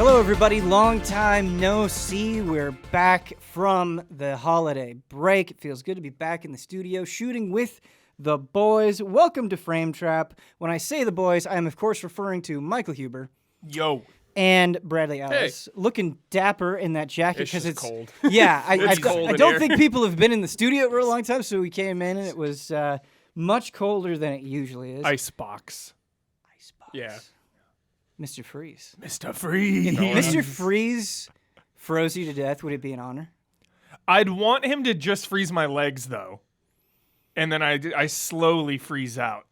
Hello, everybody. Long time no see. We're back from the holiday break. It feels good to be back in the studio shooting with the boys. Welcome to Frame Trap. When I say the boys, I am, of course, referring to Michael Huber. Yo. And Bradley Ellis. Hey. Looking dapper in that jacket because it's cold. Yeah, I don't here. think people have been in the studio for a long time, so we came in and it was much colder than it usually is. Icebox. Yeah. Mr. Freeze. Mr. Freeze. If Mr. Freeze froze you to death, would it be an honor? I'd want him to just freeze my legs, though. And then I slowly freeze out.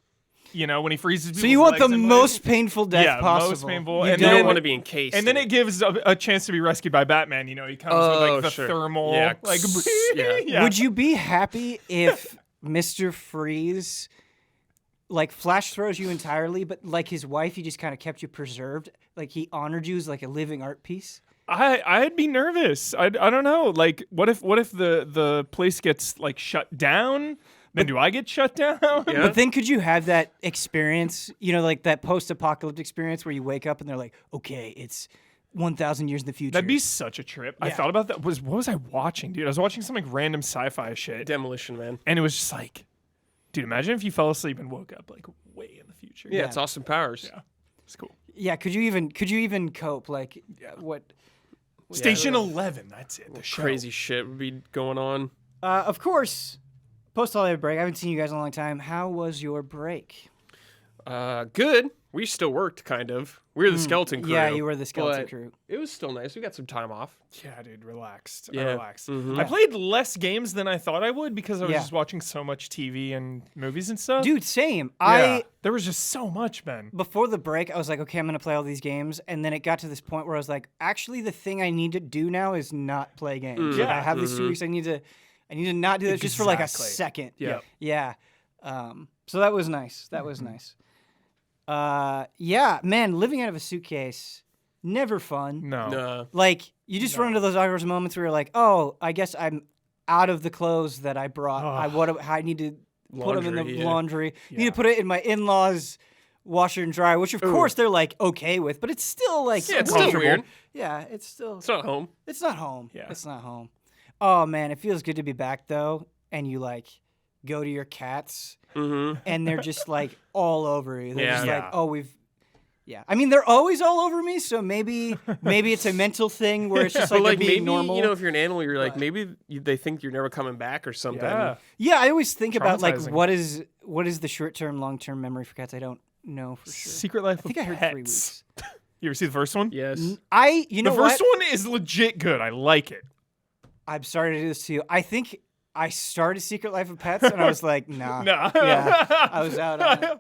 You know, when he freezes people's So you want legs the and most painful death possible. most painful. You And You don't don't want to be encased. And then it gives a chance to be rescued by Batman. You know, he comes with like the thermal, like Yeah. Would you be happy if Mr. Freeze like flash throws you entirely, but like his wife, he just kind of kept you preserved? Like he honored you as like a living art piece? I'd be nervous. I don't know. Like, what if the place gets like shut down? Then do I get shut down? Yeah. But then could you have that experience, you know, like that post-apocalyptic experience where you wake up and they're like, okay, it's 1,000 years in the future. That'd be such a trip. I thought about that. What was I watching, dude? I was watching some like random sci-fi shit. Demolition Man. And it was just like, dude, imagine if you fell asleep and woke up like way in the future. Yeah, it's Austin Powers. Yeah. It's cool. Yeah, could you even cope? Like, what? Station 11, that's it. The show. Crazy shit would be going on. Of course, post-holiday break. I haven't seen you guys in a long time. How was your break? Good. We still worked, kind of. We were the skeleton crew. Yeah, you were the skeleton but crew. It was still nice. We got some time off. Yeah, dude, relaxed. Yeah. I relaxed. Mhm. I played less games than I thought I would because I was Yeah. just watching so much TV and movies and stuff. Dude, same. Yeah, there was just so much, man. Before the break, I was like, okay, I'm going to play all these games. And then it got to this point where I was like, actually, the thing I need to do now is not play games. Yeah. I have these 2 weeks. I need to not do that just for like a Exactly. second. Yeah. Yeah. So that was nice. That was nice. Yeah, man, living out of a suitcase, never fun. No. Nah. Like, you just run into those awkward moments where you're like, oh, I guess I'm out of the clothes that I brought. I need to put them in the Laundry, yeah. laundry. Need to put it in my in-laws' washer and dryer, which of course they're like okay with, but it's still like Yeah, it's still uncomfortable. weird. Yeah, it's still It's not home. it's not home. Yeah. It's not home. Oh man, it feels good to be back though, and you like go to your cats Mm-hmm. and they're just like all over you. They're just Yeah. like, oh, I mean, they're always all over me, so maybe it's a mental thing where it's just like, But like they're being maybe normal. you know if you're an animal, you're like maybe they think you're never coming back or something. Yeah. Yeah, I always think about like Traumatizing. what is the short-term, long-term memory for cats. I don't know for sure. Secret Life I think of I heard Pets. 3 weeks. You ever see the first one? Yes. You know The what? first one is legit good. I like it. I'm sorry to do this to you. I think I started Secret Life of Pets and I was like, nah. Nah. Yeah, I was out on it.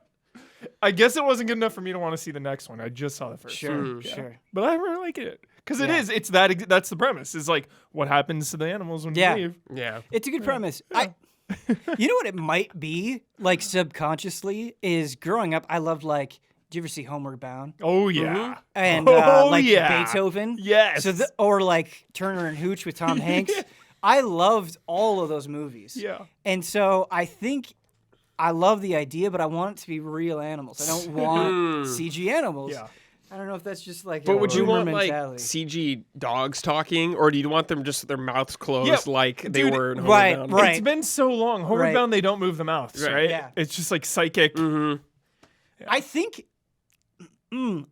I guess it wasn't good enough for me to want to see the next one. I just saw the first Sure, one. sure. But I really like it. Because Yeah. it's that's the premise. It's like, what happens to the animals when Yeah. you leave? Yeah. It's a good premise. You know what it might be, like subconsciously, is growing up, I loved like, did you ever see Homeward Bound? Oh, yeah. And Oh, like yeah. Beethoven? Yes. So or like Turner and Hooch with Tom Hanks. I loved all of those movies. Yeah. And so I think I love the idea, but I want it to be real animals. I don't want CG animals. Yeah. I don't know if that's just like But a would you boomer want like mentality. CG dogs talking, or do you want them just their mouths closed Yeah, like they dude, were in right, Homeward Bound? right. It's been so long. Homeward Right. Bound, they don't move the mouths, Right. right? Yeah. It's just like psychic. Mm-hmm.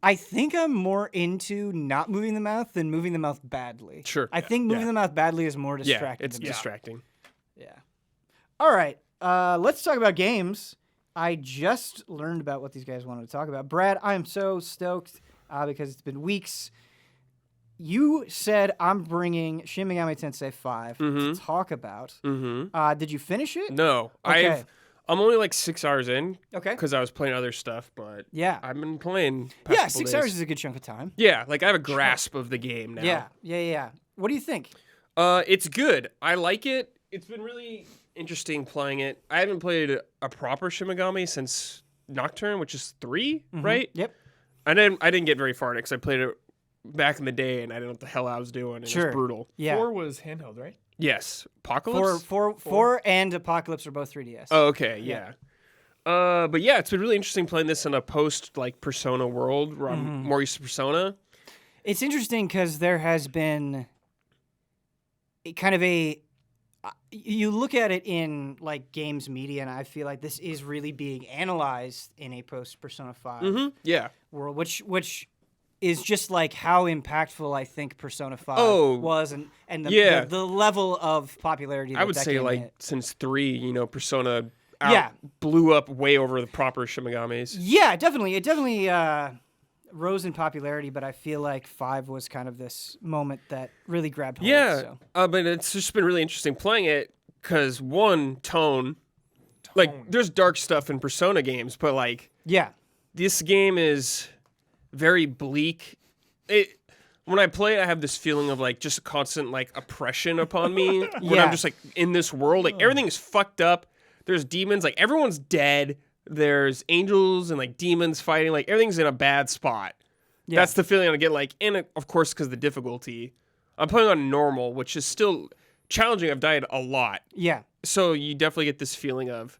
I think I'm more into not moving the mouth than moving the mouth badly. Sure. I think moving Yeah. the mouth badly is more Yeah, distracting. it's to me. distracting. Yeah. All right. Let's talk about games. I just learned about what these guys wanted to talk about. Brad, I am so stoked because it's been weeks. You said I'm bringing Shin Megami Tensei 5 to talk about. Mm-hmm. Did you finish it? No, Okay. I'm only like 6 hours in Okay. because I was playing other stuff, but Yeah. I've been playing. Past Yeah, couple 6 days. hours is a good chunk of time. Yeah, like I have a grasp of the game now. Yeah. What do you think? It's good. I like it. It's been really interesting playing it. I haven't played a proper Shin Megami since Nocturne, which is 3, right? Yep. I didn't get very far in it because I played it back in the day and I didn't know what the hell I was doing. And It Sure. was brutal. Yeah. 4 was handheld, right? Yes. Apocalypse? Four and Apocalypse are both 3DS. Oh, okay. Yeah. But yeah, it's been really interesting playing this in a post like Persona world where I'm more used to Persona. It's interesting because there has been kind of you look at it in like games media, and I feel like this is really being analyzed in a post Persona 5 Yeah. world, which is just like how impactful I think Persona 5 was, and the level of popularity. I would that say game like hit. since 3, Persona Yeah. blew up way over the proper Shimigamis. Yeah, definitely. It definitely rose in popularity, but I feel like 5 was kind of this moment that really grabbed hold. Yeah, So. but it's just been really interesting playing it because tone. Like there's dark stuff in Persona games, but like Yeah. this game is very bleak. When I play it, I have this feeling of like just constant like oppression upon me when Yeah. I'm just like in this world. Like everything is fucked up. There's demons. Like everyone's dead. There's angels and like demons fighting. Like everything's in a bad spot. Yeah. That's the feeling I get. Like, and of course, because of the difficulty, I'm playing on normal, which is still challenging. I've died a lot. Yeah. So you definitely get this feeling of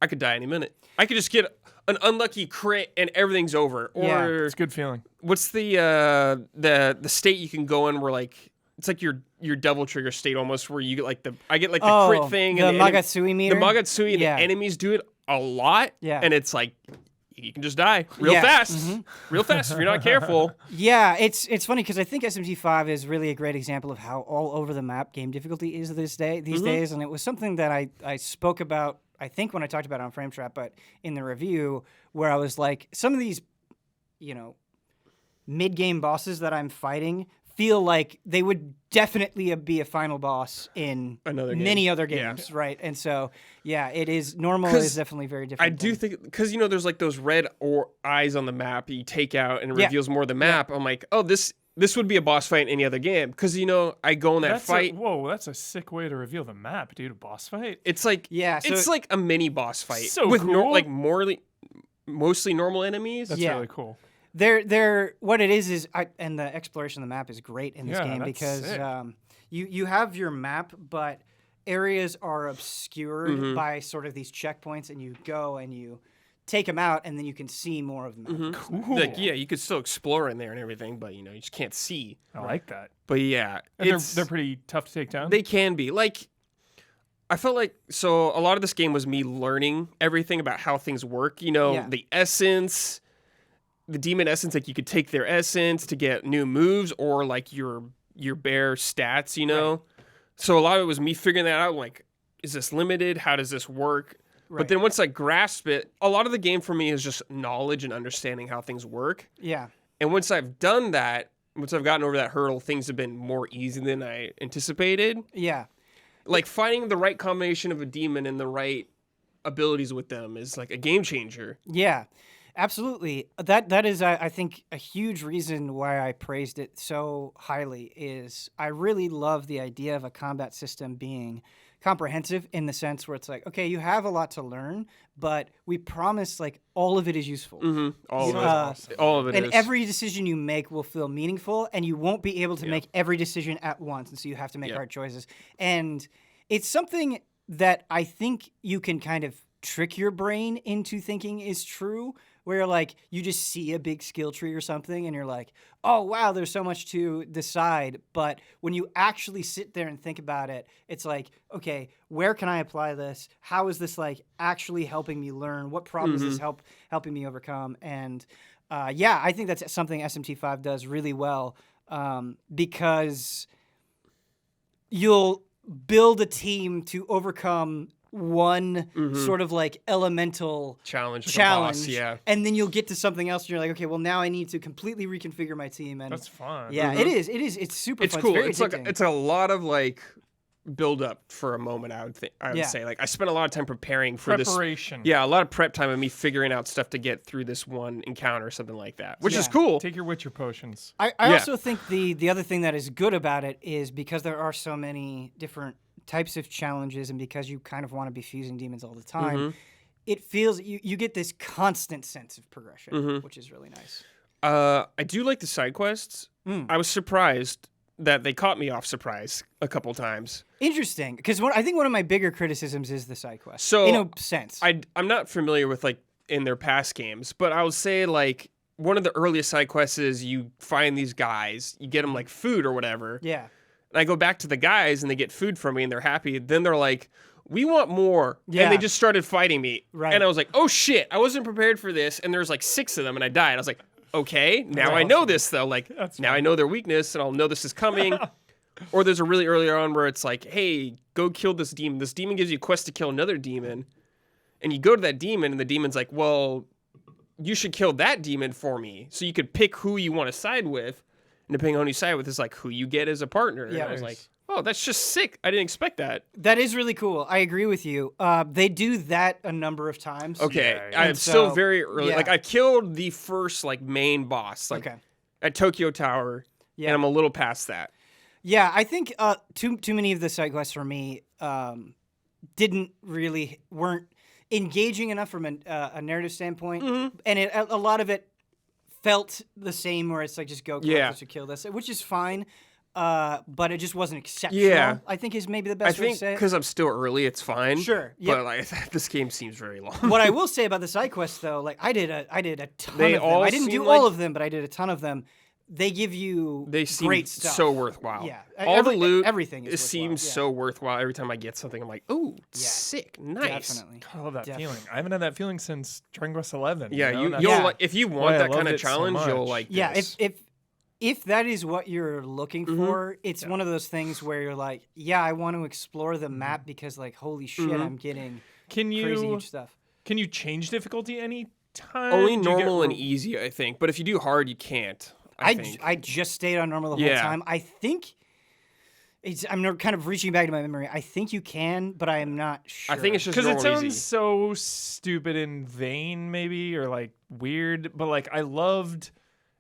I could die any minute. I could just get an unlucky crit and everything's over. Yeah. Or It's a good feeling. what's the state you can go in where like it's like your double trigger state almost, where you get like the crit thing the and Magatsui meter. the Magatsuи, Yeah. the enemies do it a lot. Yeah. And it's like you can just die real Yeah. fast. Real fast if you're not careful. Yeah, it's funny because I think SMT5 is really a great example of how all over the map game difficulty is these days, and it was something that I spoke about, I think, when I talked about it on Frame Trap, but in the review, where I was like, some of these, mid-game bosses that I'm fighting feel like they would definitely be a final boss in Another game. many other Yeah. games, right? And so, yeah, it is, normal 'Cause is definitely very different. I do think because there's like those red eyes on the map you take out and it Yeah. reveals more of the map. I'm like, oh, this would be a boss fight in any other game because I go in that fight. That's a sick way to reveal the map, dude. A boss fight. It's like Yeah, so it's like a mini boss fight So with cool. mostly normal enemies. That's Yeah. really cool. They're what it is and the exploration of the map is great in this Yeah, game that's because sick. you have your map, but areas are obscured by sort of these checkpoints, and you go and you take them out, and then you can see more of the map. Cool. Like you could still explore in there and everything, but you just can't see. I like that. But yeah, And they're pretty tough to take down. They can be. Like, I felt like, so a lot of this game was me learning everything about how things work. Yeah. The essence, the demon essence, like you could take their essence to get new moves or like your bare stats, Right. So a lot of it was me figuring that out. Like, is this limited? How does this work? Right. But then once I grasped it, a lot of the game for me is just knowledge and understanding how things work. Yeah. And once I've done that, once I've gotten over that hurdle, things have been more easy than I anticipated. Yeah. Like finding the right combination of a demon and the right abilities with them is like a game changer. Yeah. Absolutely. That is, I think, a huge reason why I praised it so highly is I really love the idea of a combat system being comprehensive in the sense where it's like, okay, you have a lot to learn, but we promise like all of it is useful. All of Uh, it. All of it And is. every decision you make will feel meaningful, and you won't be able to make every decision at once, and so you have to make hard choices. And it's something that I think you can kind of trick your brain into thinking is true, where like you just see a big skill tree or something and you're like, oh wow, there's so much to decide. But when you actually sit there and think about it, it's like, okay, where can I apply this? How is this like actually helping me learn? What problems is this helping me overcome? And I think that's something SMT5 does really well, because you'll build a team to overcome one sort of like elemental challenge. Boss, yeah. and then you'll get to something else and you're like, okay, well now I need to completely reconfigure my team. And That's fun. yeah, it is it's super It's fun. cool. It's very addicting. It's a lot of like build up for a moment. I would Yeah. say like I spent a lot of time preparing for Preparation. this. Yeah, a lot of prep time of me figuring out stuff to get through this one encounter or something like that, which is Yeah. cool. Take your Witcher potions. I Yeah. also think the other thing that is good about it is because there are so many different types of challenges, and because you kind of want to be fusing demons all the time, it feels you get this constant sense of progression, which is really nice. I do like the side quests. Mm. I was surprised that they caught me off surprise a couple times. Interesting, because I think one of my bigger criticisms is the side quest. So, in a sense, I'm not familiar with like in their past games, but I would say like one of the earliest side quests is you find these guys, you get them like food or whatever. Yeah. And I go back to the guys and they get food from me and they're happy. Then they're like, we want more. Yeah. And they just started fighting me. Right. And I was like, oh shit, I wasn't prepared for this. And there's like 6 of them and I died. I was like, okay, now I know this though. Like, now I know their weakness and I'll know this is coming. Or there's a really early on where it's like, hey, go kill this demon. This demon gives you a quest to kill another demon. And you go to that demon and the demon's like, well, you should kill that demon for me. So you could pick who you want to side with. And depending on who you side with is like who you get as a partner. Yeah. And I was like, oh, that's just sick. I didn't expect that. That is really cool. I agree with you. They do that a number of times. Okay. Yeah, I'm and still so- very early. yeah. Like I killed the first like main boss like Okay. at Tokyo Tower. Yeah. And I'm a little past that. Yeah, I think too many of the side quests for me weren't engaging enough from a narrative standpoint, and a lot of it felt the same, where it's like just go kill this or kill this, which is fine, but it just wasn't exceptional. Yeah. I think is maybe the I best way to think say it. because I'm still early, it's fine. Sure, yep. But like this game seems very long. What I will say about the side quests, though, like I did a ton They of them. all I didn't seem do like- all of them, but I did a ton of them. They give you They seem great stuff. so worthwhile. Yeah, All the loot, everything is it seems worthwhile, so worthwhile. Every time I get something, I'm like, oh, sick, nice. Definitely. I love that Definitely. feeling. I haven't had that feeling since Dragon Quest 11. Yeah, know? you'll That's- like if you why want I that loved kind of it so challenge, you'll much. like Yeah, this. if that is what you're looking for, it's one of those things where you're like, yeah, I want to explore the map because like holy shit, I'm getting Can crazy you huge stuff. can you change difficulty any time? Only Do you get normal and re- easy, I think. But if you do hard, you can't. I think. I just stayed on normal the whole Yeah. time. I think I'm kind of reaching back to my memory. I think you can, but I am not sure. I think it's just Because it normal and sounds easy. so stupid and vain, maybe, or like weird. But like, I loved.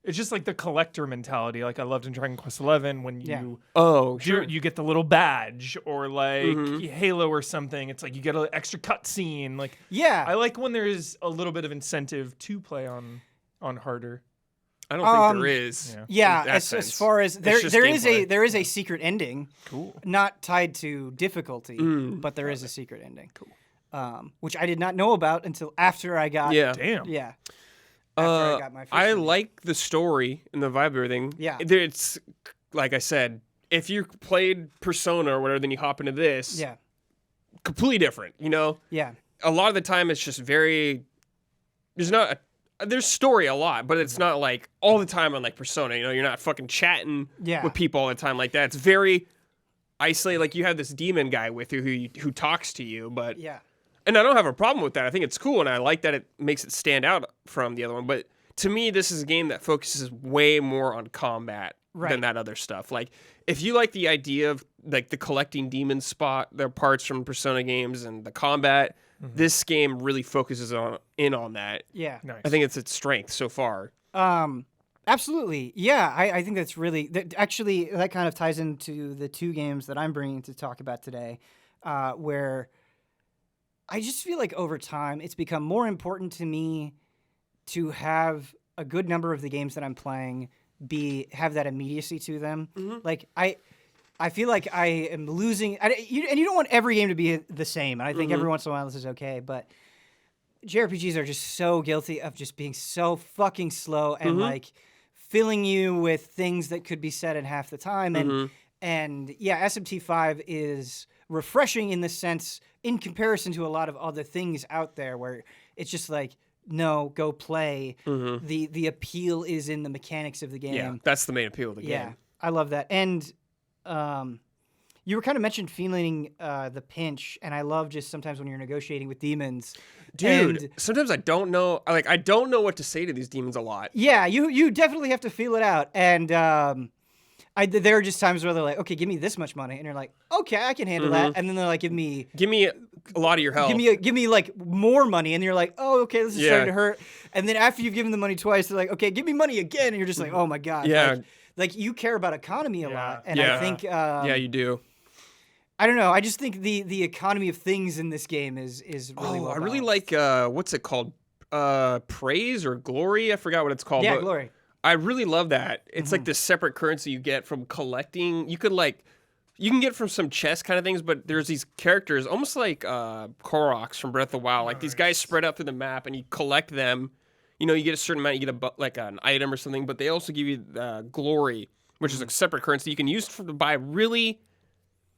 It's just like the collector mentality. Like I loved in Dragon Quest 11 when you Yeah. Oh, do- sure. you get the little badge, or like Halo or something. It's like you get an extra cutscene. Like Yeah. I like when there is a little bit of incentive to play on harder. I don't think there is. Yeah, in that as sense. far as It's just there is gameplay. there is a secret ending, Cool. not tied to difficulty, but there is a secret ending. Cool. Which I did not know about until after I got. Yeah. Damn. Yeah. After I got my first I ending. like the story and the vibe of everything. Yeah. It's like I said, if you played Persona or whatever, then you hop into this. Yeah. Completely different, you know? Yeah. A lot of the time it's just very there's story a lot, but it's not like all the time on like Persona, you know, you're not fucking chatting Yeah. with people all the time like that. It's very isolated. Like you have this demon guy with you who talks to you, but Yeah. and I don't have a problem with that. I think it's cool, and I like that it makes it stand out from the other one. But to me, this is a game that focuses way more on combat Right. than that other stuff. Like, if you like the idea of like the collecting demon spot, their parts from Persona games, and the combat, this game really focuses on that. Yeah. Nice. I think it's its strength so far. Absolutely. Yeah, I think that's really actually that kind of ties into the two games that I'm bringing to talk about today, where I just feel like over time it's become more important to me to have a good number of the games that I'm playing have that immediacy to them. Like I feel like I am losing, and you don't want every game to be the same. And I think every once in a while this is okay, but JRPGs are just so guilty of just being so fucking slow and like filling you with things that could be said in half the time. And yeah, SMT5 is refreshing in the sense, in comparison to a lot of other things out there where it's just like, no, go play. The appeal is in the mechanics of the game. Yeah, that's the main appeal of the Yeah, game. I love that. And you were kind of mentioned feeling the pinch, and I love just sometimes when you're negotiating with demons. Dude, And, sometimes I don't know. Like, I don't know what to say to these demons a lot. yeah, you definitely have to feel it out. And there are just times where they're like, okay, give me this much money. And you're like, okay, I can handle that. And then they're like, give me a lot of your health. give me like more money. And you're like, oh, okay, this is starting to hurt. And then after you've given the money twice, they're like, okay, give me money again. And you're just like, oh my God. Yeah. Like you care about economy a lot. And Yeah. I think, Yeah, you do. I don't know. I just think the economy of things in this game is really well I really balanced. like what's it called? Praise or glory? I forgot what it's called. Yeah, but glory. I really love that. It's like this separate currency you get from collecting. You can get from some chest kind of things, but there's these characters almost like Koroks from Breath of the Wild. Like these guys spread out through the map, and you collect them. you get a certain amount, you get like an item or something, but they also give you glory, which is a separate currency you can use to buy really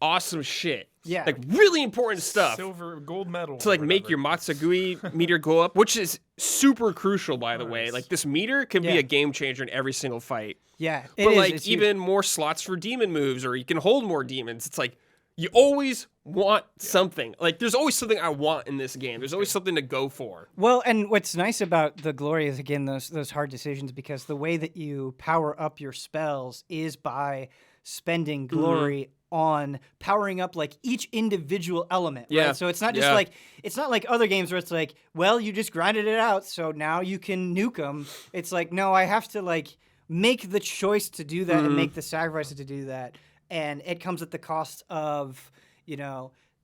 awesome shit. Yeah. Like really important stuff. Silver, gold medal. To like make your Matsugui meter go up, which is super crucial, by the way. Nice. Like this meter can be a game changer in every single fight. Yeah, But like even more slots for demon moves, or you can hold more demons. It's like you always want something. Like there's always something I want in this game. There's always something to go for. Well, and what's nice about the glory is again those hard decisions, because the way that you power up your spells is by spending glory on powering up like each individual element. Yeah. Right? So it's not just like it's not like other games where it's like, well, you just grinded it out, so now you can nuke them. It's like, no, I have to like make the choice to do that and make the sacrifices to do that. And it comes at the cost of,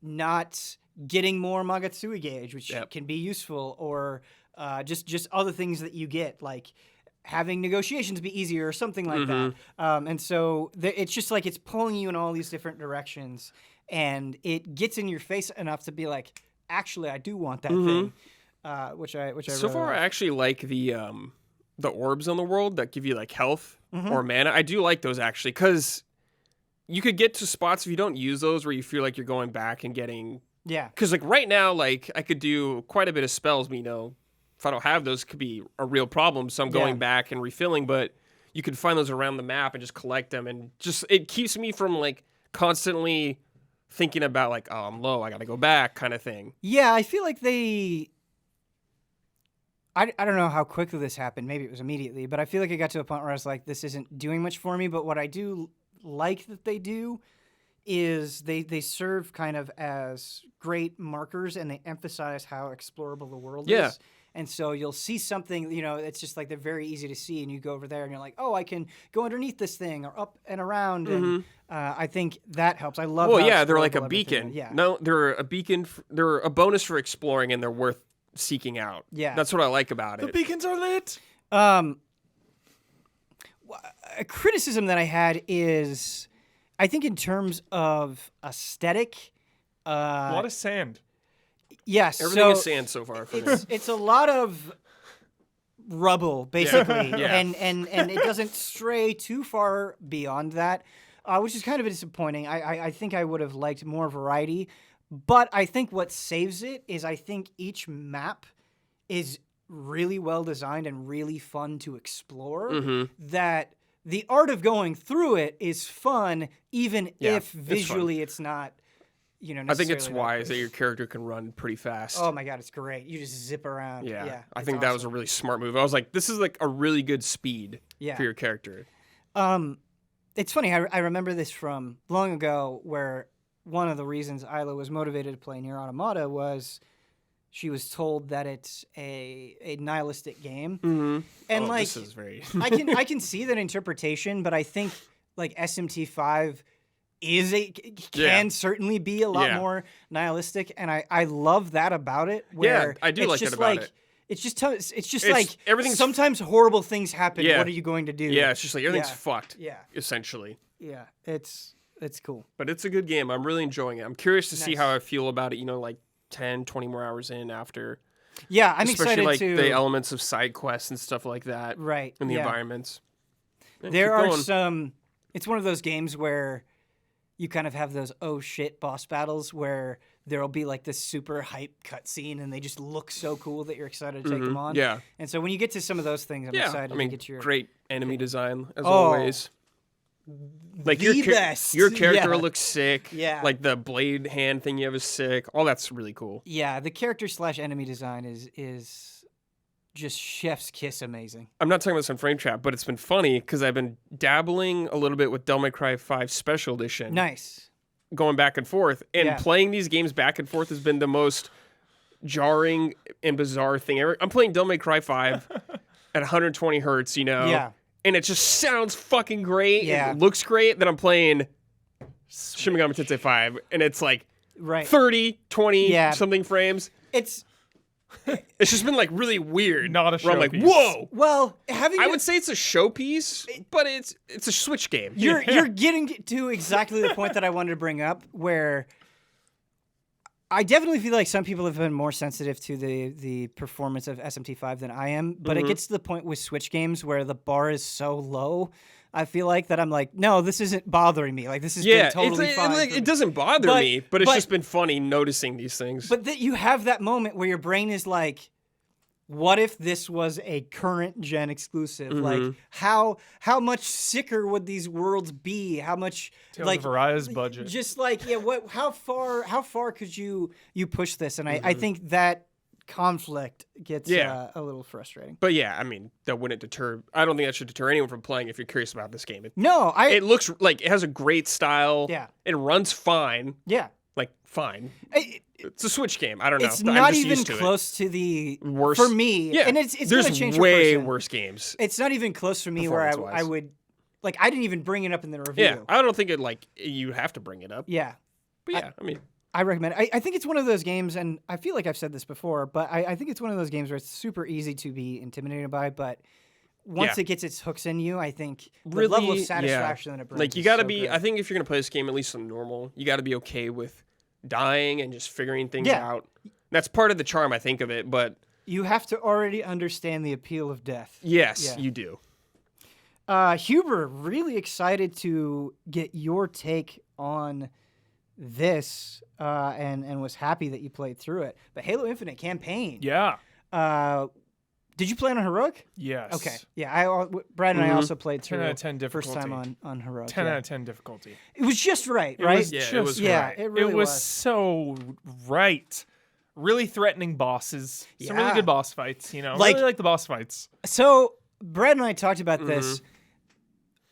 not getting more Magatsui gauge, which can be useful, or just other things that you get, like having negotiations be easier or something like that. And so it's just like it's pulling you in all these different directions, and it gets in your face enough to be like, actually, I do want that thing, which I So really far, like. I actually like the orbs on the world that give you like health or mana. I do like those actually, because you could get to spots if you don't use those where you feel like you're going back and getting. Yeah. Because like right now, like I could do quite a bit of spells, but if I don't have those, could be a real problem. So I'm going back and refilling, but you can find those around the map and just collect them, and just it keeps me from like constantly thinking about like, oh, I'm low, I got to go back, kind of thing. Yeah, I feel like I don't know how quickly this happened. Maybe it was immediately, but I feel like it got to a point where I was like, this isn't doing much for me. But what I do like that they do is they serve kind of as great markers, and they emphasize how explorable the world is. And so you'll see something, it's just like they're very easy to see, and you go over there and you're like, oh, I can go underneath this thing or up and around. And I think that helps. I love. Well, how yeah, they're like a explorable everything beacon. is. Yeah. No, they're a beacon. They're a bonus for exploring, and they're worth seeking out. Yeah. That's what I like about The it. beacons are lit. A criticism that I had is, I think in terms of aesthetic, A lot of sand. yes. Everything is sand so far for me. It's a lot of rubble, basically, Yeah. and it doesn't stray too far beyond that, which is kind of disappointing. I think I would have liked more variety, but I think what saves it is I think each map is really well designed and really fun to explore. That the art of going through it is fun, even if visually it's not. I think it's necessarily that wise that great. your character can run pretty fast. Oh my god, it's great! You just zip around. Yeah, I it's think that was awesome. a really smart move. I was like, this is like a really good speed Yeah. for your character. It's funny. I remember this from long ago, where one of the reasons Isla was motivated to play Nier Automata was she was told that it's a nihilistic game, and like this is very. I can see that interpretation, but I think like SMT5 can certainly be a lot more nihilistic, and I love that about it. Where I do it's like that just about like, it. It's just like everything's- sometimes horrible things happen. Yeah. What are you going to do? Yeah, it's just like everything's Yeah. fucked. Yeah. Essentially. Yeah, it's cool. But it's a good game. I'm really enjoying it. I'm curious to see Nice. how I feel about it, like 10, 20 more hours in after. Yeah, I'm Especially excited like to. the elements of side quests and stuff like that. Right. And the yeah. environments. Yeah, There keep are going. some. It's one of those games where you kind of have those oh shit boss battles where there'll be like this super hype cutscene and they just look so cool that you're excited to take them on. Yeah. And so when you get to some of those things, I'm excited I mean, to get your great enemy design as Oh, always. Like the your best. your character Yeah. looks sick. Yeah. Like the blade hand thing you have is sick. All that's really cool. Yeah, the character / enemy design is just chef's kiss amazing. I'm not talking about this on Frame Trap, but it's been funny because I've been dabbling a little bit with Devil May Cry 5 Special Edition. Nice. Going back and forth. And Yeah. playing these games back and forth has been the most jarring and bizarre thing ever. I'm playing Devil May Cry 5 at 120 hertz, Yeah. and it just sounds fucking great. Yeah. It looks great. Then I'm playing Shin Megami Tensei 5, and it's like Right. 30, 20 Yeah. something frames. It's It's just been like really weird. Not a where I'm like, showpiece. whoa. well, having I would say it's a showpiece, but it's a Switch game. You're getting to exactly the point that I wanted to bring up, where I definitely feel like some people have been more sensitive to the performance of SMT5 than I am, but it gets to the point with Switch games where the bar is so low. I feel like that I'm like, no, this isn't bothering me. Like this has been totally fine. It doesn't bother me, but it's just been funny noticing these things. But that you have that moment where your brain is like, what if this was a current gen exclusive? Like how much sicker would these worlds be? How much Tales of Aria's budget. Just like how far could you push this? And I think that conflict gets a little frustrating. But yeah, I mean, that wouldn't deter. I don't think that should deter anyone from playing if you're curious about this game. It looks like it has a great style. Yeah. It runs fine. Yeah. Like fine. It's a Switch game. I don't know. It's I'm not just even used to close to the worst for me. Yeah, and it's there's gonna change way for person. worse games. It's not even close for me where I would like. I didn't even bring it up in the review. Yeah, I don't think you have to bring it up. Yeah, but yeah, I mean, I recommend it. I think it's one of those games, and I feel like I've said this before, but I think it's one of those games where it's super easy to be intimidated by, but once it gets its hooks in you, I think the level of satisfaction that it brings. Like you got to be. I think if you're gonna play this game, at least on normal, you got to be okay with dying and just figuring things out. That's part of the charm, I think, of it. But you have to already understand the appeal of death. Yes, you do. Huber, really excited to get your take on this, and was happy that you played through it. But Halo Infinite campaign. Yeah. Did you play on Heroic? Yes. Okay. Yeah, Brad and I also played through 10 out of 10 difficulty. First time on Heroic. 10 out of 10 difficulty. It was just right, right? It was right. It really was so right. Really threatening bosses. Some really good boss fights, you know. Really like the boss fights. So, Brad and I talked about this.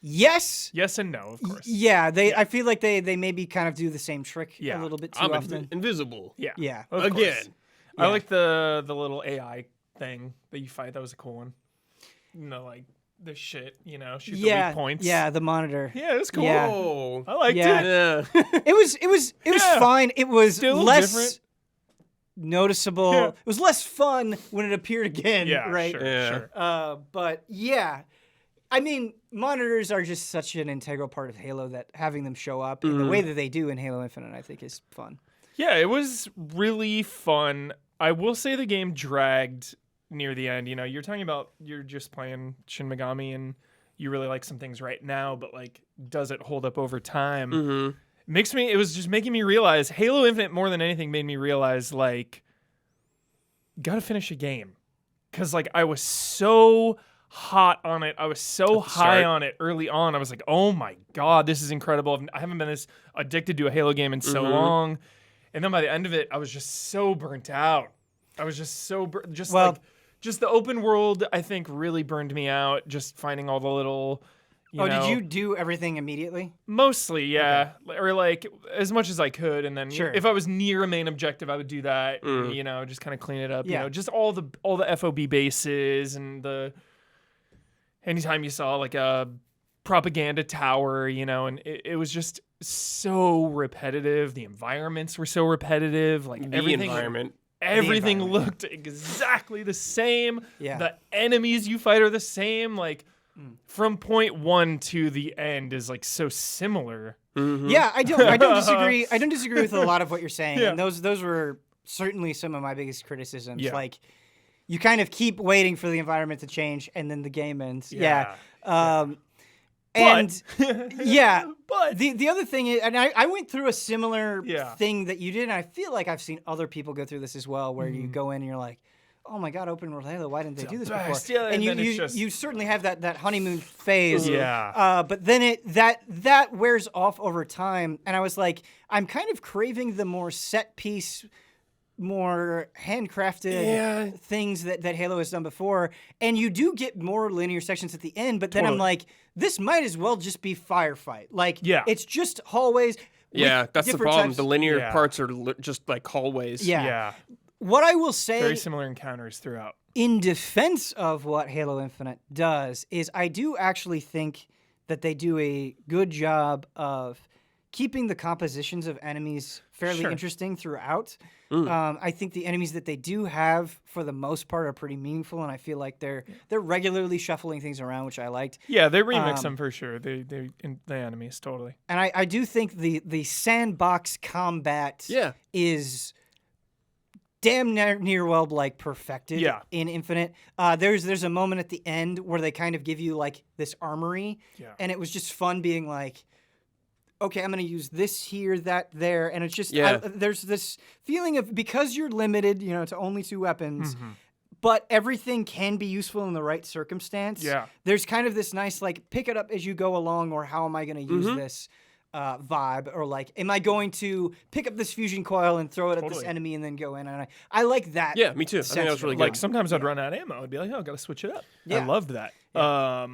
Yes. Yes and no, of course. Yeah, I feel like they maybe kind of do the same trick a little bit too often. Invisible. Yeah. Yeah. Again. I like the little AI thing that you fight. That was a cool one. You know, like the shit, you know, shoot the weak points. Yeah, the monitor. Yeah, it was cool. Yeah. Oh, I liked it. Yeah. It was fine. It was Still less different. Noticeable. Yeah. It was less fun when it appeared again, Yeah, right? sure. But yeah. I mean, monitors are just such an integral part of Halo that having them show up in the way that they do in Halo Infinite, I think, is fun. Yeah, it was really fun. I will say the game dragged near the end. You know, you're talking about you're just playing Shin Megami and you really like some things right now, but like, does it hold up over time? It was just making me realize Halo Infinite more than anything made me realize like, gotta finish a game. Cause like I was so hot on it. I was so high on it early on. I was like, oh my God, this is incredible. I haven't been this addicted to a Halo game in so long. And then by the end of it, I was just so burnt out. I was just so just the open world, I think, really burned me out. Just finding all the little, you know. Did you do everything immediately? Mostly, yeah. Okay. Or like as much as I could, and then if I was near a main objective, I would do that. You know, just kind of clean it up. You know, just all the FOB bases and the. Anytime you saw like a propaganda tower, you know, and it was just so repetitive. The environments were so repetitive. Like everything looked exactly the same. Yeah. The enemies you fight are the same. Like from point one to the end is like so similar. Yeah, I don't disagree. I don't disagree with a lot of what you're saying. And those were certainly some of my biggest criticisms. Yeah. Like you kind of keep waiting for the environment to change and then the game ends. Yeah. And but the other thing is, and I went through a similar thing that you did, and I feel like I've seen other people go through this as well, where you go in and you're like, oh my God, open world Halo, why didn't they do this before? Yeah, and you certainly have that honeymoon phase. Yeah. But then that wears off over time, and I was like, I'm kind of craving the more set piece, more handcrafted things that Halo has done before, and you do get more linear sections at the end, but then I'm like, this might as well just be firefight. Like, it's just hallways. Yeah, that's the problem. Types. The linear parts are just like hallways. Yeah. What I will say... Very similar encounters throughout. In defense of what Halo Infinite does, is I do actually think that they do a good job of keeping the compositions of enemies fairly interesting throughout. I think the enemies that they do have, for the most part, are pretty meaningful, and I feel like they're regularly shuffling things around, which I liked. Yeah, they remix them for sure. The enemies, totally. And I do think the sandbox combat is damn near well like perfected Yeah. in Infinite. There's a moment at the end where they kind of give you like this armory, and it was just fun being like, okay, I'm gonna use this here, that there, and it's just there's this feeling of because you're limited, to only 2 weapons. But everything can be useful in the right circumstance. Yeah. There's kind of this nice, like, pick it up as you go along, or how am I going to use this vibe? Or, like, am I going to pick up this fusion coil and throw it at this enemy and then go in? And I like that. Yeah, me too. I think that was really good. Like, sometimes I'd run out of ammo. I'd be like, oh, got to switch it up. Yeah. I loved that. Yeah.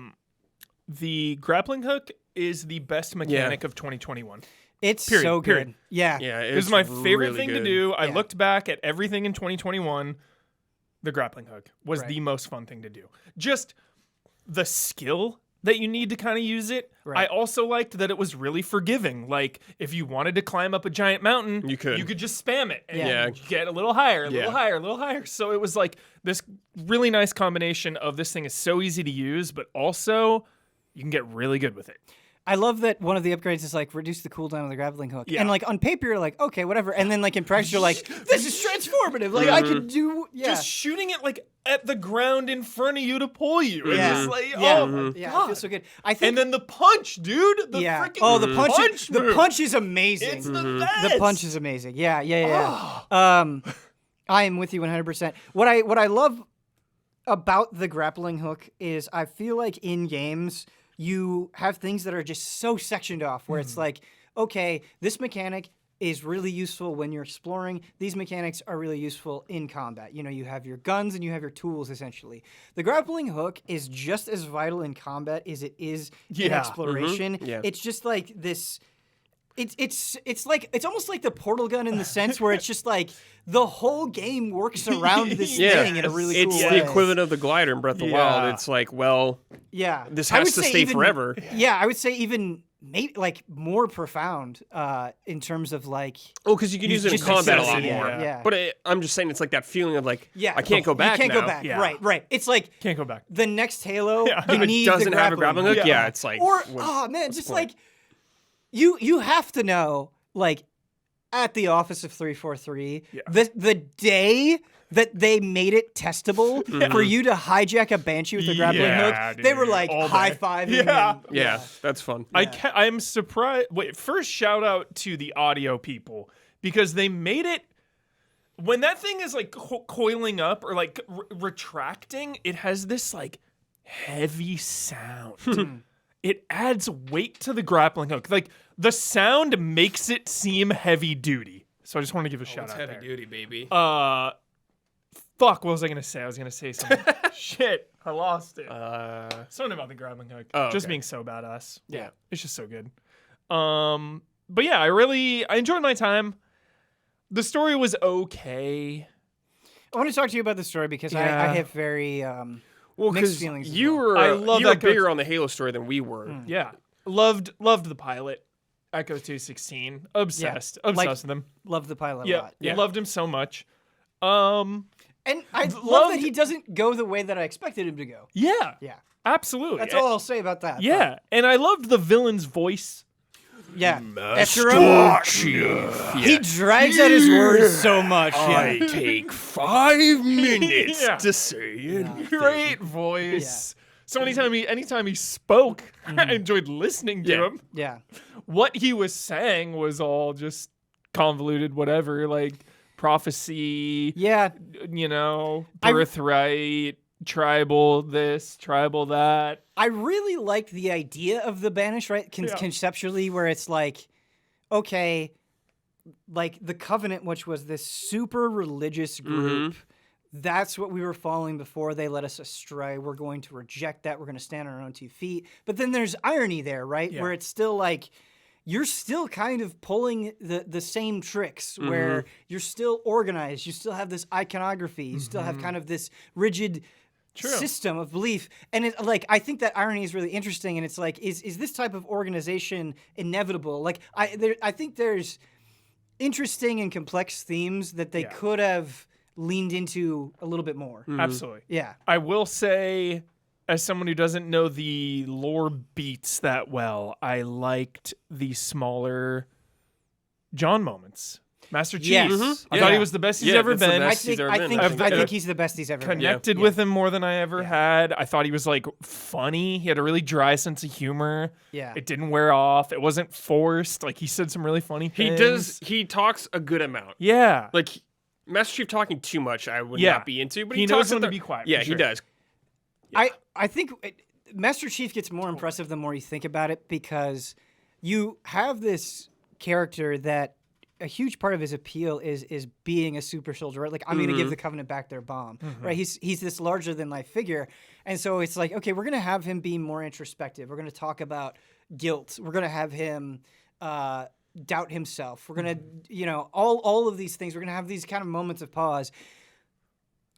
The grappling hook is the best mechanic of 2021. It's so good. Yeah. Yeah, It was my favorite really thing to good. do. I looked back at everything in 2021. The grappling hook was the most fun thing to do. Just the skill that you need to kind of use it. Right. I also liked that it was really forgiving. Like, if you wanted to climb up a giant mountain, You could. just spam it and Yeah. get a little higher, a Yeah. little higher, a little higher. So it was like this really nice combination of this thing is so easy to use, but also you can get really good with it. I love that one of the upgrades is like reduce the cooldown of the grappling hook. Yeah. And like on paper you're like, okay, whatever. And then like in practice you're like, this is transformative. Like I can do Just shooting it like at the ground in front of you to pull you. Yeah. It's just like, Yeah. oh my Yeah, God. it feels so good. I think And then the punch, dude. The yeah. freaking Oh, the punch move. the punch is amazing. It's the best. The punch is amazing. Yeah. I am with you 100%. What I love about the grappling hook is I feel like in games you have things that are just so sectioned off where it's like, okay, this mechanic is really useful when you're exploring. These mechanics are really useful in combat. You have your guns and you have your tools, essentially. The grappling hook is just as vital in combat as it is in exploration. Yeah. It's just like this... It's almost like the portal gun in the sense where it's just like the whole game works around this thing in a really cool way. It's the equivalent of the glider in Breath of the Wild. It's like, well, this has to stay forever. Yeah, I would say even like more profound in terms of like. Oh, because you can use it in combat a lot more. Yeah. But I'm just saying, it's like that feeling of like, Yeah, I can't go back. You can't now. go back. Yeah. Right. It's like Can't go back. the next Halo. You If need it doesn't the have a grappling hook. Yeah, it's like, or what's just the like point? you have to know like at the office of 343 the day that they made it testable for you to hijack a Banshee with a grappling hook, they were dude, like all day. high-fiving. Yeah. and- Yeah, that's fun. I'm surprised. Wait, first shout out to the audio people because they made it. When that thing is like coiling up or like retracting, it has this like heavy sound. It adds weight to the grappling hook. Like the sound makes it seem heavy duty. So I just want to give a shout out heavy there. duty, baby. Fuck, what was I gonna say? I was gonna say something. Shit, I lost it. Something about the grappling hook. Just okay. being so badass. Yeah. It's just so good. But yeah, I enjoyed my time. The story was okay. I want to talk to you about the story because I Yeah. have very Well, mixed because feelings. as you well. were I love you were that bigger on the Halo story than we were. Yeah. Loved the pilot. Echo 216. Obsessed. Obsessed Like- with him. Love the pilot a Yeah. lot. Yeah. Loved him so much. And I love Loved- that he doesn't go the way that I expected him to go. Yeah. Yeah. Absolutely. That's all I'll say about that. Yeah. And I loved the villain's voice. Yeah. After him, he drags out his words so much. Yeah. take 5 minutes Yeah. to say it. Great voice. So anytime he spoke, I enjoyed listening to Yeah. him. Yeah. What he was saying was all just convoluted, whatever, like prophecy, Yeah. birthright, tribal this, tribal that. I really like the idea of the Banish, right? Conceptually, where it's like, okay, like the Covenant, which was this super religious group. That's what we were following before they led us astray. We're going to reject that. We're going to stand on our own 2 feet. But then there's irony there, right? Yeah. Where it's still like, you're still kind of pulling the same tricks where you're still organized. You still have this iconography. You still have kind of this rigid system of belief. And it, like, I think that irony is really interesting. And it's like, is this type of organization inevitable? Like, I think there's interesting and complex themes that they could have leaned into a little bit more. Absolutely. Yeah. I will say, as someone who doesn't know the lore beats that well, I liked the smaller John moments. Master Chief. Yes. I thought he was the best he's ever that's the been. best he's ever been. I think he's the best he's ever been. Connected with him more than I ever had. I thought he was like funny. He had a really dry sense of humor. Yeah. It didn't wear off. It wasn't forced. Like he said some really funny things. He talks a good amount. Yeah. Like Master Chief talking too much, I would not be into. But he talks knows when to about- be quiet. Yeah, for sure. he does. I think Master Chief gets more impressive the more you think about it, because you have this character that a huge part of his appeal is being a super soldier, right? Like, I'm going to give the Covenant back their bomb, right? He's this larger than life figure. And so it's like, okay, we're going to have him be more introspective. We're going to talk about guilt. We're going to have him doubt himself. We're going to, all of these things. We're going to have these kind of moments of pause.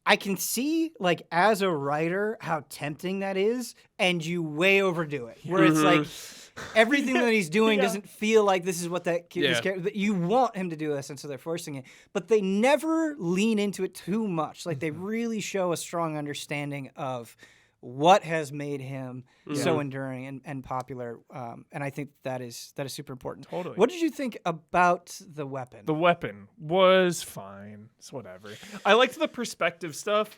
I can see, like, as a writer, how tempting that is, and you way overdo it. Where it's like, everything that he's doing doesn't feel like this is what this character. You want him to do this, and so they're forcing it. But they never lean into it too much. Like, they really show a strong understanding of what has made him so enduring and popular. And I think that is super important. Totally. What did you think about the weapon? The weapon was fine. It's whatever. I liked the perspective stuff.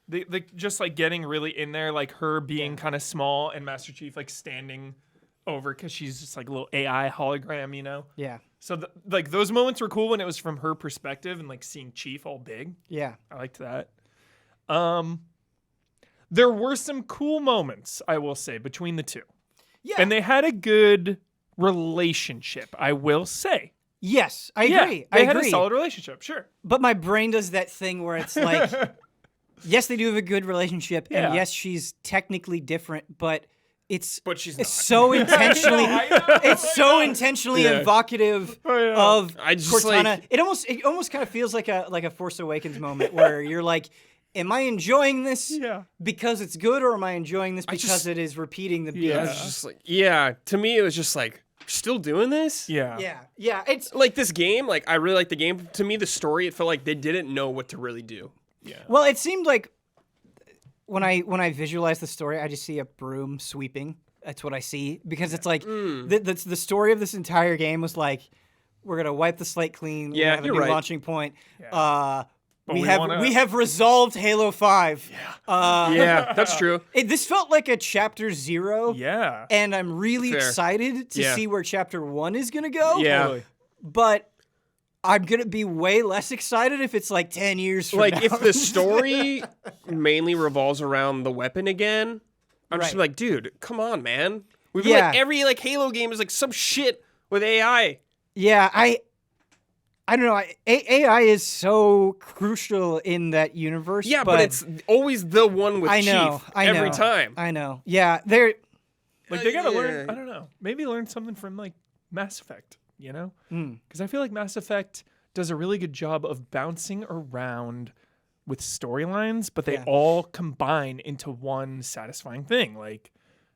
The just like getting really in there, like her being kind of small and Master Chief like standing over because she's just like a little AI hologram, Yeah. So like those moments were cool when it was from her perspective and like seeing Chief all big. Yeah. I liked that. There were some cool moments, I will say, between the two. Yeah. And they had a good relationship, I will say. Yes, I agree. They had a solid relationship, sure. But my brain does that thing where it's like, yes, they do have a good relationship, and yes, she's technically different, but she's not. so intentionally, it's so intentionally evocative of I just Cortana. like- It almost kind of feels like a Force Awakens moment where you're like, am I enjoying this because it's good, or am I enjoying this because it is repeating the beats? It's just like, to me, it was just like, still doing this? Yeah. Yeah. It's Like this game, like I really like the game. To me, the story, it felt like they didn't know what to really do. Yeah. Well, it seemed like when I visualize the story, I just see a broom sweeping. That's what I see, because it's like the story of this entire game was like, we're gonna wipe the slate clean. Yeah, we have a you're new right. launching point. we We have resolved Halo 5. Yeah, that's true. This felt like a chapter 0. Yeah. And I'm really Fair. excited to Yeah. see where chapter 1 is gonna go. Yeah. Totally. But I'm gonna be way less excited if it's like 10 years from now. Like if the story mainly revolves around the weapon again, I'm just Right. like, dude, come on, man. We've been like every like Halo game is like some shit with AI. Yeah, I don't know. AI is so crucial in that universe. Yeah, but it's always the one with I know. Chief I know. every time. I know. Yeah, they're Like they gotta Yeah. learn. I don't know. Maybe learn something from like Mass Effect. Because I feel like Mass Effect does a really good job of bouncing around with storylines, but they all combine into one satisfying thing. Like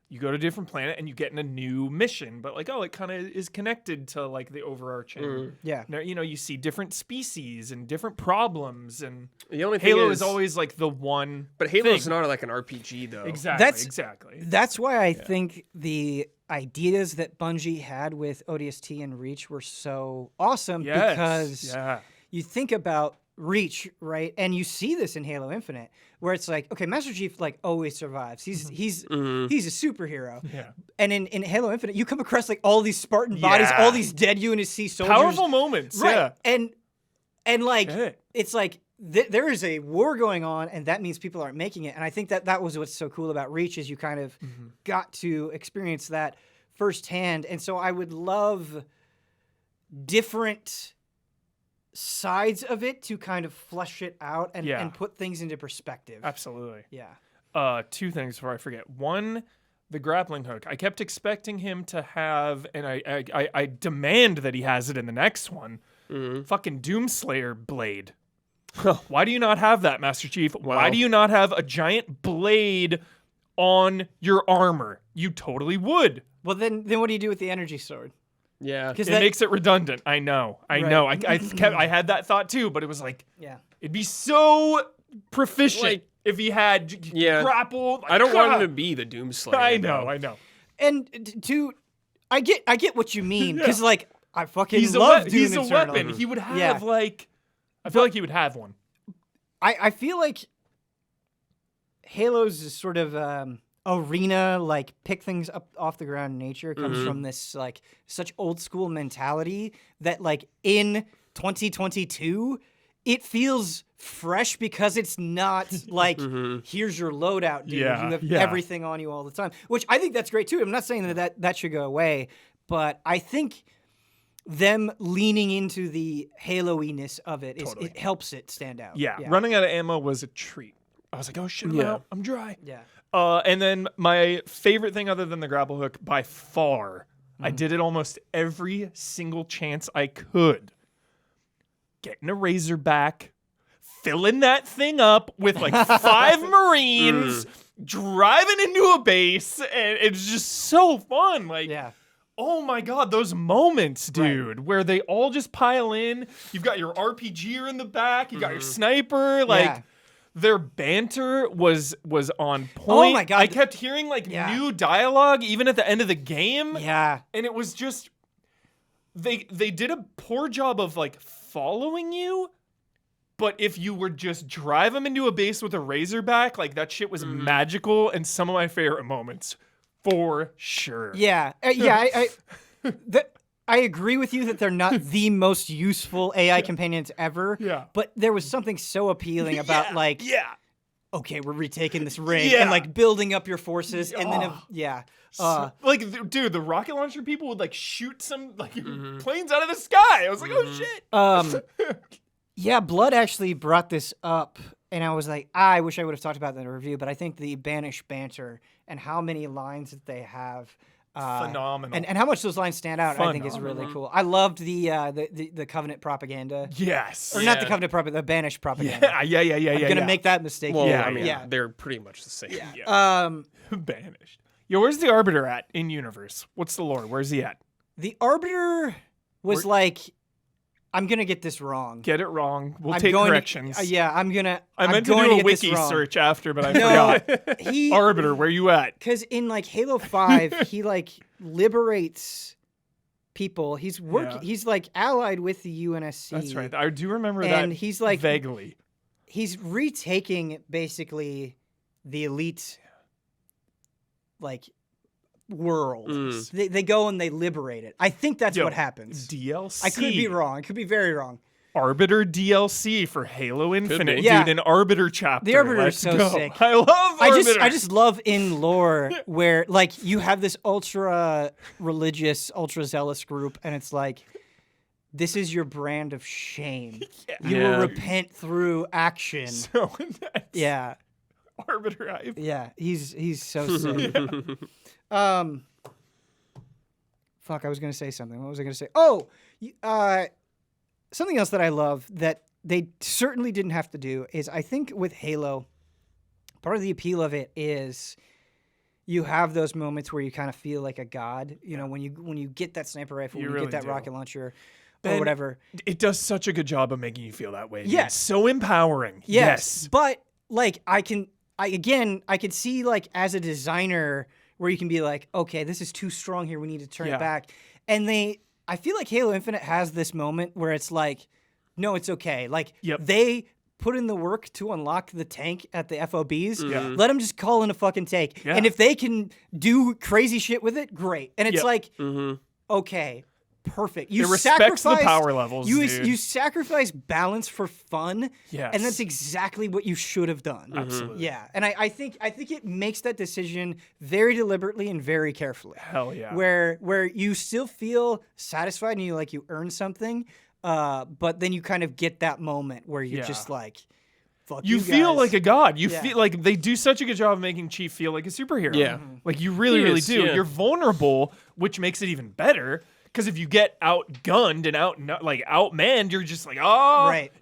you go to a different planet and you get in a new mission, but like it kind of is connected to like the overarching. yeah. Now, you see different species and different problems, and The only thing Halo is always like the one. But Halo's thing. not like an RPG though. Exactly. That's- exactly. That's why I think the ideas that Bungie had with ODST and Reach were so awesome, Yes. because Yeah. you think about Reach, right? And you see this in Halo Infinite, where it's like, okay, Master Chief like always survives. He's a superhero. Yeah. And in Halo Infinite, you come across like all these Spartan bodies, Yeah. all these dead UNSC soldiers. Powerful moments. Right. Yeah. And like Yeah. it's like there is a war going on, and that means people aren't making it. And I think that was what's so cool about Reach, is you kind of got to experience that firsthand. And so I would love different sides of it to kind of flesh it out and put things into perspective. Absolutely. Yeah. Two things before I forget. One, the grappling hook. I kept expecting him to have, and I demand that he has it in the next one. Fucking Doomslayer blade. Why do you not have that, Master Chief? Why do you not have a giant blade on your armor? You totally would. Well, then what do you do with the energy sword? Yeah. It makes it redundant. I know. I know. I had that thought too, but it was like, Yeah. it'd be so proficient Like- if he had grapple. Like, I don't want him God. to be the Doomslayer. I though. know. And I get what you mean, because like I fucking love Doom He's a Eternal. weapon. He would have Yeah. like. I feel like he would have one. I feel like Halo's is sort of arena, like pick things up off the ground in nature comes from this like such old school mentality that like in 2022 it feels fresh because it's not like here's your loadout, dude. Yeah, You have yeah. everything on you all the time, which I think that's great too. I'm not saying that should go away, but I think them leaning into the Halo-iness of it Totally. it helps it stand out. Yeah, running out of ammo was a treat. I was like, oh shit, I'm out. I'm dry. Yeah. And then my favorite thing other than the grapple hook by far, I did it almost every single chance I could. Getting a Razorback, filling that thing up with like 5 Marines, driving into a base, and it's just so fun. Like, Yeah. oh my God, those moments, dude, where they all just pile in. You've got your RPGer in the back, you got your sniper, like. Yeah. Their banter was on point. Oh my God. I kept hearing like new dialogue even at the end of the game. Yeah. And it was just they did a poor job of like following you. But if you were just drive them into a base with a Razorback, like that shit was magical and some of my favorite moments for sure. Yeah. I agree with you that they're not the most useful AI companions ever. Yeah. But there was something so appealing about okay, we're retaking this ring Yeah. and like building up your forces and then Like, dude, the rocket launcher people would like shoot some like planes out of the sky. I was like, oh shit. Yeah, Blood actually brought this up, and I was like, I wish I would have talked about that in the review, but I think the Banish banter and how many lines that they have. Phenomenal. And how much those lines stand out, I think is really cool. I loved the Covenant propaganda. Yes. Or not the Covenant propaganda, the Banish propaganda. Yeah. I'm going to make that mistake. Well, here. I mean, yeah. they're pretty much the same. Yeah. Banished. Yo, where's the Arbiter at in universe? What's the lore? Where's he at? The Arbiter was like, I'm going to get this wrong. Get it wrong. We'll I'm take going corrections. I'm going to I meant to do a wiki search after, but I forgot. Arbiter, where you at? Because in like Halo 5, he like liberates people. He's working. He's like allied with the UNSC. That's right. I do remember that. And he's like vaguely. He's retaking basically the elite like world. They go and they liberate it. I think that's what happens. DLC. I could be wrong. I could be very wrong. Arbiter DLC for Halo Infinite. be. Yeah. Dude, an Arbiter chapter. The Arbiter Let's is so go. sick. I love Arbiter. I just love in lore where like you have this ultra religious, ultra zealous group, and it's like, this is your brand of shame. You will repent through action. So intense. Yeah. Arbiter hype. Yeah. He's so sick. Fuck, I was gonna say something. What was I gonna say? Oh, something else that I love that they certainly didn't have to do is I think with Halo, part of the appeal of it is you have those moments where you kind of feel like a god. You know, when you get that sniper rifle, when you really get that do. rocket launcher, Ben, or whatever. It does such a good job of making you feel that way. Yeah. It's so empowering. Yes. But like I could see like as a designer where you can be like, okay, this is too strong here. We need to turn it back. And I feel like Halo Infinite has this moment where it's like, no, it's okay. Like they put in the work to unlock the tank at the FOBs. Let them just call in a fucking tank. And if they can do crazy shit with it, great. And it's like, okay, perfect. You it respects the power levels. You sacrifice balance for fun. Yes. And that's exactly what you should have done. Absolutely. Yeah. And I think it makes that decision very deliberately and very carefully. Hell yeah. Where you still feel satisfied and you earn something, but then you kind of get that moment where you're just like, fuck you feel guys. like a god. You feel like they do such a good job of making Chief feel like a superhero. Yeah. Like you really, really do. Yeah. You're vulnerable, which makes it even better. Because if you get outgunned and outmanned, you're just like,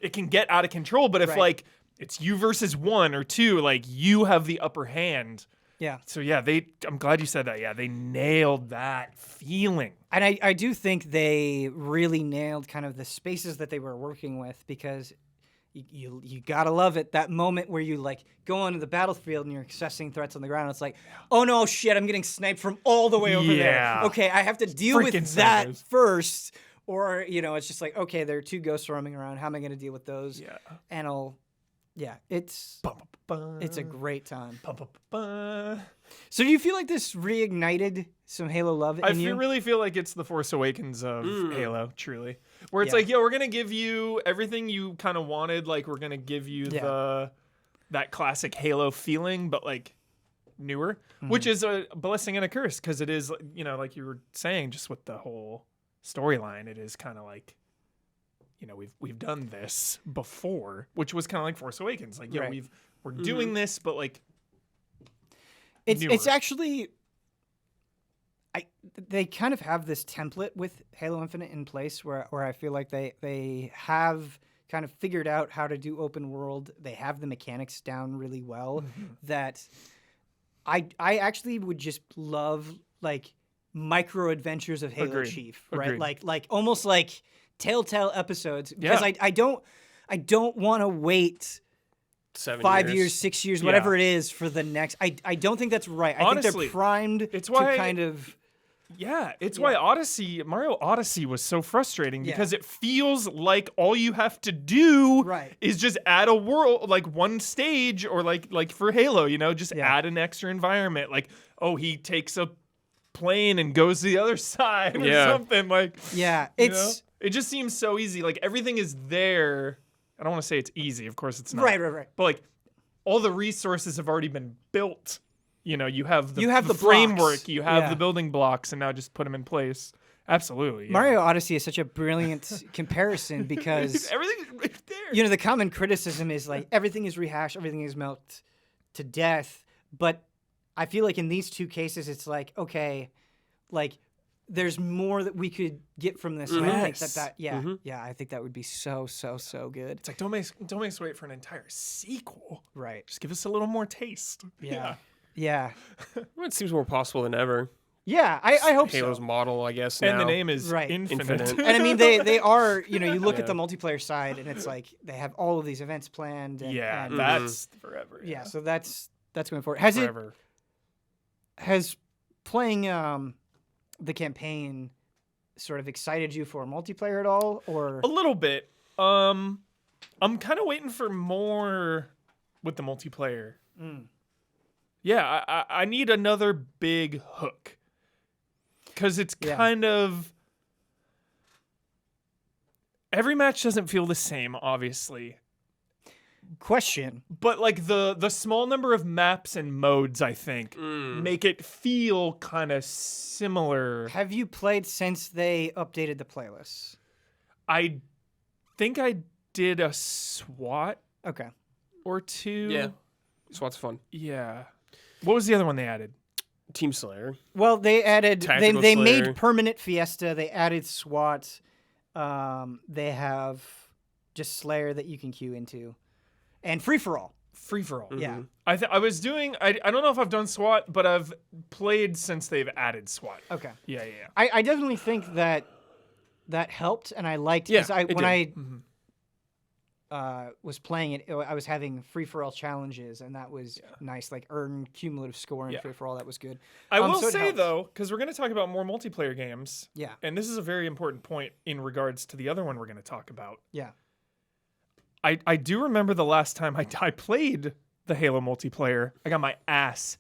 it can get out of control. But if like it's you versus 1 or 2, like you have the upper hand. Yeah. So yeah, I'm glad you said that. Yeah, they nailed that feeling. And I do think they really nailed kind of the spaces that they were working with, because you gotta love it. That moment where you like go onto the battlefield and you're assessing threats on the ground. It's like, oh no, shit, I'm getting sniped from all the way over there. Okay, I have to deal Freaking with that snipers. first, Or, it's just like, okay, there are 2 ghosts roaming around. How am I going to deal with those? Yeah. And it's a great time. So do you feel like this reignited some Halo love in you? really feel like it's the Force Awakens of Halo, truly. Where it's Yeah. like, we're going to give you everything you kind of wanted. Like, we're going to give you that classic Halo feeling, but like newer, which is a blessing and a curse because it is, like you were saying, just with the whole storyline, it is kind of like, we've done this before, which was kind of like Force Awakens. Like, Right. we're doing this, but like It's newer. actually they kind of have this template with Halo Infinite in place where I feel like they have kind of figured out how to do open world. They have the mechanics down really well that I actually would just love like micro adventures of Halo Agreed. Chief, right? Agreed. Like almost like Telltale episodes because Yeah. I don't want to wait 7 5 years, 6 years, whatever Yeah. it is for the next. I don't think that's right. I think Honestly, they're primed it's to why- kind of. Yeah, it's why Mario Odyssey was so frustrating Yeah. because it feels like all you have to do Right. is just add a world, like one stage, or like for Halo, just Yeah. add an extra environment. Like, oh, he takes a plane and goes to the other side or Yeah. something. Like, Yeah, you know? it's It just seems so easy. Like everything is there. I don't want to say it's easy. Of course, it's not. right. But like, all the resources have already been built. You have the, You have the framework, blocks. you have Yeah. the building blocks, and now just put them in place. Absolutely. Yeah. Mario Odyssey is such a brilliant comparison because Everything's right there. the common criticism is like everything is rehashed, everything is melted to death. But I feel like in these 2 cases, it's like okay, like there's more that we could get from this. And I think Yes. that I think that would be so good. It's like don't make us wait for an entire sequel. Right. Just give us a little more taste. Yeah. Well, it seems more possible than ever. Yeah, I hope Halo's so. model, I guess. And now. the name is Right. Infinite. Infinite. And I mean, they are, you look Yeah. at the multiplayer side and it's like they have all of these events planned. And, yeah, and- that's forever. yeah. So that's going forward. Has playing the campaign sort of excited you for multiplayer at all, or A little bit. I'm kind of waiting for more with the multiplayer. Yeah, I need another big hook. Because it's Yeah. kind of... Every match doesn't feel the same, obviously. question? But like the small number of maps and modes, I think, make it feel kind of similar. Have you played since they updated the playlists? I think I did a SWAT Okay. or 2. Yeah. SWAT's fun. Yeah. What was the other one they added? Team Slayer. Well, they added Tactical they Slayer. made permanent Fiesta. They added SWAT. They have just Slayer that you can queue into, and free for all. Free for all. Yeah. I was doing. I don't know if I've done SWAT, but I've played since they've added SWAT. Okay. Yeah. I definitely think that helped, and I liked Yeah, because it when did. I was playing it, I was having free for all challenges, and that was nice. Like earn cumulative score in Yeah. free for all. That was good. I will so it say helps. though, because we're going to talk about more multiplayer games. Yeah. And this is a very important point in regards to the other one we're going to talk about. Yeah. I do remember the last time I played the Halo multiplayer, I got my ass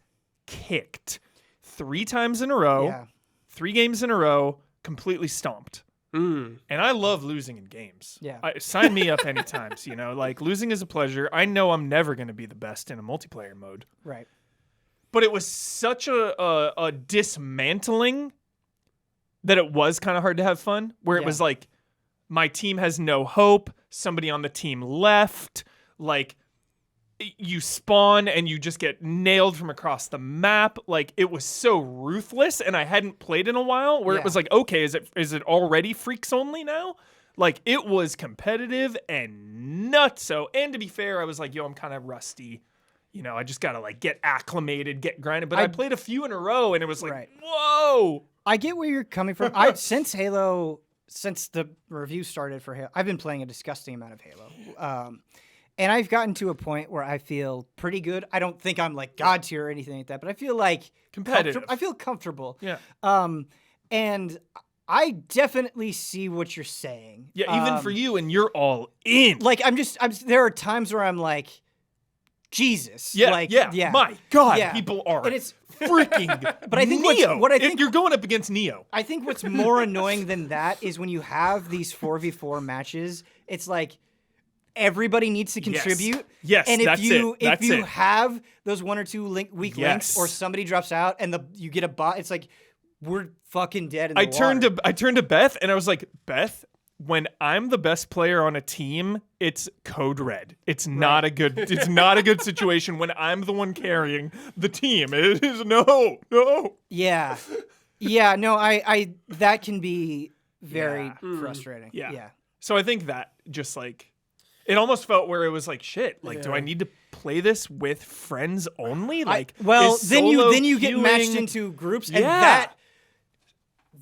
kicked 3 times in a row, Yeah. 3 games in a row, completely stomped. And I love losing in games. Yeah. Sign me up anytime. Like losing is a pleasure. I know I'm never going to be the best in a multiplayer mode. Right. But it was such a dismantling that it was kind of hard to have fun, where it Yeah. was like, my team has no hope, somebody on the team left, like, you spawn and you just get nailed from across the map. Like, it was so ruthless, and I hadn't played in a while, where Yeah. it was like, okay, is it already freaks only now? Like, it was competitive and nutso. And to be fair, I was like, yo, I'm kind of rusty. I just got to like get acclimated, get grinded. But I played a few in a row, and it was like, Right. whoa. I get where you're coming from. Since the review started for Halo, I've been playing a disgusting amount of Halo. And I've gotten to a point where I feel pretty good. I don't think I'm like God tier or anything like that, but I feel like Competitive. I feel comfortable. Yeah. And I definitely see what you're saying. Yeah, even for you, and you're all in. Like, there are times where I'm like, Jesus. Yeah, like, yeah. My God, Yeah. people are And it's freaking But I think Neo. what I think you're going up against Neo. I think what's more annoying than that is when you have these 4v4 matches, it's like everybody needs to contribute. Yes, and if that's you it. That's if you it. have those one or two weak links, Yes. or somebody drops out and you get a bot, it's like we're fucking dead in the I water. turned to Beth and I was like, Beth, when I'm the best player on a team, it's code red. It's not a good situation when I'm the one carrying the team. It is no. Yeah. Yeah, no, I that can be very frustrating. Yeah. So I think that just like it almost felt where it was like shit. Like, do I need to play this with friends only? Like, is then solo you get matched queuing- into groups, and Yeah.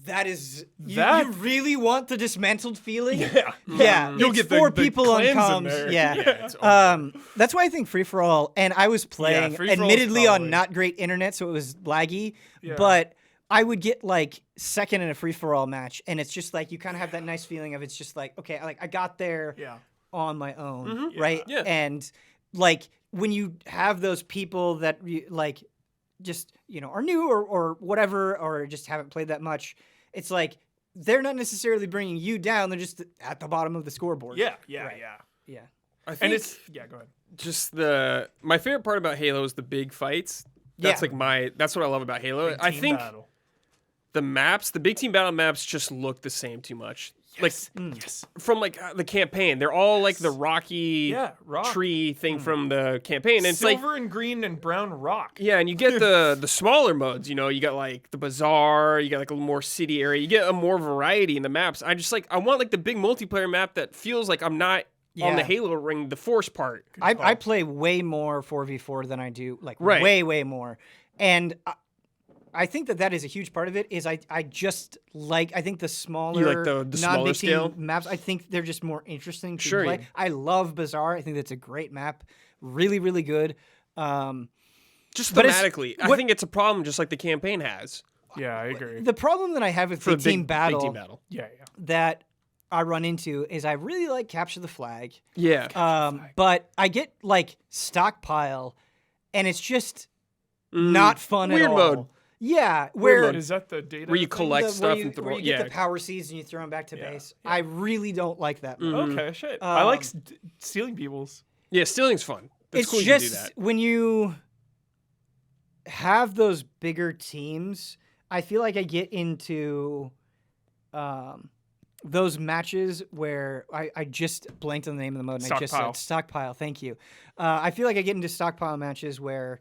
that is you really want the dismantled feeling. Yeah. You'll it's get the- four the people on clans in comms. there. Yeah, that's why I think free for all. And I was playing, Free For All is admittedly, probably- on not great internet, so it was laggy. Yeah. But I would get like second in a free for all match, and it's just like you kind of have that nice feeling of it's just like, okay, like I got there on my own, right? Yeah. And like when you have those people that like just are new or whatever, or just haven't played that much, it's like they're not necessarily bringing you down; they're just at the bottom of the scoreboard. Yeah. I think And it's go ahead. just my favorite part about Halo is the big fights. That's that's what I love about Halo. I Team think battle. the big team battle maps just look the same too much. Yes. From like the campaign, they're all like the rocky rock. tree thing from the campaign. And it's like Silver and green and brown rock. yeah, and you get the smaller modes. You got like the bazaar, you got like a little more city area. You get a more variety in the maps. I want like the big multiplayer map that feels like I'm not on the Halo ring, the force part. I play way more 4v4 than I do, like Right. way more. And I think that is a huge part of it is I just like, I think the smaller, You like the smaller non-big scale? team maps, I think they're just more interesting to Sure, play. yeah. I love Bazaar. I think that's a great map. Really, really good. Just But it's- thematically, I what- think it's a problem just like the campaign has. Yeah, I agree. The problem that I have with For big team battle Big team battle. Yeah. that I run into is I really like capture the flag. Yeah. But I get like stockpile, and it's just not fun Weird at all. mode. Yeah, Weird where mode. Is that the data? Where you thing? collect where stuff you, and throw where you get the power seeds and you throw them back to base. I really don't like that mode. Okay, shit. I like Um, stealing people's. Yeah, stealing's fun. That's It's cool you can do just that. when you have those bigger teams, I feel like I get into those matches where I just blanked on the name of the mode and I just Stockpile. said stockpile. Thank you. I feel like I get into stockpile matches where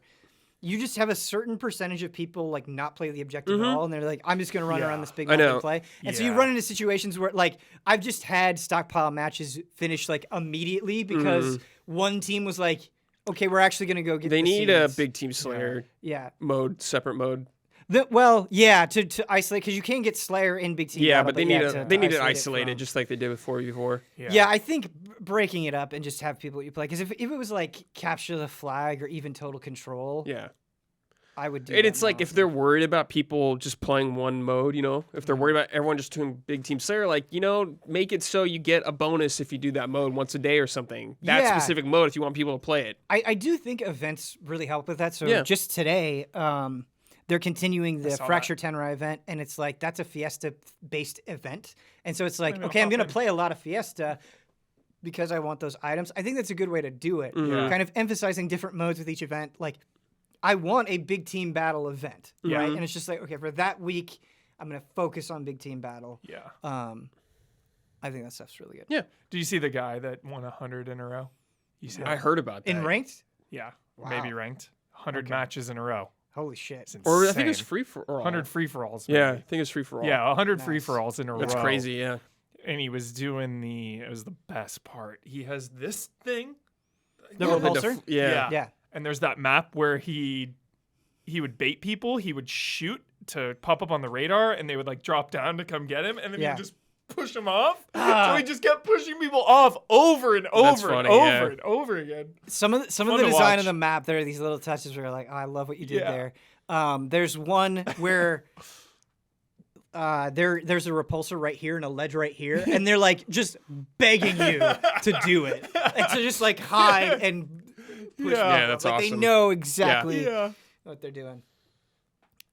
you just have a certain percentage of people like not play the objective at all, and they're like, I'm just gonna run around this big I map know. and play. And so you Yeah. run into situations where like I've just had stockpile matches finish like immediately because one team was like, okay, we're actually gonna go get They the need a seeds. big team Slayer Yeah. mode, separate mode. To isolate, because you can get Slayer in Big Team. Yeah, Battle, but they need it it isolated, from- just like they did with 4v4. Yeah, I think breaking it up and just have people you play. Because if it was like capture the flag or even total control, Yeah. I would do. And that it's like more if they're worried about people just playing one mode, if they're worried about everyone just doing big team Slayer, like, make it so you get a bonus if you do that mode once a day or something. That Yeah. specific mode if you want people to play it. I do think events really help with that. So Yeah. just today, they're continuing the saw Fracture Tenrai event, and it's like that's a Fiesta-based event, and so it's like, Maybe I'll okay, I'm hop gonna in. play a lot of Fiesta because I want those items. I think that's a good way to do it. Mm-hmm. Kind of emphasizing different modes with each event. Like, I want a big team battle event, right? And it's just like, okay, for that week, I'm gonna focus on big team battle. Yeah. I think that stuff's really good. Yeah. Do you see the guy that won 100 in a row? You see I that? heard about that. In ranked? Yeah. Wow. Maybe ranked. 100 matches in a row. Holy shit! It's Or I insane. think it's free for all. 100 free for alls. Yeah, I think it's free for all. Yeah, 100 Nice. free for alls in a row. That's crazy, yeah. And he was doing it was the best part. He has this thing. The Oh, repulsor? Yeah. Yeah. And there's that map where he would bait people, he would shoot to pop up on the radar, and they would like drop down to come get him, and then he Yeah. would just push them off. So he just kept pushing people off over and That's over and funny, over yeah. and over again. Some of the Fun design to watch. of the map, there are these little touches where you're like, oh, I love what you did Yeah. there. There's one where there's a repulsor right here and a ledge right here, and they're like just begging you to do it, and to just like hide and push Yeah, that's like, awesome. They know exactly Yeah. what they're doing.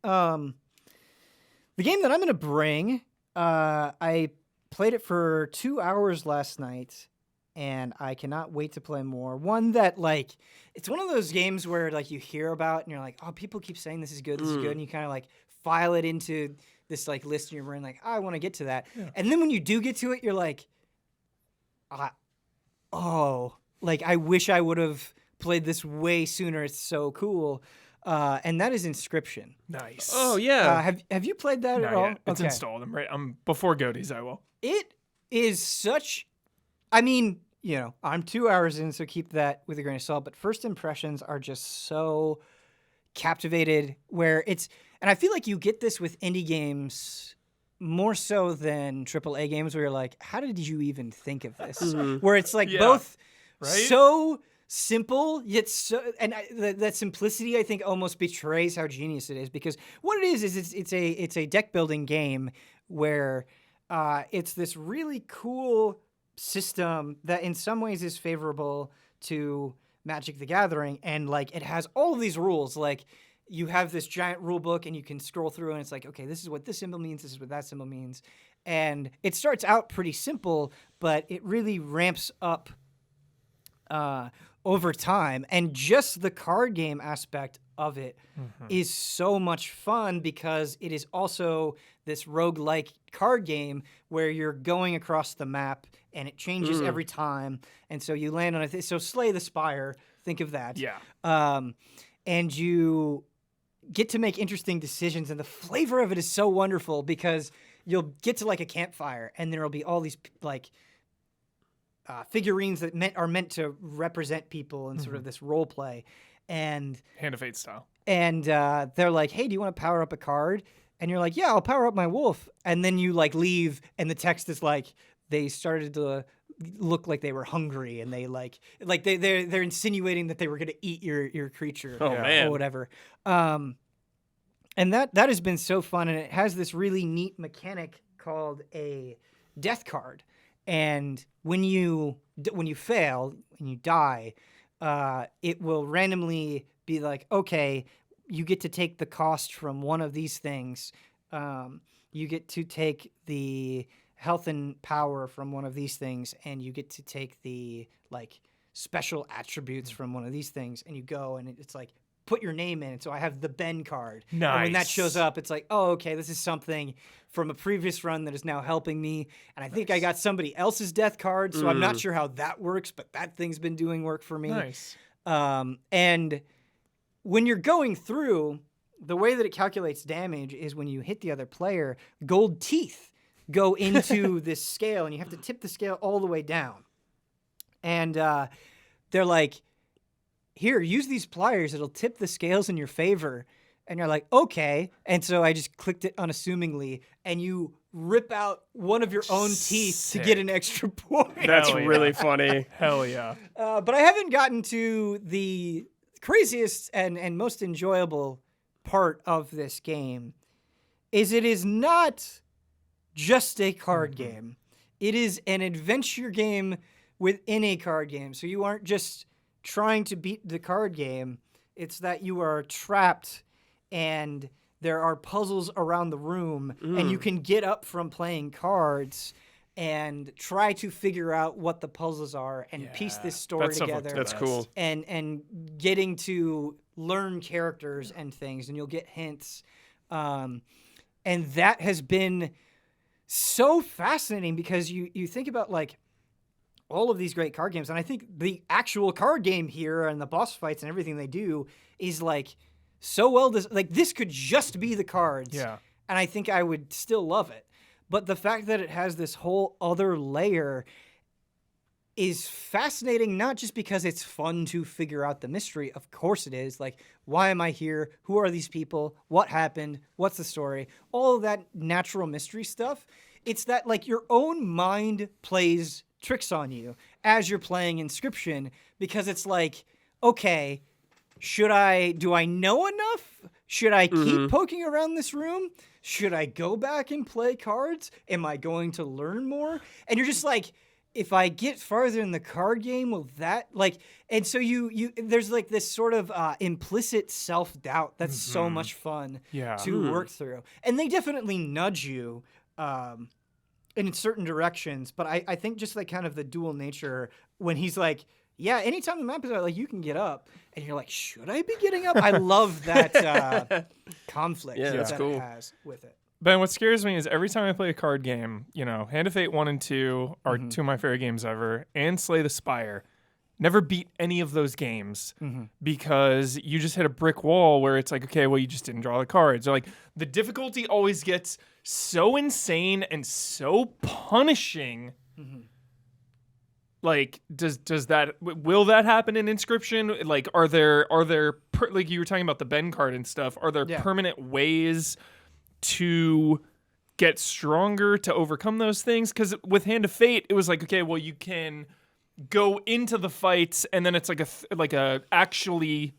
The game that I'm gonna bring, I played it for 2 hours last night, and I cannot wait to play more. One that like it's one of those games where like you hear about and you're like, oh, people keep saying this is good, and you kind of like file it into this like list in your brain, like, I want to get to that. Yeah. And then when you do get to it, you're like, like I wish I would have played this way sooner. It's so cool. And that is Inscryption. Nice. Oh yeah. Have you played that Not at all? yet. It's installed. I'm right. Before Goaties, I will. It is such. I mean, I'm 2 hours in, so keep that with a grain of salt. But first impressions are just so captivated. And I feel like you get this with indie games more so than AAA games, where you're like, how did you even think of this? Where it's like both right? so simple yet so, and that simplicity I think almost betrays how genius it is, because what it is it's a deck building game where it's this really cool system that in some ways is favorable to Magic the Gathering, and like it has all of these rules. Like you have this giant rule book and you can scroll through and it's like, okay, this is what this symbol means, this is what that symbol means, and it starts out pretty simple, but it really ramps up over time. And just the card game aspect of it is so much fun, because it is also this roguelike card game where you're going across the map and it changes every time. And so you land on it. So Slay the Spire, think of that. Yeah. And you get to make interesting decisions. And the flavor of it is so wonderful, because you'll get to like a campfire and there'll be all these like figurines that are meant to represent people in sort of this role play, and Hand of Fate style. And they're like, hey, do you want to power up a card? And you're like, yeah, I'll power up my wolf. And then you like leave, and the text is like, they started to look like they were hungry, and they they're insinuating that they were going to eat your creature man. or whatever. And that has been so fun, and it has this really neat mechanic called a death card. And when you fail and you die, it will randomly be like, okay, you get to take the cost from one of these things. You get to take the health and power from one of these things, and you get to take the like special attributes from one of these things. And you go, and it's like, put your name in. So I have the Ben card. Nice. And when that shows up, it's like, oh, okay, this is something from a previous run that is now helping me. And I think I got somebody else's death card, so I'm not sure how that works, but that thing's been doing work for me. Nice. And when you're going through, the way that it calculates damage is when you hit the other player, gold teeth go into this scale, and you have to tip the scale all the way down. And they're like, here, use these pliers. It'll tip the scales in your favor. And you're like, okay. And so I just clicked it unassumingly, and you rip out one of your own teeth to get an extra point. That's Hell yeah. really funny. Hell yeah. But I haven't gotten to the craziest and most enjoyable part of this game. It is not just a card game. It is an adventure game within a card game. So you aren't just trying to beat the card game. It's that you are trapped, and there are puzzles around the room, and you can get up from playing cards and try to figure out what the puzzles are and piece this story That stuff looked together. That's cool. And getting to learn characters and things, and you'll get hints. And that has been so fascinating, because you think about like all of these great card games, and I think the actual card game here and the boss fights and everything they do is like so well. Like this could just be the cards, Yeah. and I think I would still love it. But the fact that it has this whole other layer is fascinating, not just because it's fun to figure out the mystery. Of course it is. Like, why am I here? Who are these people? What happened? What's the story? All of that natural mystery stuff. It's that like your own mind plays tricks on you as you're playing Inscryption, because it's like, okay, do I know enough Should I keep poking around this room? Should I go back and play cards? Am I going to learn more? And you're just like, if I get farther in the card game, will that like? And so you there's like this sort of implicit self-doubt that's so much fun to work through. And they definitely nudge you in certain directions. But I think just like kind of the dual nature when he's like, yeah, anytime the map is out, like you can get up, and you're like, should I be getting up? I love that conflict that's that cool. it has with it. Ben, what scares me is every time I play a card game, Hand of Fate 1 and 2 are two of my favorite games ever, and Slay the Spire. Never beat any of those games because you just hit a brick wall where it's like, okay, well, you just didn't draw the cards. Or like the difficulty always gets so insane and so punishing. Like, will that happen in Inscryption? Like, are there like you were talking about the Ben card and stuff, are there permanent ways to get stronger to overcome those things? Because with Hand of Fate, it was like, okay, well, you can go into the fights, and then it's like a actually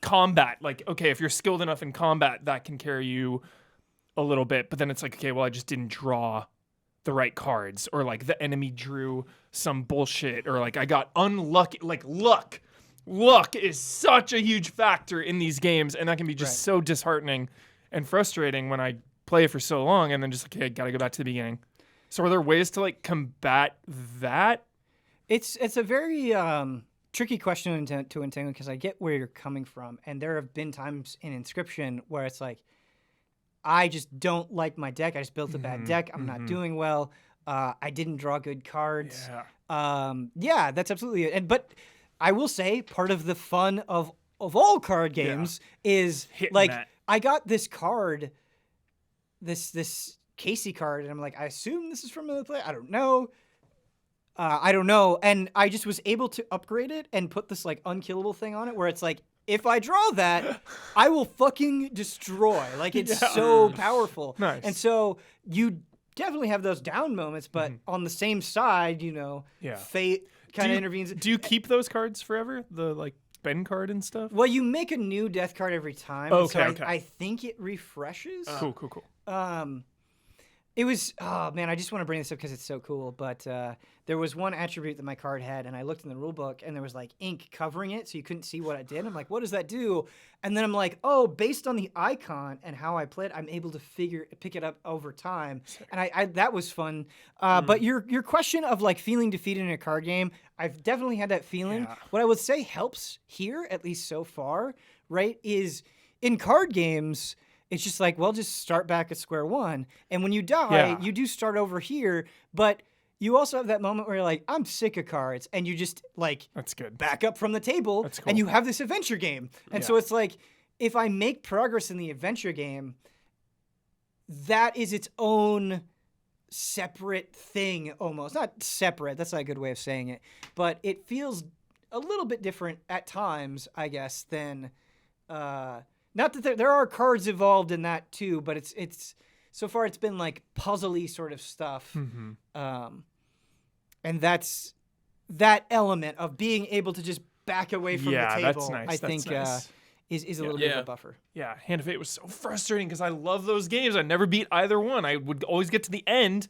combat. Like, okay, if you're skilled enough in combat, that can carry you a little bit. But then it's like, okay, well, I just didn't draw the right cards, or like the enemy drew some bullshit, or like I got unlucky. Like luck is such a huge factor in these games, and that can be just so disheartening and frustrating when I play it for so long, and then just like, okay, I gotta go back to the beginning. So are there ways to like combat that? It's a very tricky question to entangle, because I get where you're coming from, and there have been times in Inscryption where it's like, I just don't like my deck. I just built a bad deck. I'm not doing well. I didn't draw good cards. That's absolutely it. But I will say part of the fun of all card games is hitting like that. I got this card, this Casey card, and I'm like, I assume this is from another player. I don't know. And I just was able to upgrade it and put this like unkillable thing on it where it's like, if I draw that, I will fucking destroy. Like, it's so powerful. Nice. And so you definitely have those down moments, but on the same side, fate kind of intervenes. Do you keep those cards forever? The like Ben card and stuff? Well, you make a new death card every time. Okay, I think it refreshes. Cool. It was, oh man, I just want to bring this up because it's so cool. But there was one attribute that my card had, and I looked in the rule book, and there was like ink covering it, so you couldn't see what it did. I'm like, what does that do? And then I'm like, oh, based on the icon and how I played, I'm able to pick it up over time, and I that was fun. But your question of like feeling defeated in a card game, I've definitely had that feeling. Yeah. What I would say helps here, at least so far, right, is in card games. It's just like, well, just start back at square one. And when you die, you do start over here. But you also have that moment where you're like, I'm sick of cards. And you just, like, that's good. Back up from the table. That's cool. And you have this adventure game. And so it's like, if I make progress in the adventure game, that is its own separate thing almost. Not separate. That's not a good way of saying it. But it feels a little bit different at times, I guess, than... Not that there are cards involved in that too, but it's so far it's been like puzzly sort of stuff, and that's that element of being able to just back away from the table. That's nice. I think nice. Is a little bit of a buffer. Yeah, Hand of Fate was so frustrating because I love those games. I never beat either one. I would always get to the end,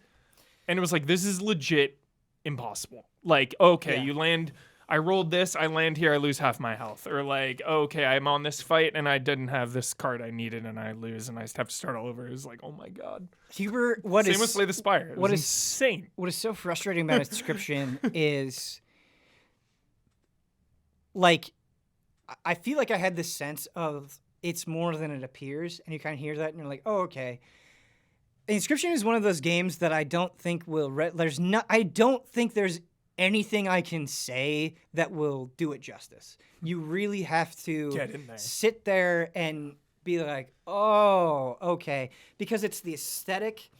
and it was like, this is legit impossible. Like, okay, you land. I rolled this, I land here, I lose half my health. Or like, okay, I'm on this fight and I didn't have this card I needed and I lose and I have to start all over. It was like, oh my God. Same with Slay the Spire. It was insane. What is so frustrating about Inscryption is, like, I feel like I had this sense of it's more than it appears, and you kind of hear that and you're like, oh, okay. Inscryption is one of those games that I don't think will, I don't think there's anything I can say that will do it justice. You really have to sit there and be like, oh, okay. Because it's the aesthetic,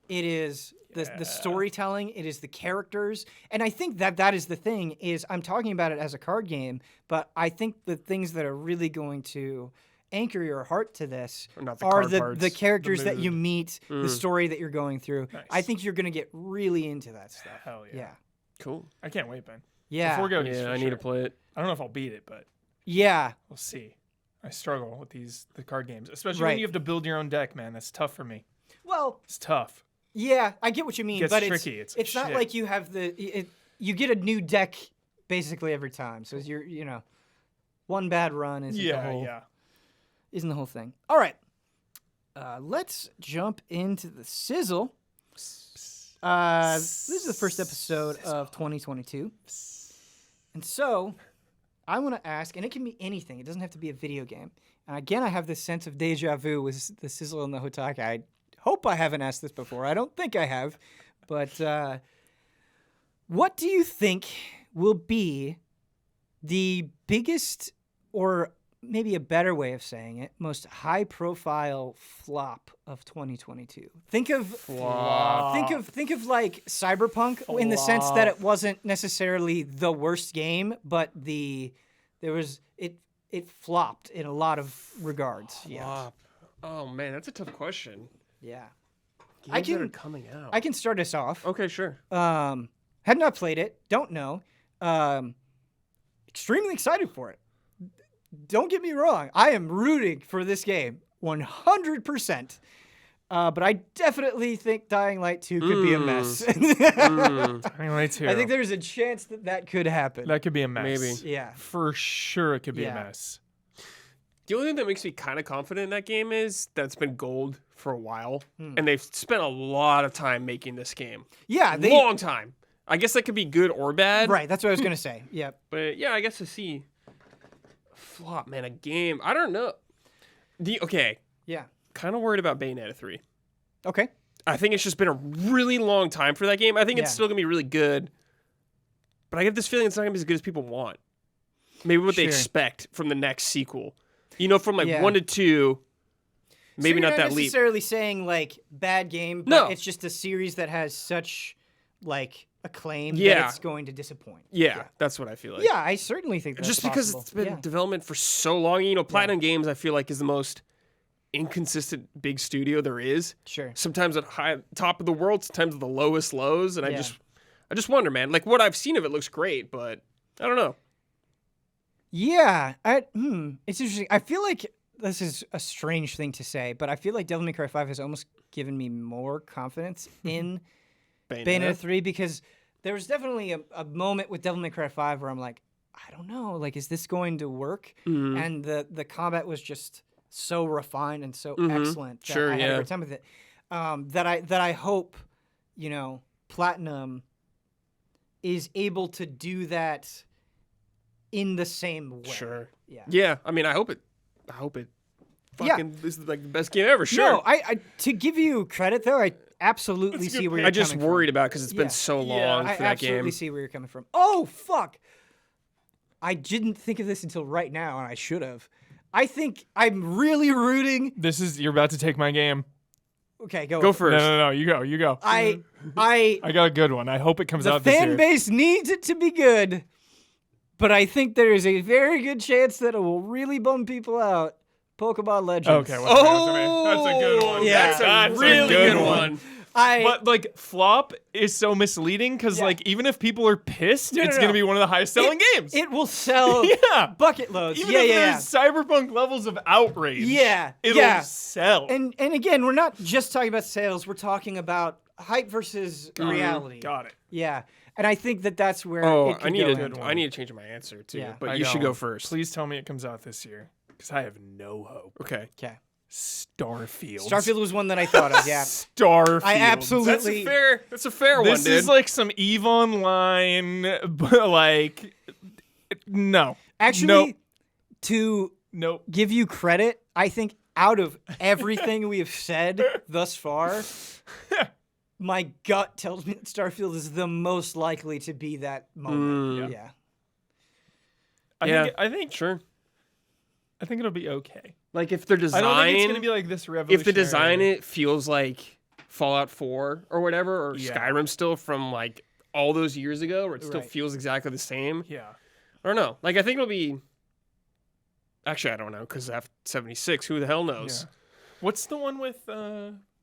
it is the storytelling, it is the characters. And I think that is the thing, is I'm talking about it as a card game, but I think the things that are really going to anchor your heart to this are the characters that you meet, the story that you're going through. Nice. I think you're going to get really into that stuff. Hell yeah. Cool. I can't wait, Ben. Yeah. Before we go, I need to play it. I don't know if I'll beat it, but we'll see. I struggle with the card games, especially Right. when you have to build your own deck, man. That's tough for me. Well, It's tough. yeah, I get what you mean, Gets but tricky. it's It's not shit. like you have you get a new deck basically every time. So you're one bad run isn't the whole thing. All right. Let's jump into the sizzle. This is the first episode of 2022. And so I want to ask, and it can be anything. It doesn't have to be a video game. And again, I have this sense of deja vu with the sizzle and the HOTTAKE. I hope I haven't asked this before. I don't think I have. But what do you think will be the biggest, or maybe a better way of saying it, most high-profile flop of 2022? Think of like Cyberpunk in the sense that it wasn't necessarily the worst game, but it flopped in a lot of regards. Yeah. Flop. Oh man, that's a tough question. Yeah. Games that are coming out. I can start us off. Okay, sure. Had not played it, don't know. Extremely excited for it. Don't get me wrong. I am rooting for this game 100%. But I definitely think Dying Light 2 could be a mess. Dying Light 2. I think there's a chance that could happen. That could be a mess. Maybe. Yeah. For sure, it could be a mess. The only thing that makes me kind of confident in that game is that it's been gold for a while, and they've spent a lot of time making this game. Yeah. Long time. I guess that could be good or bad. Right. That's what I was going to say. Yeah. But yeah, I guess to see flop, man, a game. I don't know. Okay. Yeah. Kind of worried about Bayonetta 3. Okay. I think it's just been a really long time for that game. I think it's still going to be really good. But I get this feeling it's not going to be as good as people want. Maybe what they expect from the next sequel. From like 1 to 2, maybe so not that leap. Not necessarily saying like bad game, but it's just a series that has such like acclaim that it's going to disappoint. Yeah, that's what I feel like. Yeah, I certainly think that's just possible. because it's been in development for so long. Platinum Games, I feel like, is the most inconsistent big studio there is. Sure. Sometimes at top of the world, sometimes at the lowest lows, and I just wonder, man. Like what I've seen of it looks great, but I don't know. Yeah, it's interesting. I feel like this is a strange thing to say, but I feel like Devil May Cry 5 has almost given me more confidence in Bayonetta 3 because there was definitely a moment with Devil May Cry 5 where I'm like, I don't know, like, is this going to work? Mm-hmm. And the combat was just so refined and so excellent that I had a great time with it. That I hope, Platinum is able to do that in the same way. Sure. Yeah. Yeah. I mean, I hope it. Fucking, this is like the best game ever. Sure. No, I to give you credit though, I absolutely see where you're I just coming worried from. about because it's been so long for that I absolutely game. see where you're coming from. Oh fuck! I didn't think of this until right now, and I should have. I think I'm really rooting. You're about to take my game. Okay, go first. No, you go. I got a good one. I hope it comes out the this year. fan base needs it to be good, but I think there is a very good chance that it will really bum people out. Pokemon Legends. Okay, that's a good one. Yeah, That's a really good one. But like flop is so misleading because like even if people are pissed, it's gonna be one of the highest selling games. It will sell bucket loads. Even if there's cyberpunk levels of outrage. It'll sell. And again, we're not just talking about sales. We're talking about hype versus reality. Got it. Yeah, and I think that's where it could I need go to. I need to change my answer too. Yeah. But you should go first. Please tell me it comes out this year because I have no hope. Okay. Okay. Starfield was one that I thought of. Yeah. Starfield. I absolutely. That's a fair one, dude. This is like some EVE Online, but like, no. Actually, to Nope. give you credit, I think out of everything we have said thus far, my gut tells me that Starfield is the most likely to be that moment. Yeah. I think sure. I think it'll be okay. Like if they're I design, don't think it's gonna be like this revolutionary. if the design it feels like Fallout 4 or whatever, or Skyrim still from like all those years ago, where it still feels exactly the same. Yeah. I don't know. Like I think it'll be. Actually, I don't know because after 76, who the hell knows? Yeah. What's the one with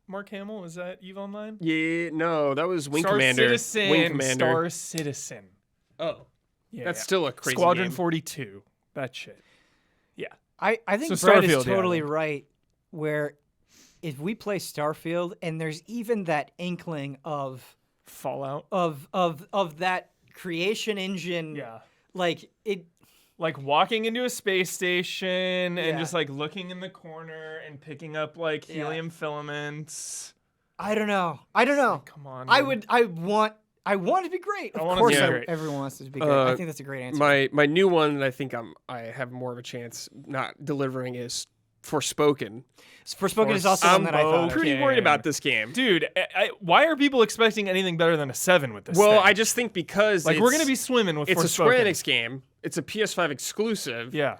Mark Hamill? Is that EVE Online? Yeah, no, that was Wing Star Commander. Citizen. Wing Commander. Star Citizen. Oh, Yeah. that's still a crazy Squadron game. 42. That shit. Yeah. I think So Brett is Starfield, yeah, totally I think. right. Where if we play Starfield and there's even that inkling of Fallout. that creation engine, Yeah. like it. Like walking into a space station and Yeah. just like looking in the corner and picking up like helium filaments. I don't know. Come on. I dude. would. I want it to be great. Of want it to course, be great. everyone wants it to be great. I think that's a great answer. My new one that I think I have more of a chance not delivering is Forspoken. Forspoken is also one that I thought I'm of. pretty worried about this game. Dude, why are people expecting anything better than a 7 with this Well, thing? I just think because like we're going to be swimming with it's a Forspoken. Square Enix game. It's a PS5 exclusive. Yeah.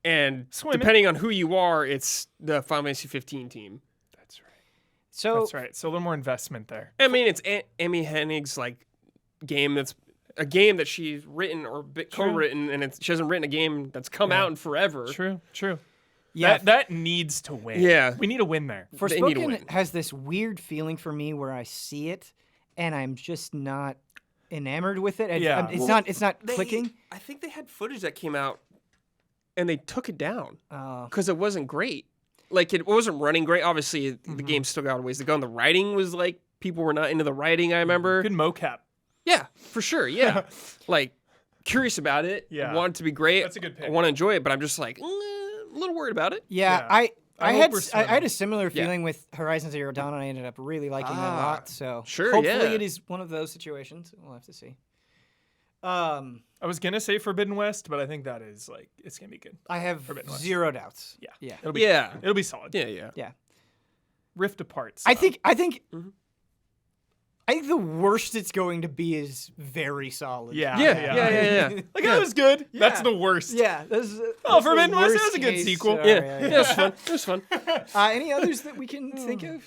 And Swimming. depending on who you are, it's the Final Fantasy 15 team. That's right. So That's right. So a little more investment there. I mean, it's Amy Hennig's like game that's a game that she's written or co-written, and she hasn't written a game that's come out in forever. True. yeah, That needs to win. Yeah. We need a win there. They need to win. Forspoken has this weird feeling for me where I see it and I'm just not enamored with it. Yeah. It's not clicking. I think they had footage that came out, and they took it down Oh. because it wasn't great. Like it wasn't running great. Obviously, the game still got a ways to go. And the writing was like people were not into the writing. I remember. Good mocap. Yeah, for sure. Yeah, like curious about it. Yeah. Want it to be great. That's a good pick. I want to enjoy it, but I'm just like a little worried about it. Yeah, Yeah. I I hope had we're I had swimming. a similar feeling with Horizon Zero Dawn, and I ended up really liking it a lot. So sure, hopefully yeah. it is one of those situations. We'll have to see. I was going to say Forbidden West, but I think that is like, it's going to be good. I have Forbidden West. zero doubts. Yeah. Yeah. It'll be, Yeah. It'll be solid. Yeah. Rift apart. I stuff. think Mhm. I think the worst it's going to be is very solid. Yeah. Yeah. Like, that was good. Yeah. That's the worst. Yeah. That's Oh, the Forbidden West, that worst was a good case sequel. scenario, Yeah, it was fun. It was fun. Any others that we can think of?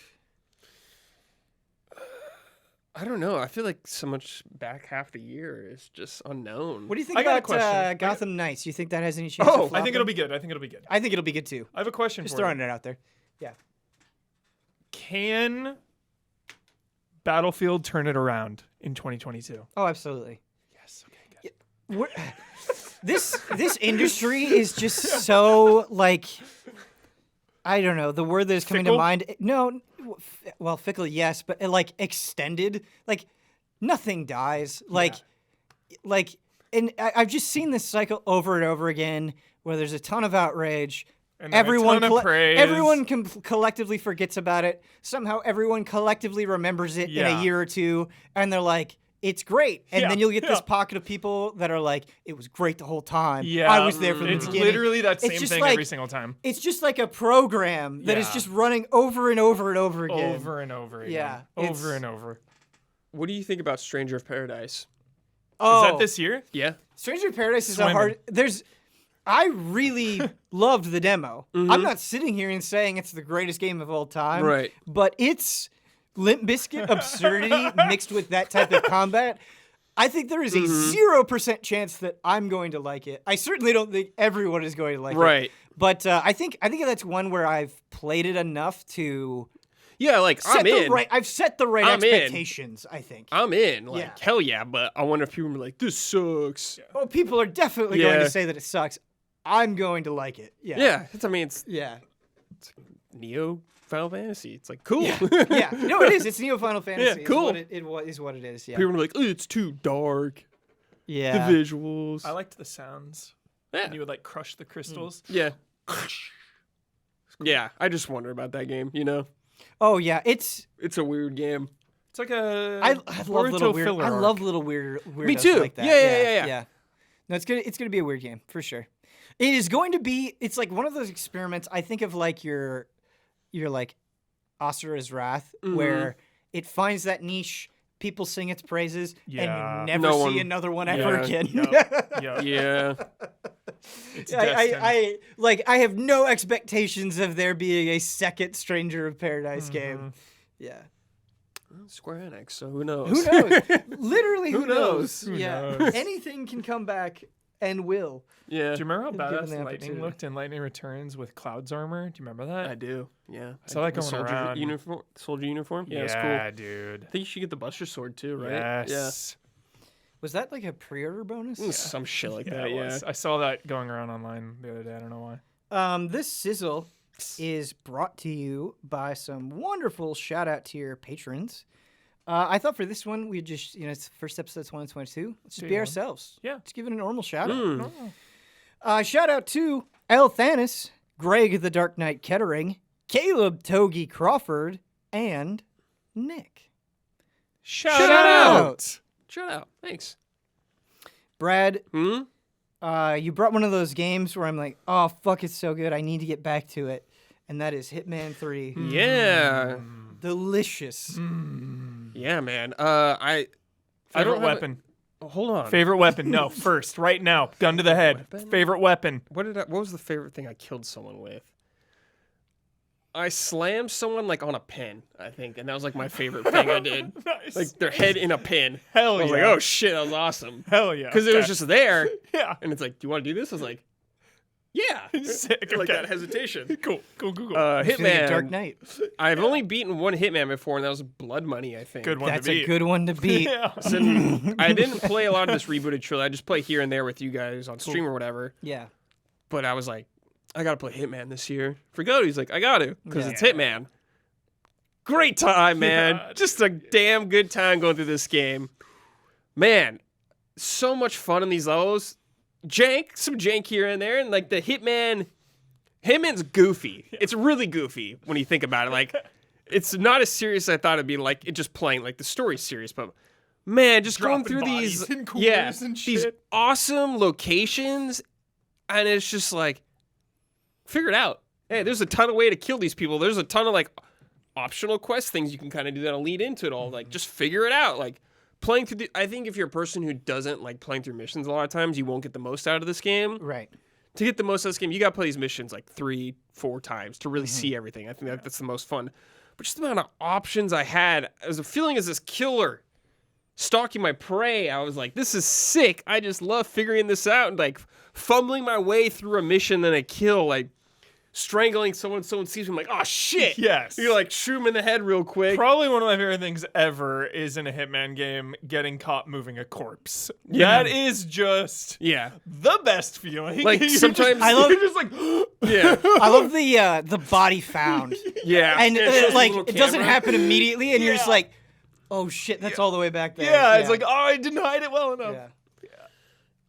I don't know. I feel like so much back half the year is just unknown. What do you think I got a about question. Gotham Knights? You think that has any chance? Oh, of I think it'll flopping? be good. I think it'll be good. I think it'll be good too. I have a question Just for throwing you. it out there. Yeah. Can Battlefield turn it around in 2022? Oh, absolutely. Yes. Okay, good. This industry is just so like I don't know the word that is coming to Fickle? mind. No, well, fickle, yes, but like extended. Like nothing dies. And I've just seen this cycle over and over again, where there's a ton of outrage. And then Everyone, a ton of praise. everyone collectively forgets about it. Somehow, everyone collectively remembers it in Yeah. a year or two, and they're like, "It's great." And Yeah, then you'll get this yeah. pocket of people that are like, "It was great the whole time. Yeah. I was there from the It's beginning." literally that It's same just thing like- every single time. It's just like a program that is Yeah. just running over and over and over again. Over and over again. Yeah, Over it's- and over. What do you think about Stranger of Paradise? Oh, Is that this year? Yeah. Stranger of Paradise is Swimming. a hard. I really loved the demo. Mm-hmm. I'm not sitting here and saying it's the greatest game of all time. Right. But it's Limp Bizkit absurdity mixed with that type of combat. I think there is a 0% chance that I'm going to like it. I certainly don't think everyone is going to like it. Right. But I think that's one where I've played it enough to Yeah, like I'm in. I've set the right I'm in. expectations, I think. I'm in. Like Yeah. hell yeah, but I wonder if people are like, this sucks. Oh, people are definitely going Yeah. to say that it sucks. I'm going to like it. Yeah. Yeah. It's Yeah. Neo Final Fantasy. It's like cool. Yeah. No, it is. It's Neo Final Fantasy. Yeah, cool. It is what it is. Yeah. People are like, oh, it's too dark. Yeah. The visuals. I liked the sounds. Yeah. And you would like crush the crystals. Yeah. Yeah. I just wonder about that game. You know, Oh yeah. It's. it's a weird game. It's like a I love little Boruto weird. filler I arc. love little weirdos Me too. like that. Yeah. No, it's gonna be a weird game for sure. It is going to be. It's like one of those experiments. I think of like your like Asura's Wrath, where it finds that niche. People sing its praises, Yeah. and you never No see one- another one Yeah. ever again. Yeah. Yeah. It's I have no expectations of there being a second Stranger of Paradise game. Yeah. Square Enix. So who knows? Who knows? Literally, who knows? Who Yeah. knows? Anything can come back and will. Yeah. Do you remember how Given badass the Lightning opportunity. looked in Lightning Returns with Cloud's armor? Do you remember that? I do. Yeah. I saw that The going soldier around. uniform. Soldier uniform. Yeah, it's cool. Yeah, dude. I think you should get the Buster Sword too, right? Yes. Was that like a pre-order bonus? Yeah. Some shit like Yeah, that. it Yeah. was. I saw that going around online the other day. I don't know why. This sizzle is brought to you by some wonderful shout-out tier patrons. I thought for this one, we'd just, it's the first episode of 2022. Let's just be ourselves. Yeah. Let's give it a normal shout-out. Shout-out to Elthanas, Greg the Dark Knight Kettering, Caleb Togi Crawford, and Nick. Shout out. Thanks. Brad, you brought one of those games where I'm like, oh, fuck, it's so good. I need to get back to it. And that is Hitman 3. Yeah. Delicious. Yeah, man. Favorite weapon. Hold on. Favorite weapon. No, first, right now. Gun to the head. Weapon? Favorite weapon. What was the favorite thing I killed someone with? I slammed someone like on a pin, I think, and that was like my favorite thing I did. Nice. Like their head in a pin. Hell I was yeah. like, oh shit, that was awesome. Hell yeah. Because it was just there, Yeah. and it's like, do you want to do this? I was like, yeah. Sick. Like Okay. that hesitation. Cool. Hitman. Dark Knight. I've only beaten one Hitman before, and that was Blood Money, I think. Good one That's to a beat. good one to beat. Yeah. So, I didn't play a lot of this rebooted trilogy. I just play here and there with you guys on stream or whatever. Yeah. But I was like, I gotta play Hitman this year. For Goat, he's like, I got to, because it's Hitman. Great time, man. Yeah. Just a damn good time going through this game. Man, so much fun in these levels. Some jank here and there, and like the Hitman's goofy. It's really goofy when you think about it. Like, it's not as serious as I thought it'd be. Like, it just playing, like the story's serious, but man, just Dropping going through bodies these, in coolers and these shit. awesome locations, and it's just like, figure it out. Hey, there's a ton of way to kill these people. There's a ton of like optional quest things you can kind of do that'll lead into it all. Like, just figure it out. Like, playing through I think if you're a person who doesn't like playing through missions a lot of times, you won't get the most out of this game. Right. To get the most out of this game, you got to play these missions like 3-4 times to really see everything. I think that's the most fun. But just the amount of options I had, as a feeling as this killer stalking my prey, I was like, this is sick. I just love figuring this out and like fumbling my way through a mission, then a kill, like strangling someone sees me, I'm like, oh shit. Yes. You like shoot him in the head real quick. Probably one of my favorite things ever is in a Hitman game getting caught moving a corpse. Yeah. That is just Yeah. the best feeling. Like, You're sometimes- just, I love- you're just like Yeah. I love the body found. Yeah. And it shows the like little it doesn't camera. happen immediately, and you're just Yeah. like, oh shit, that's all the way back there. yeah, it's like, oh, I didn't hide it well enough. yeah.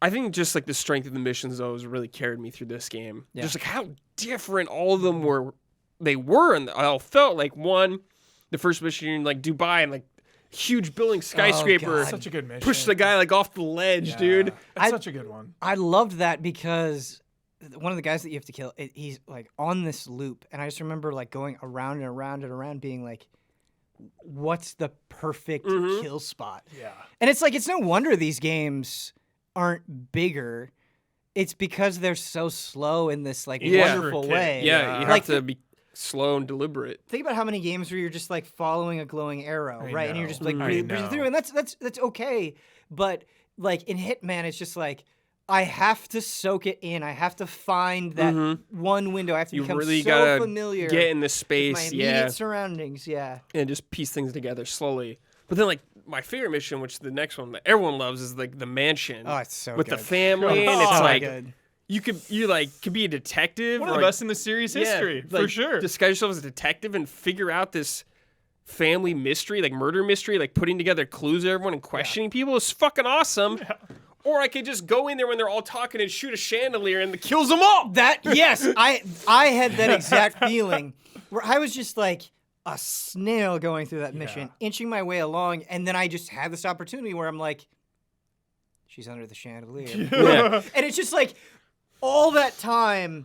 I think just like the strength of the missions though has really carried me through this game. Yeah. Just like how different all of them were. They were, and I all felt like the first mission in like Dubai and like huge building skyscraper. God. Such a good mission. Push the guy like off the ledge, Yeah. dude. That's I- such a good one. I loved that because one of the guys that you have to kill, he's like on this loop, and I just remember like going around and around and around, being like, "What's the perfect kill spot?" Yeah. And it's like, it's no wonder these games aren't bigger. It's because they're so slow in this like Yeah. wonderful Intricate. way. Yeah, you have Like, to be slow and deliberate. think about how many games where you're just like following a glowing arrow, I right? And you're know. just like I breathing know. through, and that's okay. But like in Hitman, it's just like, I have to soak it in. I have to find that one window. I have to You become really so gotta familiar get in the with my space, immediate yeah, surroundings. Yeah. and just piece things together slowly. But then like my favorite mission, which the next one that everyone loves, is like the mansion. Oh, it's so with good. the family, and it's Oh, like good. you could be a detective. One or, of the like, best in the series history, for like, sure. Disguise yourself as a detective and figure out this family mystery, like murder mystery, like putting together clues to everyone and questioning people is fucking awesome. Yeah. Or I could just go in there when they're all talking and shoot a chandelier and it kills them all. That yes, I had that exact feeling where I was just like a snail going through that mission, inching my way along, and then I just had this opportunity where I'm like, she's under the chandelier. Yeah. And it's just like all that time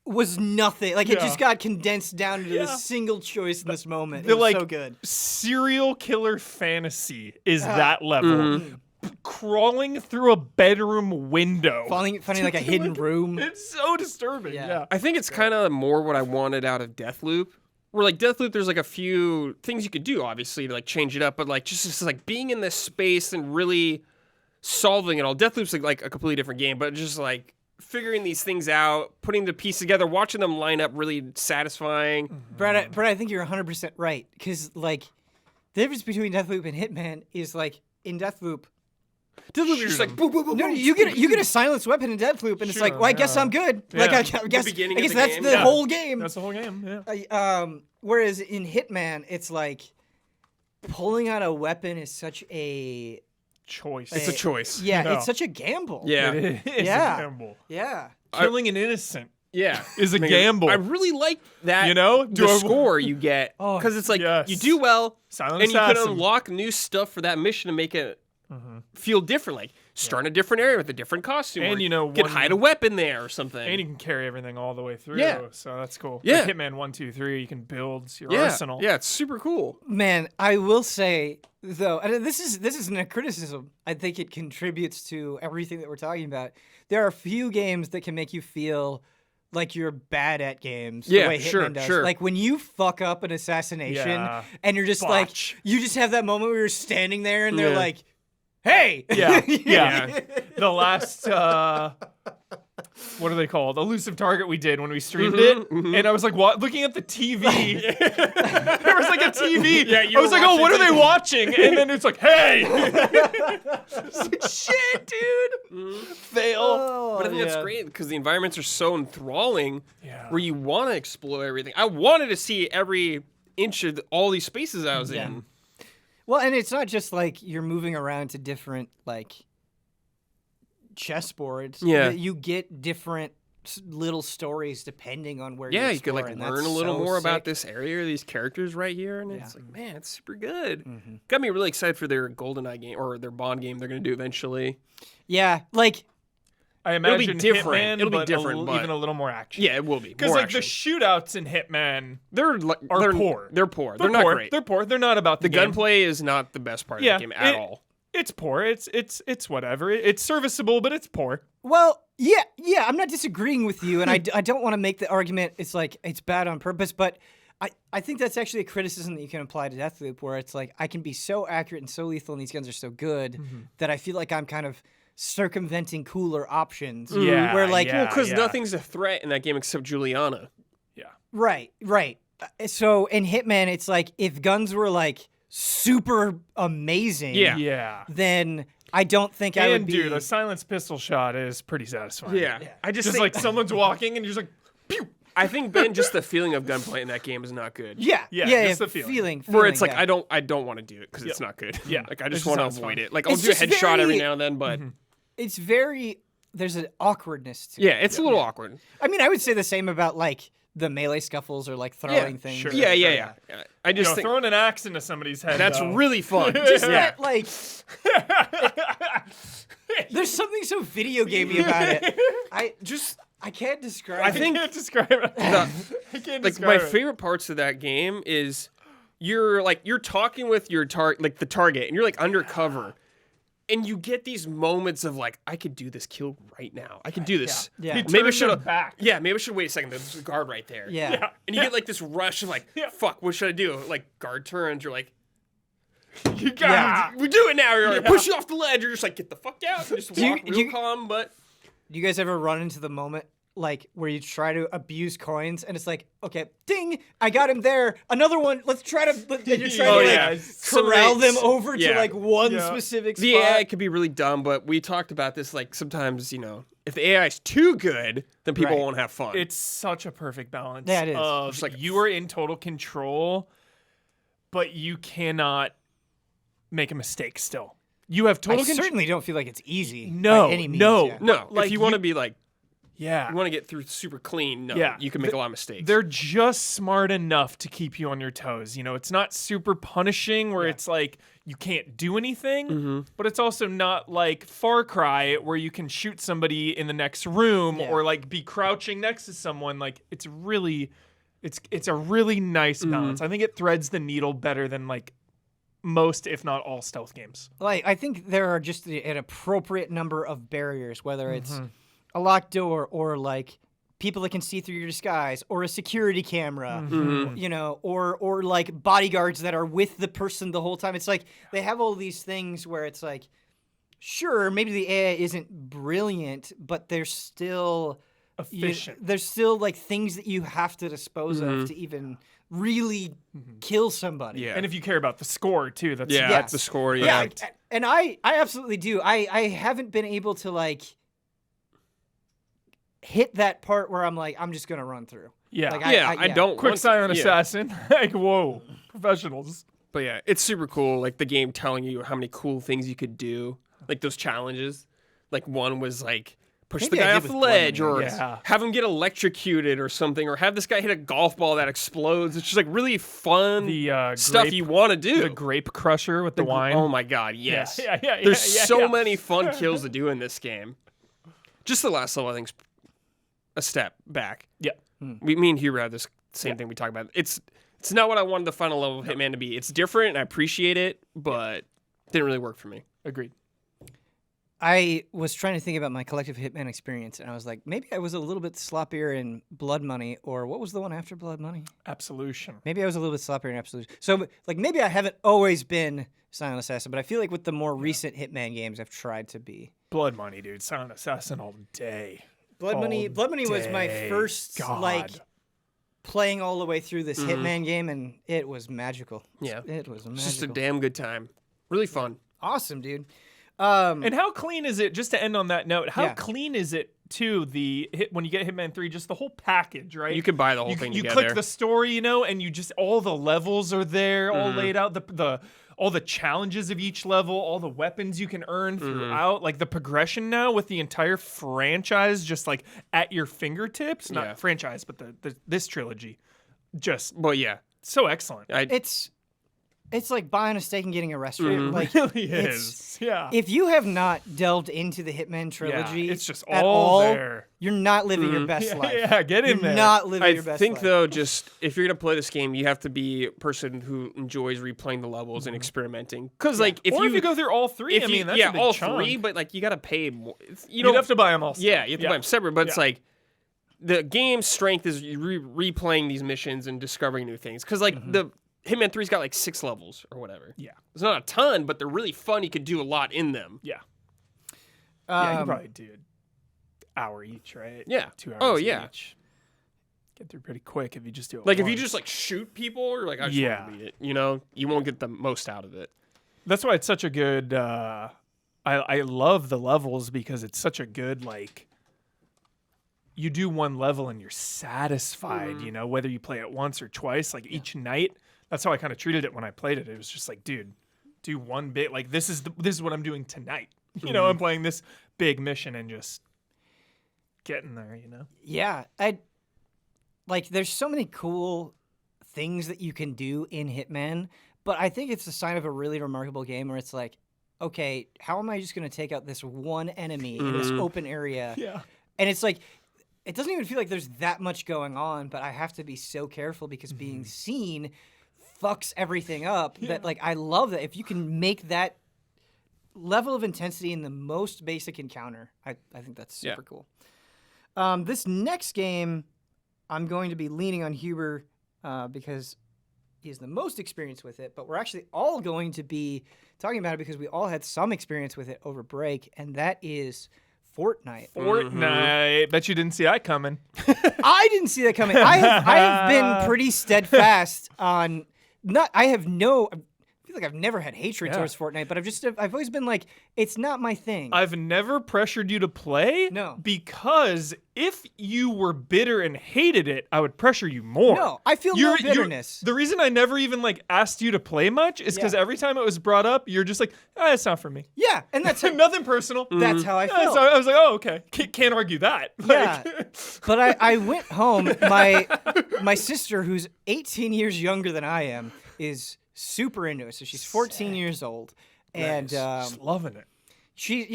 was nothing. Like it Yeah. just got condensed down into Yeah. this single choice in this moment. It The, was like, so good. Serial killer fantasy is that level. Crawling through a bedroom window. Finding like a hidden room. It's so disturbing. Yeah. Yeah. I think it's kind of more what I wanted out of Deathloop. Where like Deathloop, there's like a few things you could do, obviously, to like change it up, but like just like being in this space and really solving it all. Deathloop's like a completely different game, but just like figuring these things out, putting the piece together, watching them line up, really satisfying. Brad, I think you're 100% right. Because, like, the difference between Deathloop and Hitman is, like, in Deathloop, Deathloop, you're just like boom, boom, boom. No, boom. you get a silenced weapon in Deathloop, and it's like, well, I guess I'm good. Like, Yeah. I guess beginning of the that's game. the Yeah. whole game. That's the whole game. Yeah. Whereas in Hitman, it's like pulling out a weapon is such a Choice. It's a choice. yeah, No. it's such a gamble. Yeah. It is Yeah. a gamble. Yeah. Killing an innocent Yeah. is a gamble. I really like that. You know? the score you get Oh, because it's like yes. you do well, Silent and you can assassin. unlock new stuff for that mission to make it feel different. Like start in a different area with a different costume, And or you know, can one- hide a weapon there or something. And you can carry everything all the way through. Yeah. So that's cool. Yeah. Like Hitman 1, 2, 3, you can build your yeah, arsenal. yeah, it's super cool. Man, I will say though, and this isn't a criticism. I think it contributes to everything that we're talking about. There are few games that can make you feel like you're bad at games. Yeah, the way sure, Hitman does. sure. Like when you fuck up an assassination, Yeah. and you're just Botch. like, you just have that moment where you're standing there, and they're Yeah. like, "Hey, Yeah. Yeah. Yeah. The last what are they called? Elusive Target we did when we streamed it. And I was like, what? Looking at the TV. There was like a TV. Yeah, you I was were like, oh, watching what are they TV. watching? And then it's like, hey. It's like, shit, dude. Fail. Oh, But I think that's yeah. great because the environments are so enthralling, Yeah. where you want to explore everything. I wanted to see every inch of all these spaces I was in. Well, and it's not just like you're moving around to different like chessboards. Yeah. You get different little stories depending on where Yeah, you you could explore, like and learn that's a little so more about sick. this area, these characters right here, and it's Yeah. like, man, it's super good. Mm-hmm. Got me really excited for their GoldenEye game or their Bond game they're gonna do eventually. Yeah, like I be imagine different. Hitman, It'll be but different, but- even a little more action. Yeah, it will be Because more like action. the shootouts in Hitman they're are poor. They're poor. They're not poor. great. They're poor. They're not about The the game. gunplay is not the best part of Yeah, the game at all. It's poor. It's whatever. It's serviceable, but it's poor. well, yeah, I'm not disagreeing with you, and I don't want to make the argument it's like it's bad on purpose, but I think that's actually a criticism that you can apply to Deathloop, where it's like I can be so accurate and so lethal, and these guns are so good that I feel like I'm kind of circumventing cooler options. Yeah, where like yeah. Because nothing's a threat in that game except Juliana. Yeah. Right. So in Hitman, it's like if guns were like super amazing, Yeah. then I don't think I would And be. dude, a silenced pistol shot is pretty satisfying. I Just think, like someone's walking and you're just like, pew. I think Ben, just the feeling of gunplay in that game is not good. yeah, just the feeling. Where it's like yeah. I don't want to do it because it's not good. Yeah. Like I It's just just want to not as avoid fun. it. Like I'll It's do a just headshot every very- now and then, but It's very. There's an awkwardness to yeah, it. it's a little awkward. I mean, I would say the same about like the melee scuffles or like throwing things. sure. Yeah. I You just know, think throwing an axe into somebody's head. that's though. really fun. Just yeah. that, like, there's something so video gamey about it. I can't describe. I it. think can't describe it. I can't like describe my it. favorite parts of that game is you're talking with your the target and you're like undercover and you get these moments of like I could do this kill right now. I can do this. Yeah. He Maybe I turns should them back. Yeah, maybe I should wait a second. There's a guard right there. Yeah. And you get like this rush of like, Yeah. fuck, what should I do? Like guard turns, you're like, You got we do it now. You're like, push you off the ledge. You're just like, get the fuck out. And just Do you- walk do real you- calm, but Do you guys ever run into the moment like where you try to abuse coins and it's like, okay, ding, I got him there. Another one. Let's try to. And you're trying Oh, to yeah. like corral them over Yeah. to like one Yeah. specific spot. the AI could be really dumb, but we talked about this. Like sometimes, if the AI is too good, then people Right. won't have fun. It's such a perfect balance. Yeah, it is. Of Just like- you are in total control, but you cannot make a mistake still. You have I total control. certainly don't feel like it's easy. No, by any means, no. yeah. no, like if you want to be like, Yeah. you want to get through super clean, no, Yeah. you can make a lot of mistakes. They're just smart enough to keep you on your toes. It's not super punishing where it's like you can't do anything, but it's also not like Far Cry where you can shoot somebody in the next room Yeah. or like be crouching next to someone. Like it's a really nice balance. I think it threads the needle better than like most, if not all, stealth games. Like I think there are just an appropriate number of barriers, whether it's Mm-hmm. a locked door or like people that can see through your disguise or a security camera, Mm-hmm. or like bodyguards that are with the person the whole time. It's like they have all these things where it's like, sure, maybe the AI isn't brilliant, but there's still efficient. There's still like things that you have to dispose of to even really kill somebody. Yeah. And if you care about the score too, that's Yes. the score. Yeah, Yeah. and I absolutely do. I haven't been able to like hit that part where I'm like, I'm just gonna run through. Yeah. Like, I don't Quick want silent to, assassin. Like, whoa, professionals. But yeah, it's super cool. Like the game telling you how many cool things you could do. Like those challenges. Like one was like push Maybe the I guy did off with the Blood ledge, Money, or yeah. have him get electrocuted or something, or have this guy hit a golf ball that explodes. It's just like really fun The stuff grape, you want to do. The grape crusher with the wine. Oh my god, yes. Yeah. There's so many fun kills to do in this game. Just the last level, I think, is a step back. Yeah. Me and Hubert had this same thing we talked about. It's not what I wanted the final level of Hitman to be. It's different, and I appreciate it, but it didn't really work for me. Agreed. I was trying to think about my collective Hitman experience, and I was like, maybe I was a little bit sloppier in Blood Money, or what was the one after Blood Money? Absolution. Maybe I was a little bit sloppier in Absolution. So, like, maybe I haven't always been Silent Assassin, but I feel like with the more recent Hitman games, I've tried to be. Blood Money, dude. Silent assassin all day. Blood Money was my day. first, God. like, playing all the way through this Hitman game, and it was magical. Yeah. It was magical. It's just a damn good time. Really fun. Awesome, dude. And how clean is it, just to end on that note, how Yeah. clean is it, too, when you get Hitman 3, just the whole package, right? You could buy the whole thing you together. click the story, and you just, all the levels are there, all laid out, all the challenges of each level, all the weapons you can earn throughout, like the progression now with the entire franchise just like at your fingertips. Yeah. Not franchise, but this trilogy. Just Well, yeah. so excellent. It's like buying a steak and getting a restaurant. Like, It really it's- is. Yeah. if you have not delved into the Hitman trilogy, it's just at all there. You're not living your best life. Yeah, get in You're there. not living I your best think, life. though, just if you're going to play this game, you have to be a person who enjoys replaying the levels and experimenting. Because, like, if or you if you go through all three, I mean, that's a big all chunk. three, but, like, you got to pay more. You don't have to buy them all. Yeah, you have to buy them separate, but it's Yeah. like the game's strength is replaying these missions and discovering new things. Because, like, the Hitman 3's got, like, 6 levels or whatever. Yeah. It's not a ton, but they're really fun. You could do a lot in them. Yeah. Yeah, you Um, probably do an hour each, right? Yeah. 2 hours Oh, yeah. each. Get through pretty quick if you just do it Like, if you once. just, like, shoot people or, like, I just Yeah. want to beat it, you know? You won't get the most out of it. That's why it's such a good. I love the levels because it's such a good like. You do one level and you're satisfied, whether you play it once or twice, like each night. That's how I kind of treated it when I played it. It was just like, dude, do one bit. Like this is what I'm doing tonight. I'm playing this big mission and just getting there. Yeah, there's so many cool things that you can do in Hitman, but I think it's a sign of a really remarkable game where it's like, okay, how am I just going to take out this one enemy in this open area? Yeah. And it's like, it doesn't even feel like there's that much going on, but I have to be so careful because being seen fucks everything up. That, like, I love that. If you can make that level of intensity in the most basic encounter, I think that's super cool. This next game, I'm going to be leaning on Huber because he has the most experience with it, but we're actually all going to be talking about it because we all had some experience with it over break, and that is Fortnite. Fortnite. Bet you didn't see that coming. I didn't see that coming. I have been pretty steadfast on I feel like I've never had hatred towards Fortnite, but I've always been like, it's not my thing. I've never pressured you to play. No. Because if you were bitter and hated it, I would pressure you more. No, I feel no bitterness. The reason I never even asked you to play much is because every time it was brought up, you're just like, it's not for me. Yeah, and that's nothing personal. That's how I Yeah, felt. so I was like, oh, okay. Can't argue that. Yeah, but I went home. My sister, who's 18 years younger than I am, is super into it. So she's 14 years old, and just loving it. she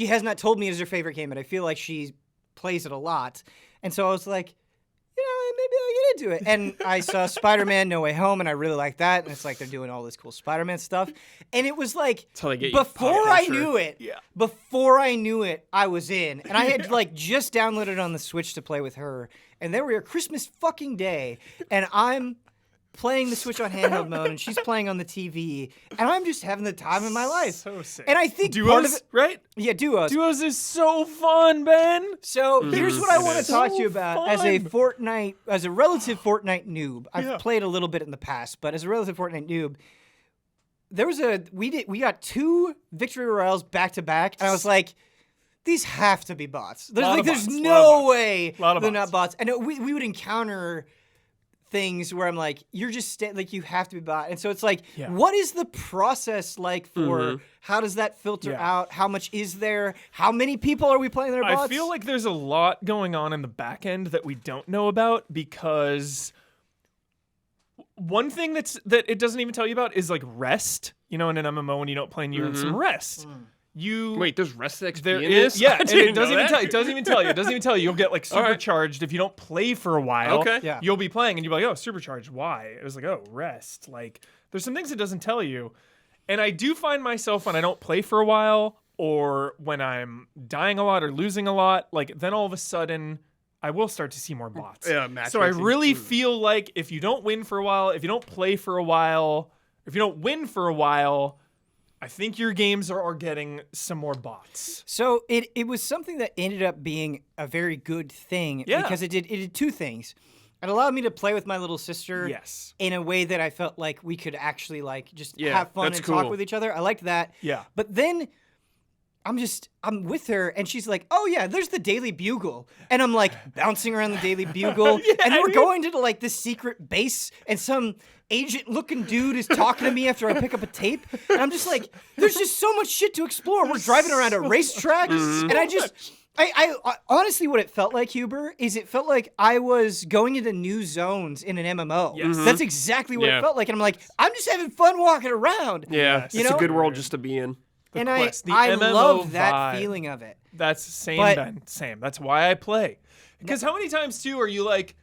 has not told me it's her favorite game, but I feel like she plays it a lot. And so I was like, maybe I'll get into it. And I saw Spider-Man No Way Home, and I really like that. And it's like they're doing all this cool Spider-Man stuff. And it was like, how they get you before pop I culture. knew it, I was in. And I had just downloaded it on the Switch to play with her. And there we are, Christmas fucking day, and I'm playing the Switch on handheld mode, and she's playing on the TV, and I'm just having the time of my life. So sick. And I think Duos, part of it, right? yeah, Duos. Duos is so fun, Ben. So here's what I want to is. talk to you So about as a fun. as a relative Fortnite noob. I've Yeah. played a little bit in the past, but as a relative Fortnite noob, we got 2 victory royales back to back, and I was like, these have to be bots. There's no way they're not bots. And we would encounter things where I'm like, you're just like, you have to be bot. And so it's like, what is the process like for how does that filter out? How much is there? How many people are we playing their bots? I feel like there's a lot going on in the back end that we don't know about, because one thing that it doesn't even tell you about is like rest. You know, in an MMO, when you don't play and you earn some rest. Wait, there's rest XP There in is, this? yeah, I and didn't it doesn't know even that. tell you. It doesn't even tell you. It doesn't even tell you. You'll get like supercharged if you don't play for a while. Okay. Yeah. You'll be playing and you'll be like, oh, supercharged. Why? It was like, oh, rest. Like, there's some things it doesn't tell you. And I do find myself when I don't play for a while, or when I'm dying a lot or losing a lot, like then all of a sudden I will start to see more bots. Yeah, so I matchmaking. really feel like if you don't win for a while, if you don't play for a while, if you don't win for a while, I think your games are getting some more bots. So it was something that ended up being a very good thing because it did 2 things. It allowed me to play with my little sister in a way that I felt like we could actually like just have fun and talk with each other. I liked that. Yeah. But then I'm with her and she's like, oh yeah, there's the Daily Bugle. And I'm like bouncing around the Daily Bugle. And then we're going to like this secret base and some agent looking dude is talking to me after I pick up a tape. And I'm just like, there's just so much shit to explore. We're driving around a racetrack. And I honestly, what it felt like, Huber, is it felt like I was going into new zones in an MMO. Yes. That's exactly what it felt like. And I'm like, I'm just having fun walking around. Yeah, You it's know? a good world just to be in. And Quest, the I MMO love that vibe. feeling of it. That's same, But- Ben. Same. That's why I play. Because how many times too are you like,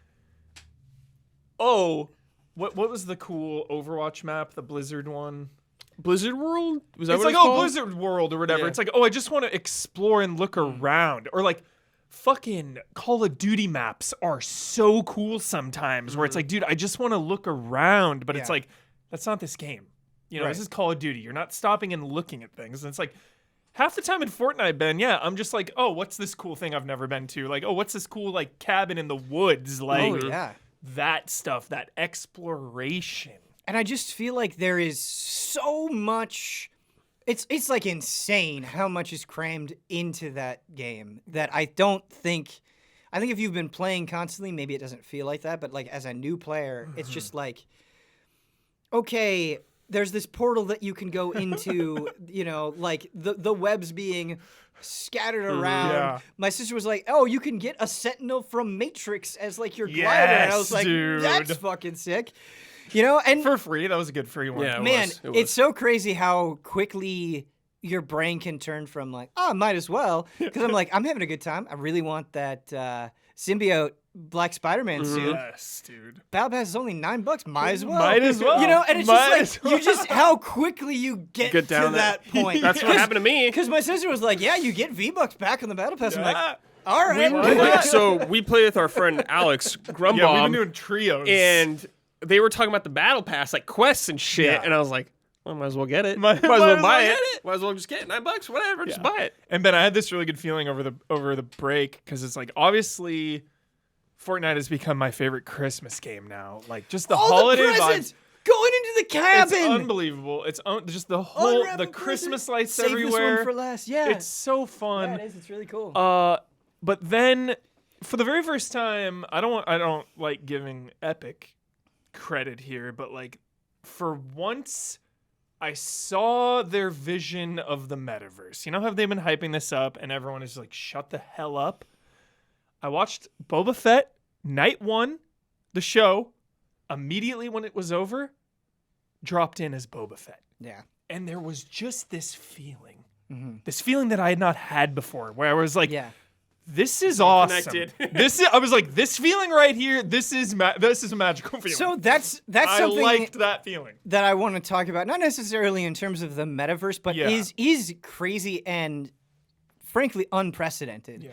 oh, what was the cool Overwatch map, the Blizzard one? Blizzard World? Was that It's what like, it's oh, called? Blizzard World or whatever. Yeah. It's like, oh, I just want to explore and look around. Or like, fucking Call of Duty maps are so cool sometimes where it's like, dude, I just want to look around. But it's like, that's not this game. You know, this is Call of Duty. You're not stopping and looking at things. And it's like, half the time in Fortnite, Ben, I'm just like, oh, what's this cool thing I've never been to? Like, oh, what's this cool, like, cabin in the woods? Like, that stuff, that exploration. And I just feel like there is so much. It's like insane how much is crammed into that game that I don't think. I think if you've been playing constantly, maybe it doesn't feel like that. But like as a new player, it's just like, okay, there's this portal that you can go into. You know, like the webs being scattered around. Yeah. My sister was like, "Oh, you can get a sentinel from Matrix as like your glider," and I was like, dude. "That's fucking sick." You know, and For free, that was a good free one. Yeah. man, It was. it's so crazy how quickly your brain can turn from like, oh, might as well, because I'm like, I'm having a good time. I really want that symbiote Black Spider-Man suit. Yes, dude. Battle Pass is only $9. Might as well. Might as well. You know, and it's Might just as like, you just, how quickly you get down to that point. That's what happened to me. Because my sister was like, yeah, you get V-Bucks back on the Battle Pass. I'm like, Yeah. all right. Like, so we play with our friend Alex Grumbomb. Yeah, we've been doing trios. and they were talking about the battle pass, like quests and shit, Yeah. and I was like, well, might as well get it. Might Might as well as buy well it. get it. Might as well just get it. $9, whatever, just buy it. And Ben, I had this really good feeling over the break because it's like obviously Fortnite has become my favorite Christmas game now. Like just the All holiday the presents vibes. going into the cabin. It's unbelievable. It's just the whole Unwrap the a present, Christmas lights save everywhere. This one for last. Yeah. It's so fun. Yeah, it is. It's really cool. But then for the very first time, I don't like giving Epic credit here, but like for once I saw their vision of the metaverse. You know how they've been hyping this up and everyone is like, shut the hell up? I watched Boba Fett night 1, the show, immediately when it was over, dropped in as Boba Fett. yeah. And there was just this feeling that I had not had before, where I was like, Yeah. this is awesome. Connected. I was like, this feeling right here, this is a magical feeling. So that's I something liked that feeling. that I want to talk about, not necessarily in terms of the metaverse, but Yeah. is crazy and frankly unprecedented.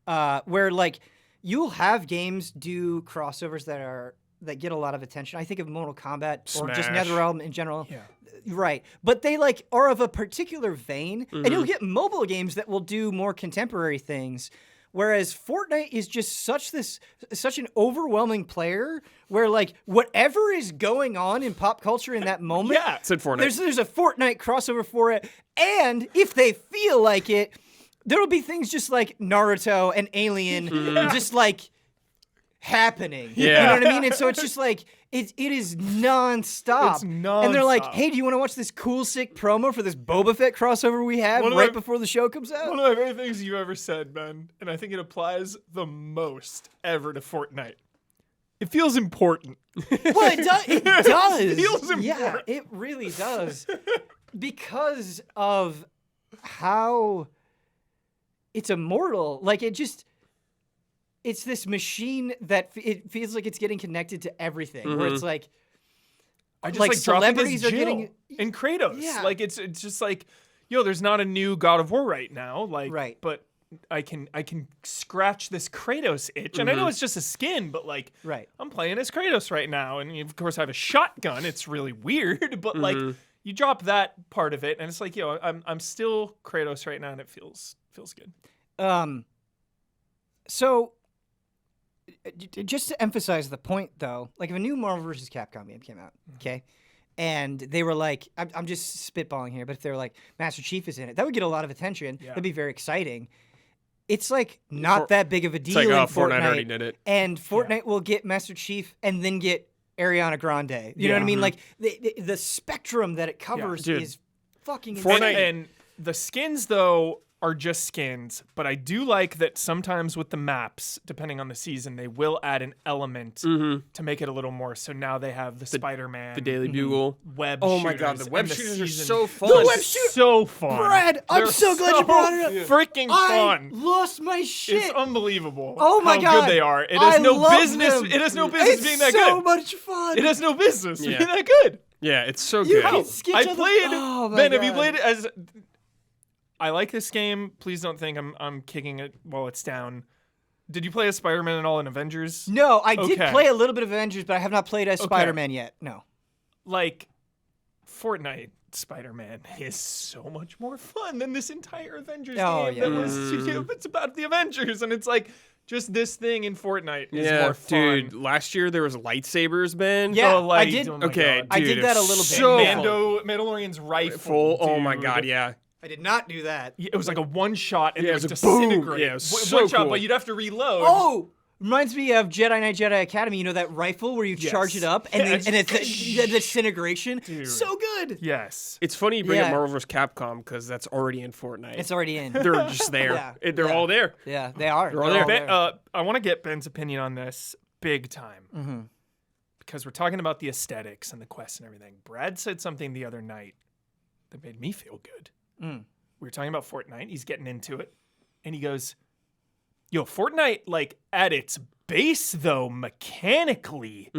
Yeah. Where like you'll have games do crossovers that are that get a lot of attention. I think of Mortal Kombat or just Smash. NetherRealm in general. Yeah. Right. But they like are of a particular vein, and you'll get mobile games that will do more contemporary things. Whereas Fortnite is just such an overwhelming player where like whatever is going on in pop culture in that moment, Yeah. Said Fortnite. there's a Fortnite crossover for it. And if they feel like it, there'll be things just like Naruto and Alien just like happening. You Yeah. know what I mean? And so it's just like it is nonstop. It's And they're like, nonstop. hey, do you want to watch this cool, sick promo for this Boba Fett crossover we have One of right my- before the show comes out? One of my favorite things you ever said, Ben, and I think it applies the most ever to Fortnite. It feels important. Well, it does. It does. feels Yeah, important. it really does. Because of how it's immortal. Like it's this machine that it feels like it's getting connected to everything. Where it's like, I just Like, like, dropping celebrities this are Jill getting- in Kratos. Yeah. Like it's just like, yo, there's not a new God of War right now. Like, Right. but I can scratch this Kratos itch, and I know it's just a skin, but like, Right. I'm playing as Kratos right now, and of course I have a shotgun. It's really weird, but like, you drop that part of it, and it's like, yo, I'm still Kratos right now, and it feels good. So, just to emphasize the point, though, like if a new Marvel vs. Capcom game came out, okay, and they were like, I'm just spitballing here, but if they were like, Master Chief is in it, that would get a lot of attention. Yeah. That'd be very exciting. It's like not For- that big of a deal like, in oh, Fortnite. Fortnite already did it. And Fortnite will get Master Chief and then get Ariana Grande. You know what I mean? Like the spectrum that it covers dude. is fucking Fortnite- insane. And the skins, though, are just skins. But I do like that sometimes with the maps, depending on the season, they will add an element to make it a little more. So now they have the Spider-Man, The Daily Bugle. web Oh shooters. my god, the web and shooters are season- so fun. The web shoot- So fun. Brad, I'm They're so glad you brought it up. Freaking fun. I lost my shit. It's unbelievable. Oh my how God. good they are. It I has no love business. them. It has no business It's being that so good. much fun. It has no business Yeah. being that good. Yeah, it's so You good. can sketch I on the- played. Oh my Ben, have you God. played it as? I like this game. Please don't think I'm kicking it while it's down. Did you play as Spider-Man at all in Avengers? No, I did Okay. play a little bit of Avengers, but I have not played as Spider-Man yet. No. Like, Fortnite Spider-Man is so much more fun than this entire Avengers Oh, game. yeah. That was it's about the Avengers, and it's like just this thing in Fortnite is yeah, more fun. dude. Last year there was lightsabers, Ben. Yeah, Oh, like, I did. oh my Okay, God. I dude, did that a it's little bit. So Mandalorian's rifle. full. Oh my dude. god, yeah. I did not do that. It was like a one shot, and Yeah, it it would was a boom. disintegrate. Yeah, it was One so shot, cool. but you'd have to reload. Oh, reminds me of Jedi Knight Jedi Academy. You know that rifle where you charge it up and Yes. and it's the disintegration. So good. Yes. It's funny you bring up Yeah. Marvel vs. Capcom because that's already in Fortnite. It's already in. They're just there. Yeah. They're all there. Yeah, they are. all there. Ben, I want to get Ben's opinion on this big time. Because we're talking about the aesthetics and the quests and everything. Brad said something the other night that made me feel good. We were talking about Fortnite. He's getting into it. And he goes, yo, Fortnite, like, at its base, though, mechanically,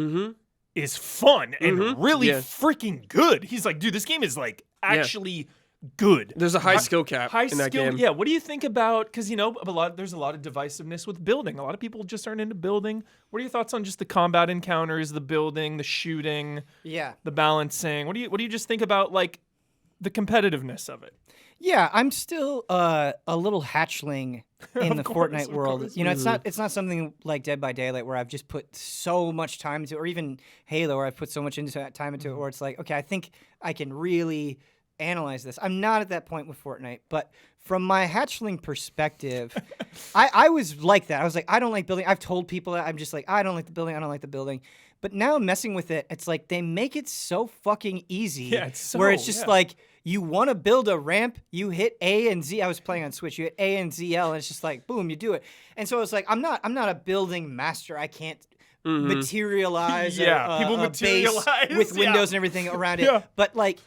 is fun and really Yeah. freaking good. He's like, dude, this game is, like, actually good. There's a high skill cap High in that skill, game. yeah. What do you think about? Because there's a lot of divisiveness with building. A lot of people just aren't into building. What are your thoughts on just the combat encounters, the building, the shooting, Yeah. the balancing? What do you just think about like the competitiveness of it? Yeah, I'm still a little hatchling in the Fortnite world. course. You know, it's not something like Dead by Daylight where I've just put so much time into, or even Halo where I've put so much time into it, where it's like, okay, I think I can really analyze this. I'm not at that point with Fortnite, but from my hatchling perspective, I was like that. I was like, I don't like building. I've told people that I'm just like, I don't like the building. I don't like the building. But now messing with it, it's like they make it so fucking easy. Yeah, it's where it's so- just yeah. like you want to build a ramp, you hit A and Z. I was playing on Switch. You hit A and ZL, and it's just like boom, you do it. And so it's like I'm not a building master. I can't materialize. Yeah, people a base materialize, with yeah. windows and everything around it. Yeah. But like,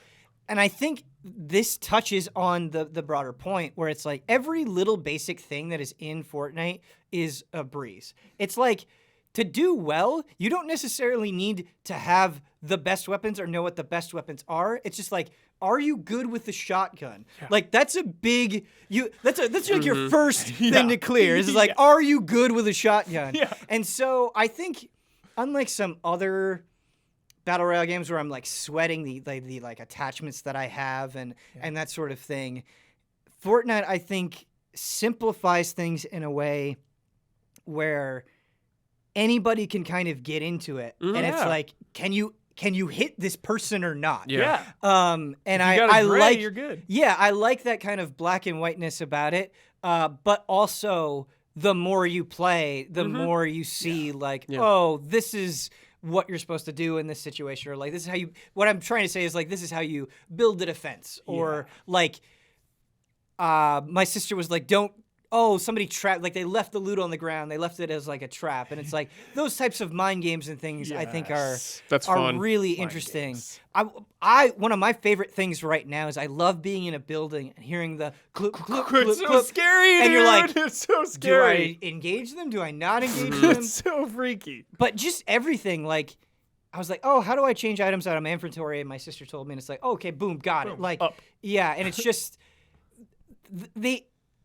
and I think this touches on the broader point where it's like every little basic thing that is in Fortnite is a breeze. It's like to do well, you don't necessarily need to have the best weapons or know what the best weapons are. It's just like, are you good with the shotgun? Like that's a big that's like your first thing to clear. Is like, are you good with a shotgun? Yeah. And so I think unlike some other battle royale games where I'm like sweating the like attachments that I have and that sort of thing, Fortnite I think simplifies things in a way where anybody can kind of get into it, and it's like, can you hit this person or not? Yeah. And I like, you're good. Yeah, I like that kind of black and whiteness about it. But also, the more you play, the more you see, like, oh, this is what you're supposed to do in this situation, or like, this is how you. What I'm trying to say is like, this is how you build a defense, or like, my sister was like, don't. Oh, somebody trapped, like they left the loot on the ground. They left it as like a trap. And it's like those types of mind games and things I think are fun. really interesting. One of my favorite things right now is I love being in a building and hearing the clip, clip, clip, It's so clip. scary, And dude. you're like, it's so do scary. I engage them? Do I not engage them? It's so freaky. But just everything, like, I was like, oh, how do I change items out of my inventory? And my sister told me, and it's like, oh, okay, boom, got it. Like, up. yeah, and it's just,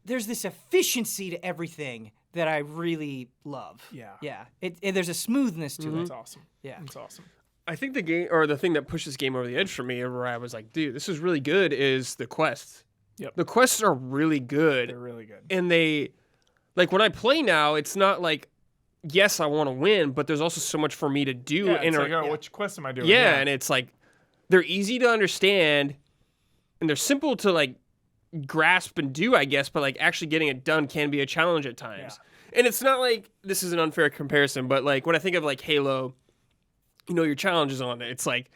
there's this efficiency to everything that I really love. Yeah. Yeah. There's a smoothness to That's it. awesome. Yeah. It's awesome. I think the game, or the thing that pushes game over the edge for me, where I was like, dude, this is really good, is the quests. Yep. The quests are really good. They're really good. And they, like, when I play now, it's not like, yes, I want to win, but there's also so much for me to do. Yeah, it's like, which quest am I doing? Yeah, and it's like, they're easy to understand, and they're simple to, like, grasp and do, I guess, but like actually getting it done can be a challenge at times. And it's not like this is an unfair comparison, but like when I think of like Halo, you know, your challenges on it, it's like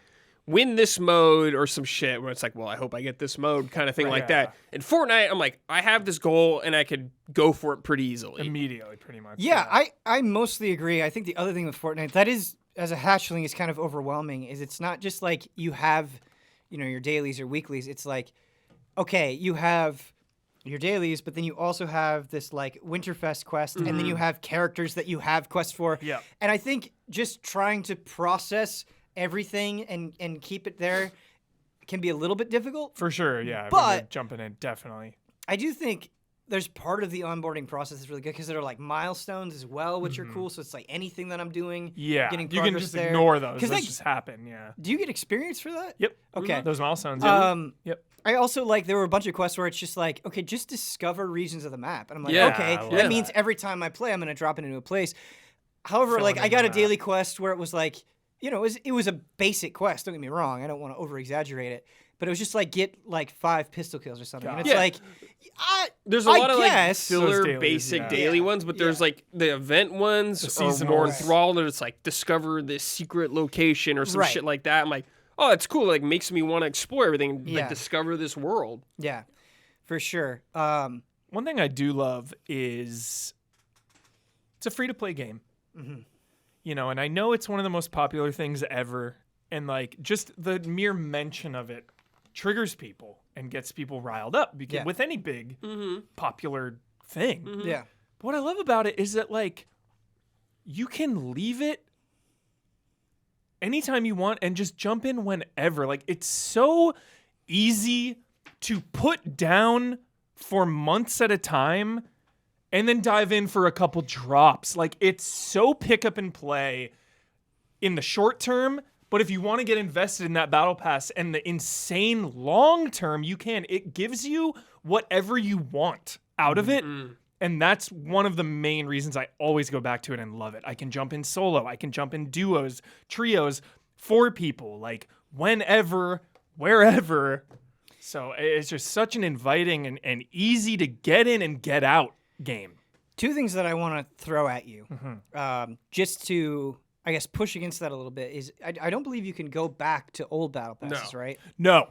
win this mode or some shit where it's like, well, I hope I get this mode kind of thing like that. In Fortnite, I'm like, I have this goal and I could go for it pretty easily. Immediately, pretty much. Yeah, I mostly agree. I think the other thing with Fortnite that is, as a hatchling, is kind of overwhelming, is it's not just like you have, you know, your dailies or weeklies. It's like, okay, you have your dailies, but then you also have this like Winterfest quest, and then you have characters that you have quests for. Yeah. And I think just trying to process everything and keep it there can be a little bit difficult. For sure, yeah. But jumping in, definitely. I do think there's part of the onboarding process that's really good because there are like milestones as well, which are cool. So it's like anything that I'm doing, getting you progress can just there. ignore those. Those they just happen, yeah. Do you get experience for that? Yep. Okay. Those milestones. Yep. I also like there were a bunch of quests where it's just like, okay, just discover regions of the map. And I'm like, Yeah, okay, I love that means that. every time I play, I'm going to drop it into a place. However, Fill like it I in got the a daily map. quest where it was like, you know, it was a basic quest. Don't get me wrong. I don't want to over exaggerate it. But it was just like get like 5 pistol kills or something. And it's Yeah. like, There's a lot of like guess. Those filler dailies, basic yeah. daily ones, but there's like the event ones The are more seasonals. enthralled. It's like discover this secret location or some Right. shit like that. I'm like, oh, that's cool. It, like makes me want to explore everything, Yeah. like discover this world. yeah, for sure. One thing I do love is it's a free-to-play game. You know, and I know it's one of the most popular things ever, and like just the mere mention of it triggers people and gets people riled up because Yeah. with any big popular thing. Yeah. But what I love about it is that like you can leave it anytime you want and just jump in whenever. Like it's so easy to put down for months at a time and then dive in for a couple drops. Like it's so pick up and play in the short term, but if you want to get invested in that battle pass and the insane long term, you can. It gives you whatever you want out of it. And that's one of the main reasons I always go back to it and love it. I can jump in solo. I can jump in duos, trios, 4 people, like whenever, wherever. So it's just such an inviting and easy to get in and get out game. 2 things that I want to throw at you, just to, I guess, push against that a little bit is I don't believe you can go back to old battle passes, No. right? No,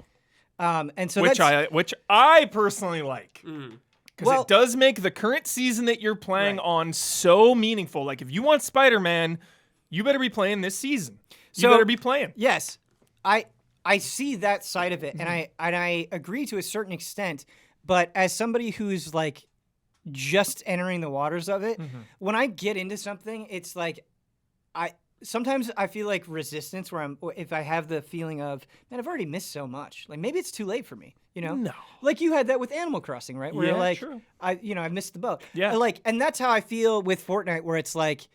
And so which I personally like. Because Well- it does make the current season that you're playing on so meaningful. Like if you want Spider-Man, you better be playing this season. You So- better be playing. Yes, I see that side of it, and I agree to a certain extent. But as somebody who's like just entering the waters of it, when I get into something, it's like sometimes I feel like resistance where if I have the feeling of, man, I've already missed so much. Like maybe it's too late for me, you know? No. Like you had that with Animal Crossing, right? Where you're Yeah, like, true. I missed the boat. Yeah. And that's how I feel with Fortnite, where it's like,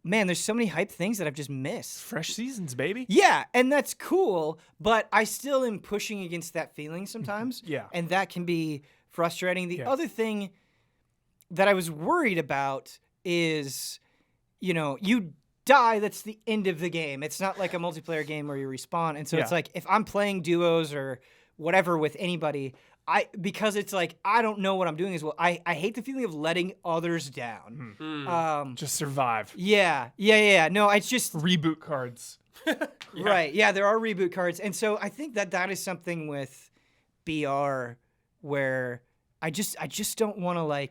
man, there's so many hype things that I've just missed. Fresh seasons, baby. Yeah, and that's cool, but I still am pushing against that feeling sometimes. Yeah. And that can be frustrating. The Yeah. other thing that I was worried about is, you die, that's the end of the game. It's not like a multiplayer game where you respawn. And so it's Yeah. like if I'm playing duos or whatever with anybody, because it's like I don't know what I'm doing as well. I hate the feeling of letting others down. Just survive. Yeah. No, it's just Reboot cards. right. Yeah, there are reboot cards, and so I think that is something with BR where I just don't want to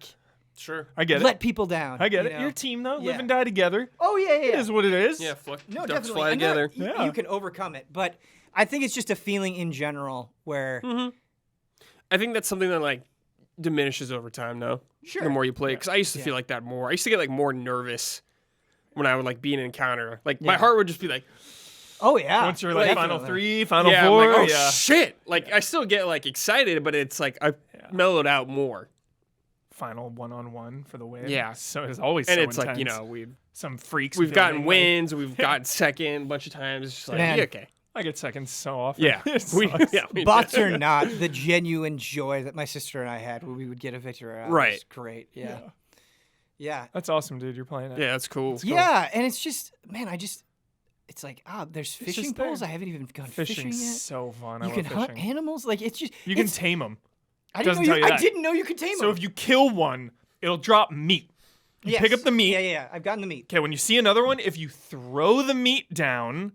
Sure. I get let people down. I get you it. know? Your team, though, Yeah. live and die together. Oh yeah. It is what it is. Yeah, No, ducks definitely. fly And together. Yeah. you can overcome it, but I think it's just a feeling in general where I think that's something that diminishes over time, though. Sure. The more you play, because I used to feel like that more. I used to get more nervous when I would be in an encounter. My heart would just be like, oh yeah. Once you're Definitely. final 3, final yeah, 4. I'm like, oh yeah. shit! I still get excited, but it's I've mellowed out more. Final 1-on-1 for the win. Yeah. So it's always And so it's intense. Some freaks. we've gotten building, wins, we've gotten second a bunch of times. It's just Man. yeah, okay. I get seconds so often. Yeah. It sucks. Bots or not, the genuine joy that my sister and I had when we would get a victory out Right. was great. Yeah. That's awesome, dude. You're playing it. Yeah, that's cool. Yeah, and it's just, man, it's like, there's It's fishing just poles. there. I haven't even gone fishing Fishing's yet. so fun. I You love can hunt fishing. animals. It's just You can it's- tame them. I didn't doesn't know tell you I that. didn't know you could tame So them. if you kill one, it'll drop meat. You pick up the meat. Yeah. I've gotten the meat. Okay, when you see another one, if you throw the meat down,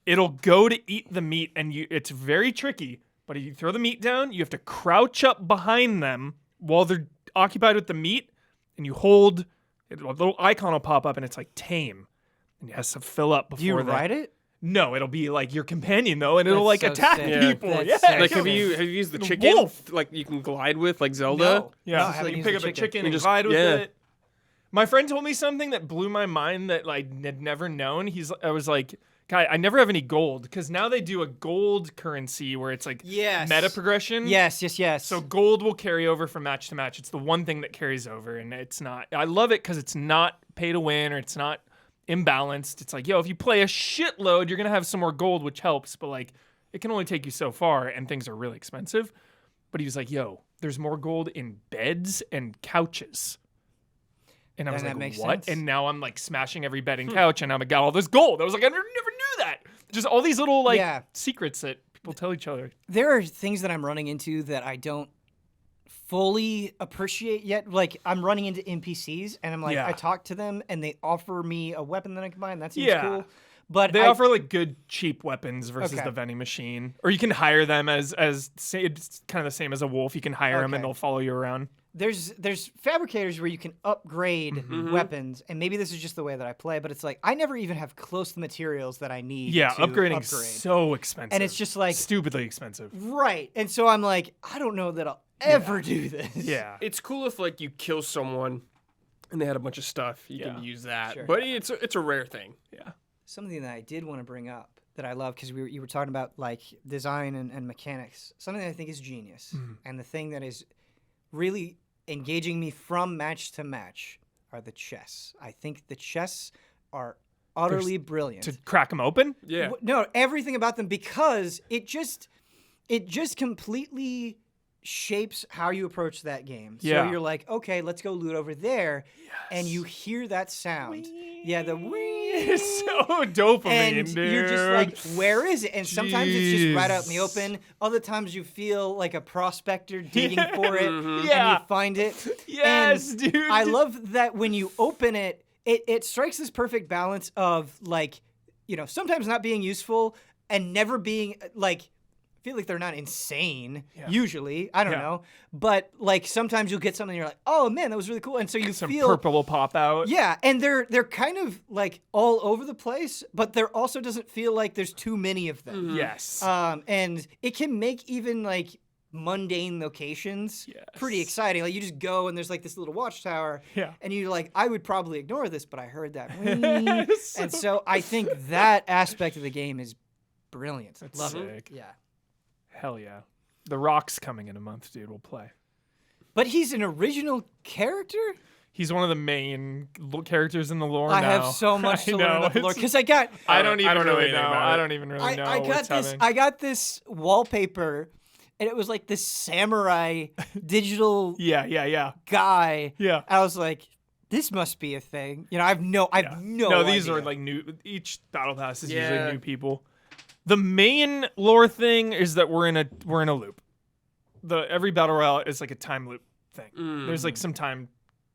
it'll go to eat the meat, and it's very tricky. But if you throw the meat down, you have to crouch up behind them while they're occupied with the meat, and you hold. A little icon will pop up, and it's tame, and it has to fill up before. Do you that. ride it? No, it'll be your companion though, and it'll That's so attack sick. people. That's Yeah, sick. Have you used the The chicken? wolf. You can glide with Zelda. No. Yeah, No, I so haven't you used pick the up a chicken You and just- glide with yeah. it. My friend told me something that blew my mind that I had never known. I was like, guy, I never have any gold because now they do a gold currency where it's Yes. meta progression. Yes. So gold will carry over from match to match. It's the one thing that carries over, and it's not. I love it because it's not pay to win or it's not imbalanced. It's if you play a shitload, you're gonna have some more gold, which helps, but it can only take you so far, and things are really expensive. But he was like, "Yo, there's more gold in beds and couches." And I was Then like, that makes "What?" sense. And now I'm smashing every bed and couch, and I got all this gold. I was like, "I never knew that." Just all these little Yeah. secrets that people tell each other. There are things that I'm running into that I don't fully appreciate yet. I'm running into NPCs, and I'm Yeah. I talk to them, and they offer me a weapon that I can buy, and that seems Yeah. cool. But They I- offer good cheap weapons versus Okay. the vending machine, or you can hire them as it's kind of the same as a wolf. You can hire them and Okay. they'll follow you around. there's fabricators where you can upgrade Mm-hmm. weapons, and maybe this is just the way that I play, but it's I never even have close to the materials that I need. Yeah, to upgrading's upgrade. so expensive, And it's just stupidly expensive. Right, and so I'm I don't know that I'll ever do this. Yeah, It's cool if you kill someone and they had a bunch of stuff. You Yeah. can use that, Sure. but it's a rare thing. yeah. Something that I did want to bring up that I love because you were talking about design and mechanics. Something that I think is genius, and the thing that is really engaging me from match to match are the chests. I think the chests are utterly brilliant. To crack them open. Yeah. No, everything about them, because it just completely shapes how you approach that game. Yeah. So you're okay, let's go loot over there, and you hear that sound. Yeah, the wee. It's so dopamine, And dude. you're just where is it? And sometimes it's just right out in the Jeez. open. Other times you feel like a prospector digging for it, and Yeah. you find it. Yes, And dude. I love that when you open it, it strikes this perfect balance of sometimes not being useful and never being I feel like they're not insane usually. I don't Yeah. know, but sometimes you'll get something and you're oh man, that was really cool, and so you Some feel purple will pop out. yeah, and they're kind of all over the place, but there also doesn't feel like there's too many of them. Yes. And it can make even mundane locations pretty Yes. exciting. You just go and there's this little watchtower, Yeah. and you're I would probably ignore this, but I heard that, It's and so I think that aspect of the game is brilliant. That's Love sick. it. Yeah, Hell yeah. The Rock's coming in a month, dude. We'll play. but he's an original character. He's one of the main characters in the lore I now. have so much to learn about the lore because I got. I don't even know really anything know. about it. I don't even really know. I got what's this. happening. I got this wallpaper, and it was like this samurai digital Yeah. guy. Yeah. I was like, this must be a thing. You know, I've no No, these idea. are like new. Each battle pass is Yeah. usually new people. The main lore thing is that we're in a loop. Every battle royale is like a time loop thing. There's like some time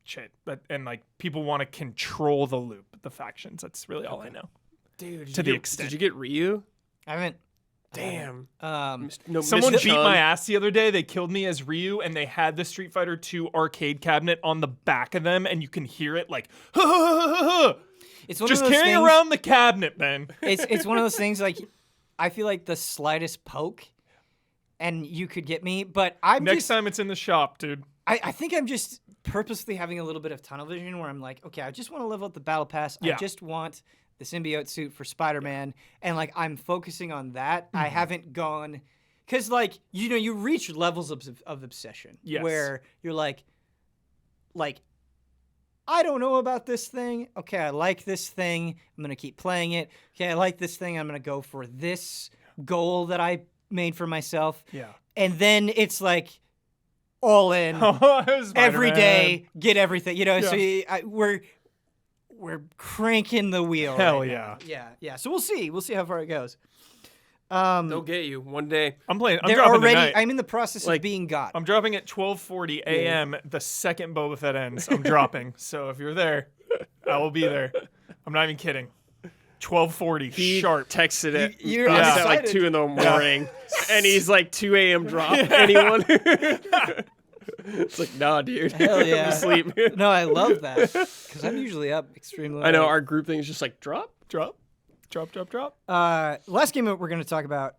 shit and like people want to control the loop, the factions. That's really all I know. Dude, To the extent. Did you get Ryu? I haven't. Damn. No, Someone Mr. beat Chun. my ass the other day. They killed me as Ryu, and they had the Street Fighter 2 arcade cabinet on the back of them, and you can hear it like, ha, ha, ha, ha, ha. It's one Just of those carry things, around the cabinet, man. It's one of those things like I feel like the slightest poke, and you could get me. But I'm Next just, time it's in the shop, dude. I think I'm just purposely having a little bit of tunnel vision where I'm like, okay, I just want to level up the battle pass. Yeah. I just want the symbiote suit for Spider-Man, and like I'm focusing on that. I haven't gone because like you reach levels of obsession Yes. where you're like I don't know about this thing. Okay, I like this thing. I'm gonna keep playing it. Okay, I like this thing. I'm gonna go for this goal that I made for myself. Yeah. And then it's like all in every day, get everything. You know, so we're cranking the wheel. Hell right yeah. now. Yeah. So we'll see. We'll see how far it goes. They'll get you one day. I'm playing. I'm They're dropping already. tonight. I'm in the process of being got. I'm dropping at 12:40 a.m. the second Boba Fett ends. I'm dropping. So if you're there, I will be there. I'm not even kidding. 12:40 He sharp. texted it. You're us at like excited. 2 in the morning, and he's like 2 a.m. drop. Anyone? It's like, nah, dude. Hell I'm yeah. asleep. No, I love that because I'm usually up extremely. I know late. our group thing is just like drop. Last game that we're going to talk about,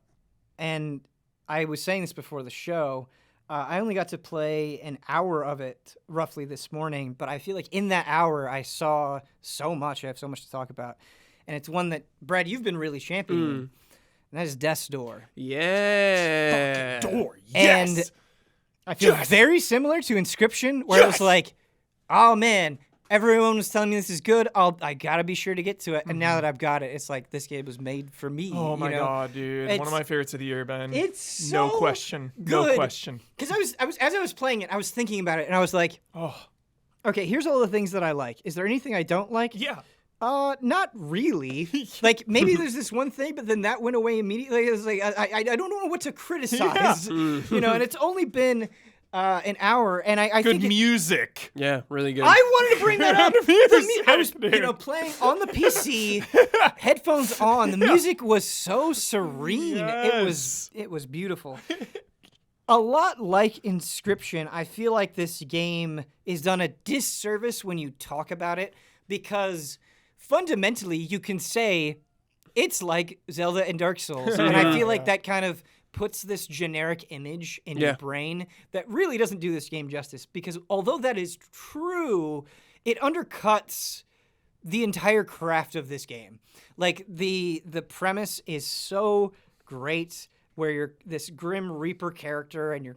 and I was saying this before the show, I only got to play an hour of it roughly this morning, but I feel like in that hour I saw so much. I have so much to talk about. And it's one that, Brad, you've been really championing, and that is Death's Door. Yeah. Door. And Yes. I feel very similar to Inscryption, where it was like, oh man, everyone was telling me this is good. I gotta be sure to get to it. And now that I've got it, it's like this game was made for me. Oh my you know? god, dude! One It's- of my favorites of the year, Ben. It's so no question. No good. question. Because as I was playing it, I was thinking about it, and I was like, Oh okay, here's all the things that I like. Is there anything I don't like? yeah. Not really. Like maybe there's this one thing, but then that went away immediately. It was like I don't know what to criticize, you know. And it's only been an hour, and I Good think music. Yeah, really good. I wanted to bring that up. I was, Dude. playing on the PC, headphones on. The music was so serene. Yes. It was beautiful. A lot like Inscryption, I feel like this game is done a disservice when you talk about it because fundamentally you can say it's like Zelda and Dark Souls. And I feel like that kind of puts this generic image in your brain that really doesn't do this game justice because although that is true, it undercuts the entire craft of this game. Like the premise is so great where you're this Grim Reaper character and you're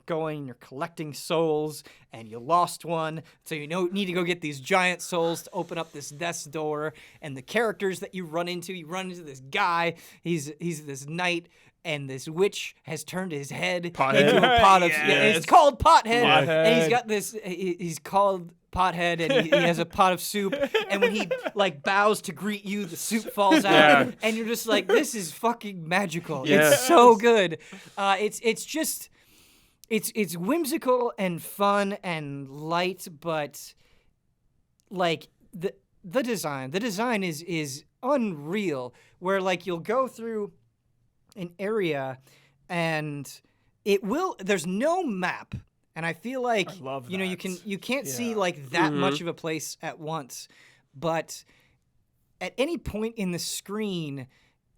collecting souls and you lost one. So you need to go get these giant souls to open up this Death's Door. And the characters that you run into this guy. He's this knight and this witch has turned his head into a pot of... Yes. It's called Pothead. Pothead. And he's got this... He's called Pothead and he has a pot of soup. And when he like bows to greet you, the soup falls out. Yeah. And you're just like, this is fucking magical. Yes. It's so good. It's just... It's whimsical and fun and light, but like the design is unreal. Where like you'll go through an area and there's no map, and I feel like I love you that. you can't see like that much of a place at once, but at any point in the screen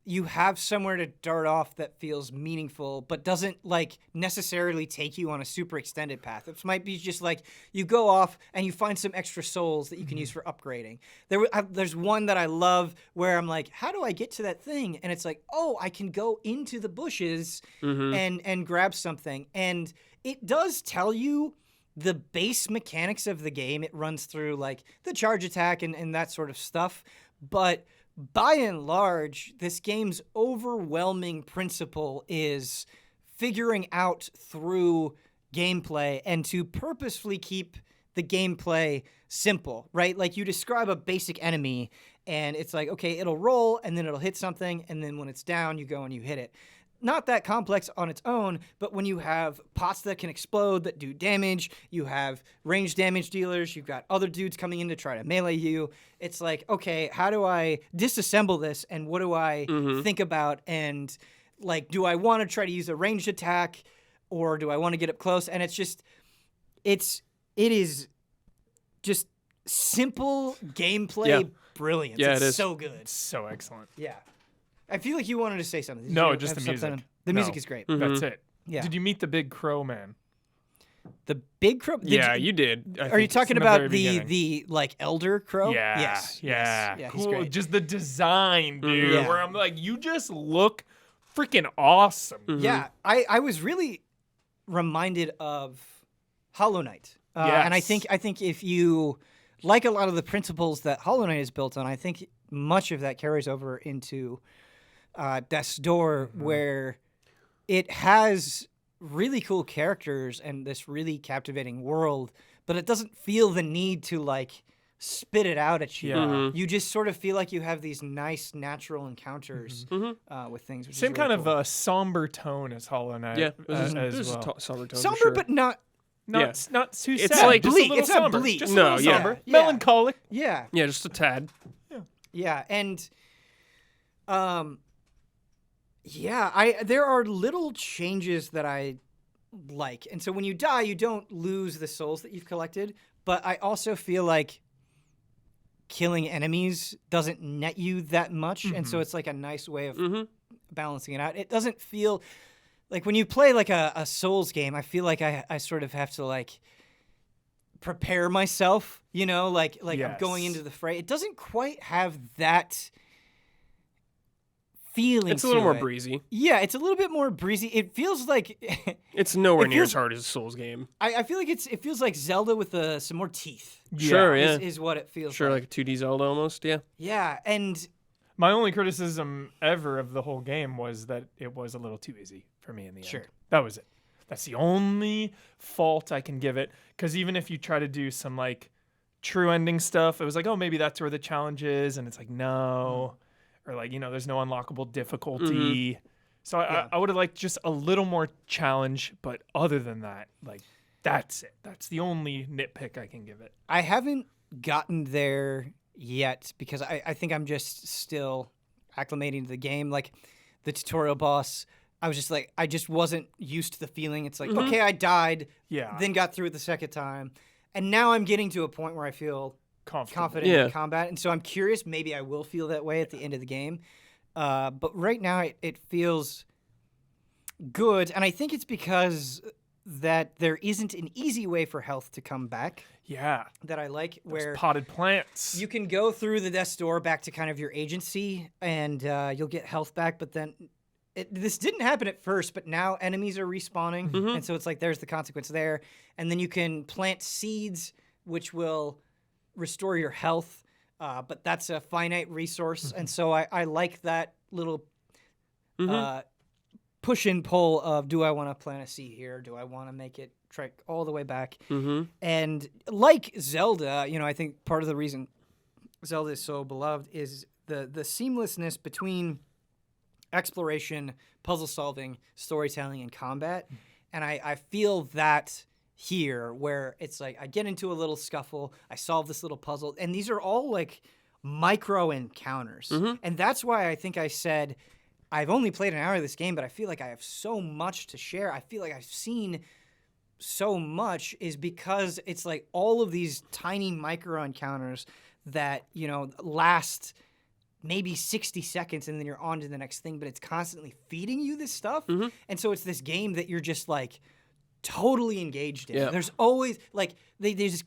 you have somewhere to dart off that feels meaningful but doesn't like necessarily take you on a super extended path. It might be just like you go off and you find some extra souls that you can use for upgrading. There's one that I love where I'm like, how do I get to that thing? And it's like, oh, I can go into the bushes and grab something. And it does tell you the base mechanics of the game, it runs through like the charge attack and that sort of stuff. But by and large, this game's overwhelming principle is figuring out through gameplay and to purposefully keep the gameplay simple, right? Like you describe a basic enemy and it's like, okay, it'll roll and then it'll hit something. And then when it's down, you go and you hit it. Not that complex on its own, but when you have pots that can explode that do damage, you have ranged damage dealers, you've got other dudes coming in to try to melee you. It's like, okay, how do I disassemble this and what do I think about? And like, do I want to try to use a ranged attack or do I want to get up close? And it's just, it is just simple gameplay brilliance. Yeah, it's it is. so good. It's so excellent. Yeah. I feel like you wanted to say something. Did No, you just have the music. something? The No. music is great. That's it. Yeah. Did you meet the big crow man? The big crow? You did. I Are you think talking in the about very the beginning. like elder crow? Yeah. Yes. Yeah. Yeah, he's Cool. great. Just the design, dude. Yeah. Where I'm like, you just look freaking awesome. Yeah. I was really reminded of Hollow Knight. And I think if you like a lot of the principles that Hollow Knight is built on, I think much of that carries over into Death's Door, where it has really cool characters and this really captivating world, but it doesn't feel the need to like spit it out at you. Yeah. You just sort of feel like you have these nice natural encounters with things. Which Same is kind really of cool. a somber tone as Hollow Knight. Yeah, as there's well. a somber tone. for somber, sure. but not. Not too It's sad. like- just bleak. a little It's not somber. bleak. Just a No, little yeah. somber. Yeah. Melancholic. Yeah. Yeah, just a tad. Yeah, and there are little changes that I like. And so when you die, you don't lose the souls that you've collected, but I also feel like killing enemies doesn't net you that much, and so it's like a nice way of balancing it out. It doesn't feel like when you play like a Souls game, I feel like I sort of have to like prepare myself, you know, like I'm going Yes. into the fray. It doesn't quite have that feeling. It's a little to more it. breezy. Yeah, it's a little bit more breezy. It feels like It's nowhere It near feels- as hard as a Souls game. I feel like it feels like Zelda with some more teeth. Sure, yeah. Is what it feels Sure, like. like a 2D Zelda almost, yeah. Yeah, and My only criticism ever of the whole game was that it was a little too easy for me in the Sure. end. That was it. That's the only fault I can give it. Because even if you try to do some like true ending stuff, it was like, oh, maybe that's where the challenge is, and it's like, no, or like, you know, there's no unlockable difficulty. So I would have liked just a little more challenge, but other than that, like, that's it. That's the only nitpick I can give it. I haven't gotten there yet because I think I'm just still acclimating to the game. Like the tutorial boss, I was just like, I just wasn't used to the feeling. It's like, okay, I died, Yeah. then got through it the second time. And now I'm getting to a point where I feel confident Yeah. in combat. And so I'm curious, maybe I will feel that way at the end of the game. But right now it feels good. And I think it's because that there isn't an easy way for health to come back Yeah. that I like, where Potted plants. you can go through the Death's Door back to kind of your agency and you'll get health back, but then this didn't happen at first, but now enemies are respawning, and so it's like there's the consequence there. And then you can plant seeds, which will restore your health, but that's a finite resource, and so I like that little push and pull of, do I want to plant a seed here? Do I want to make it trek all the way back? And like Zelda, you know, I think part of the reason Zelda is so beloved is the seamlessness between exploration, puzzle solving, storytelling, and combat. And I feel that here, where it's like I get into a little scuffle, I solve this little puzzle, and these are all like micro encounters. And that's why I think I said I've only played an hour of this game, but I feel like I have so much to share. I feel like I've seen so much, is because it's like all of these tiny micro encounters that, you know, last maybe 60 seconds and then you're on to the next thing, but it's constantly feeding you this stuff. And so it's this game that you're just like totally engaged in. Yeah. There's always like they just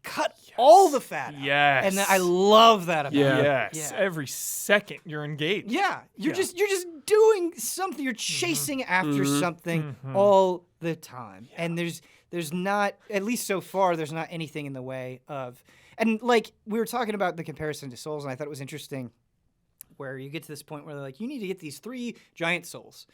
cut all the fat out. Yes. And I love that about Yeah. it. Yes. Yeah. Every second you're engaged. Yeah, you're Yeah. just doing something. You're chasing after something all the time, and there's there's not, at least so far, there's not anything in the way of, and like we were talking about the comparison to Souls, and I thought it was interesting where you get to this point where they're like, you need to get these 3 giant souls.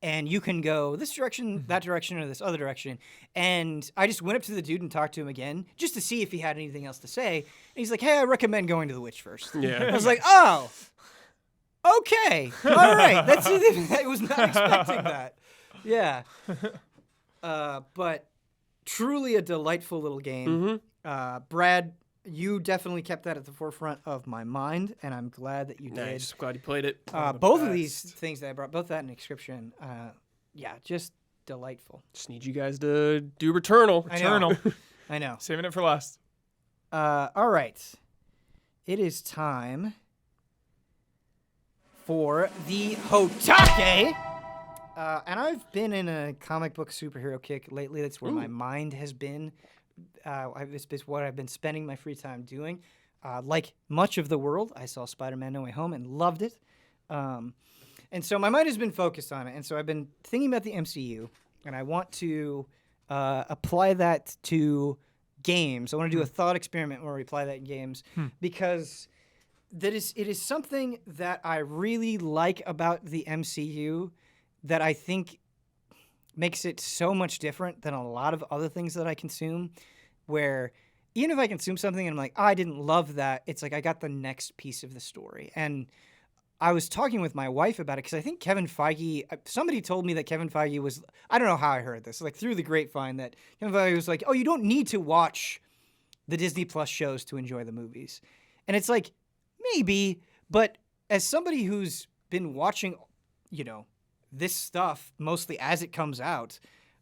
And you can go this direction, that direction, or this other direction. And I just went up to the dude and talked to him again just to see if he had anything else to say. And he's like, hey, I recommend going to the witch first. Yeah. I was like, oh, okay. All right. I was not expecting that. Yeah. But truly a delightful little game. Brad, you definitely kept that at the forefront of my mind, and I'm glad that you did. Nice. Glad you played it. Both of these things that I brought, both that and Inscryption, yeah, just delightful. Just need you guys to do Returnal. I know. Saving it for last. All right. It is time for the HOTTAKE. And I've been in a comic book superhero kick lately. That's where my mind has been. It's what I've been spending my free time doing. Like much of the world, I saw Spider-Man No Way Home and loved it. And so my mind has been focused on it. And so I've been thinking about the MCU, and I want to apply that to games. I want to do a thought experiment where we apply that in games because it is something that I really like about the MCU that I think makes it so much different than a lot of other things that I consume, where even if I consume something and I'm like, oh, I didn't love that, it's like I got the next piece of the story. And I was talking with my wife about it because I think Kevin Feige, somebody told me that Kevin Feige was, I don't know how I heard this, like through the grapevine, that Kevin Feige was like, oh, you don't need to watch the Disney Plus shows to enjoy the movies. And it's like, maybe, but as somebody who's been watching, this stuff mostly as it comes out,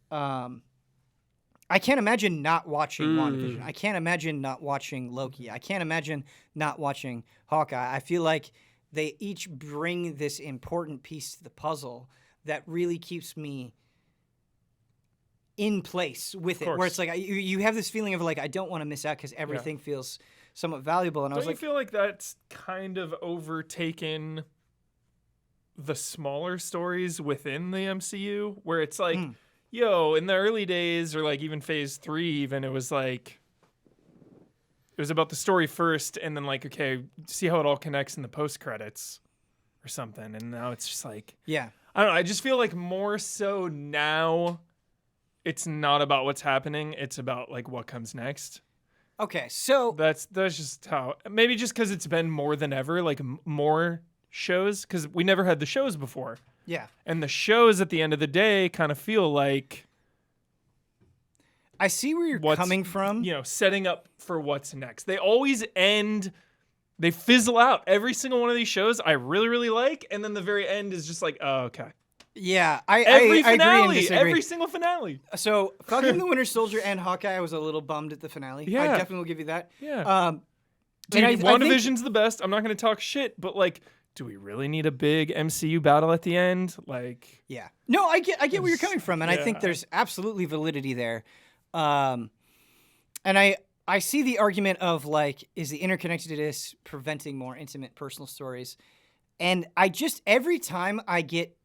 I can't imagine not watching WandaVision. I can't imagine not watching Loki. I can't imagine not watching Hawkeye. I feel like they each bring this important piece to the puzzle that really keeps me in place with it, where it's like you have this feeling of like, I don't want to miss out because everything feels somewhat valuable. And I was like, feel like that's kind of overtaken the smaller stories within the MCU, where it's like, in the early days, or like even phase 3, even, it was like, it was about the story first, and then like, okay, see how it all connects in the post credits or something. And now it's just like, I don't know. I just feel like more so now, it's not about what's happening. It's about like what comes next. Okay, so that's just how, maybe just because it's been more than ever, like more shows, because we never had the shows before. Yeah. And the shows at the end of the day kind of feel like, I see where you're coming from. Setting up for what's next. They always end, they fizzle out. Every single one of these shows I really, really like, and then the very end is just like, oh, okay. Yeah, Every I finale, agree and disagree. every single finale. So, Falcon and the Winter Soldier and Hawkeye, I was a little bummed at the finale. Yeah. I definitely will give you that. Yeah. Dude, WandaVision's the best. I'm not going to talk shit, but like, do we really need a big MCU battle at the end? Like, yeah. No, I get where you're coming from, and I think there's absolutely validity there. And I see the argument of like, is the interconnectedness preventing more intimate personal stories? And every time I get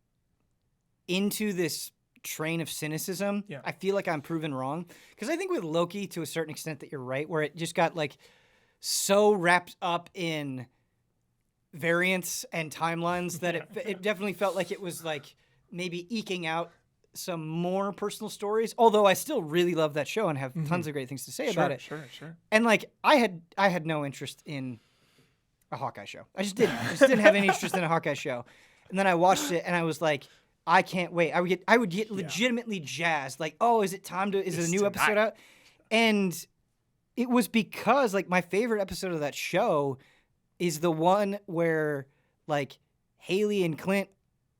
into this train of cynicism, I feel like I'm proven wrong. Because I think with Loki, to a certain extent, that you're right, where it just got like so wrapped up in variants and timelines that it definitely felt like it was like maybe eking out some more personal stories, although I still really love that show and have tons of great things to say about it. Sure. And like I had no interest in a Hawkeye show. I just didn't have any interest in a Hawkeye show. And then I watched it and I was like, I can't wait. I would get legitimately jazzed. Like, oh, is it a new episode out? And it was because like my favorite episode of that show is the one where like Haley and Clint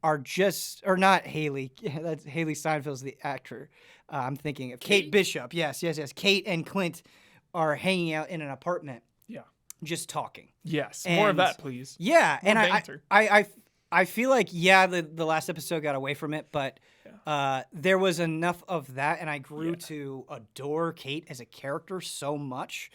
are just, or not Haley. That's Haley Steinfeld's the actor. I'm thinking of Kate Bishop. Yes. Kate and Clint are hanging out in an apartment. Yeah. Just talking. Yes. More of that, please. Yeah. More and banter. I feel like, the last episode got away from it, but there was enough of that, and I grew to adore Kate as a character so much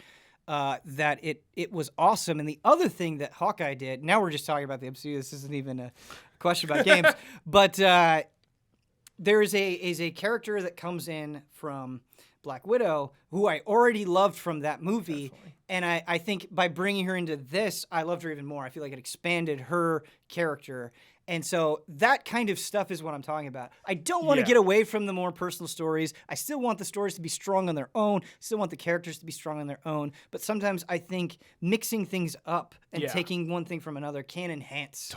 that it was awesome. And the other thing that Hawkeye did, now we're just talking about the MCU, this isn't even a question about games, but there is a character that comes in from Black Widow, who I already loved from that movie. And I think by bringing her into this, I loved her even more. I feel like it expanded her character. And so that kind of stuff is what I'm talking about. I don't want to get away from the more personal stories. I still want the stories to be strong on their own. Still want the characters to be strong on their own. But sometimes I think mixing things up and taking one thing from another can enhance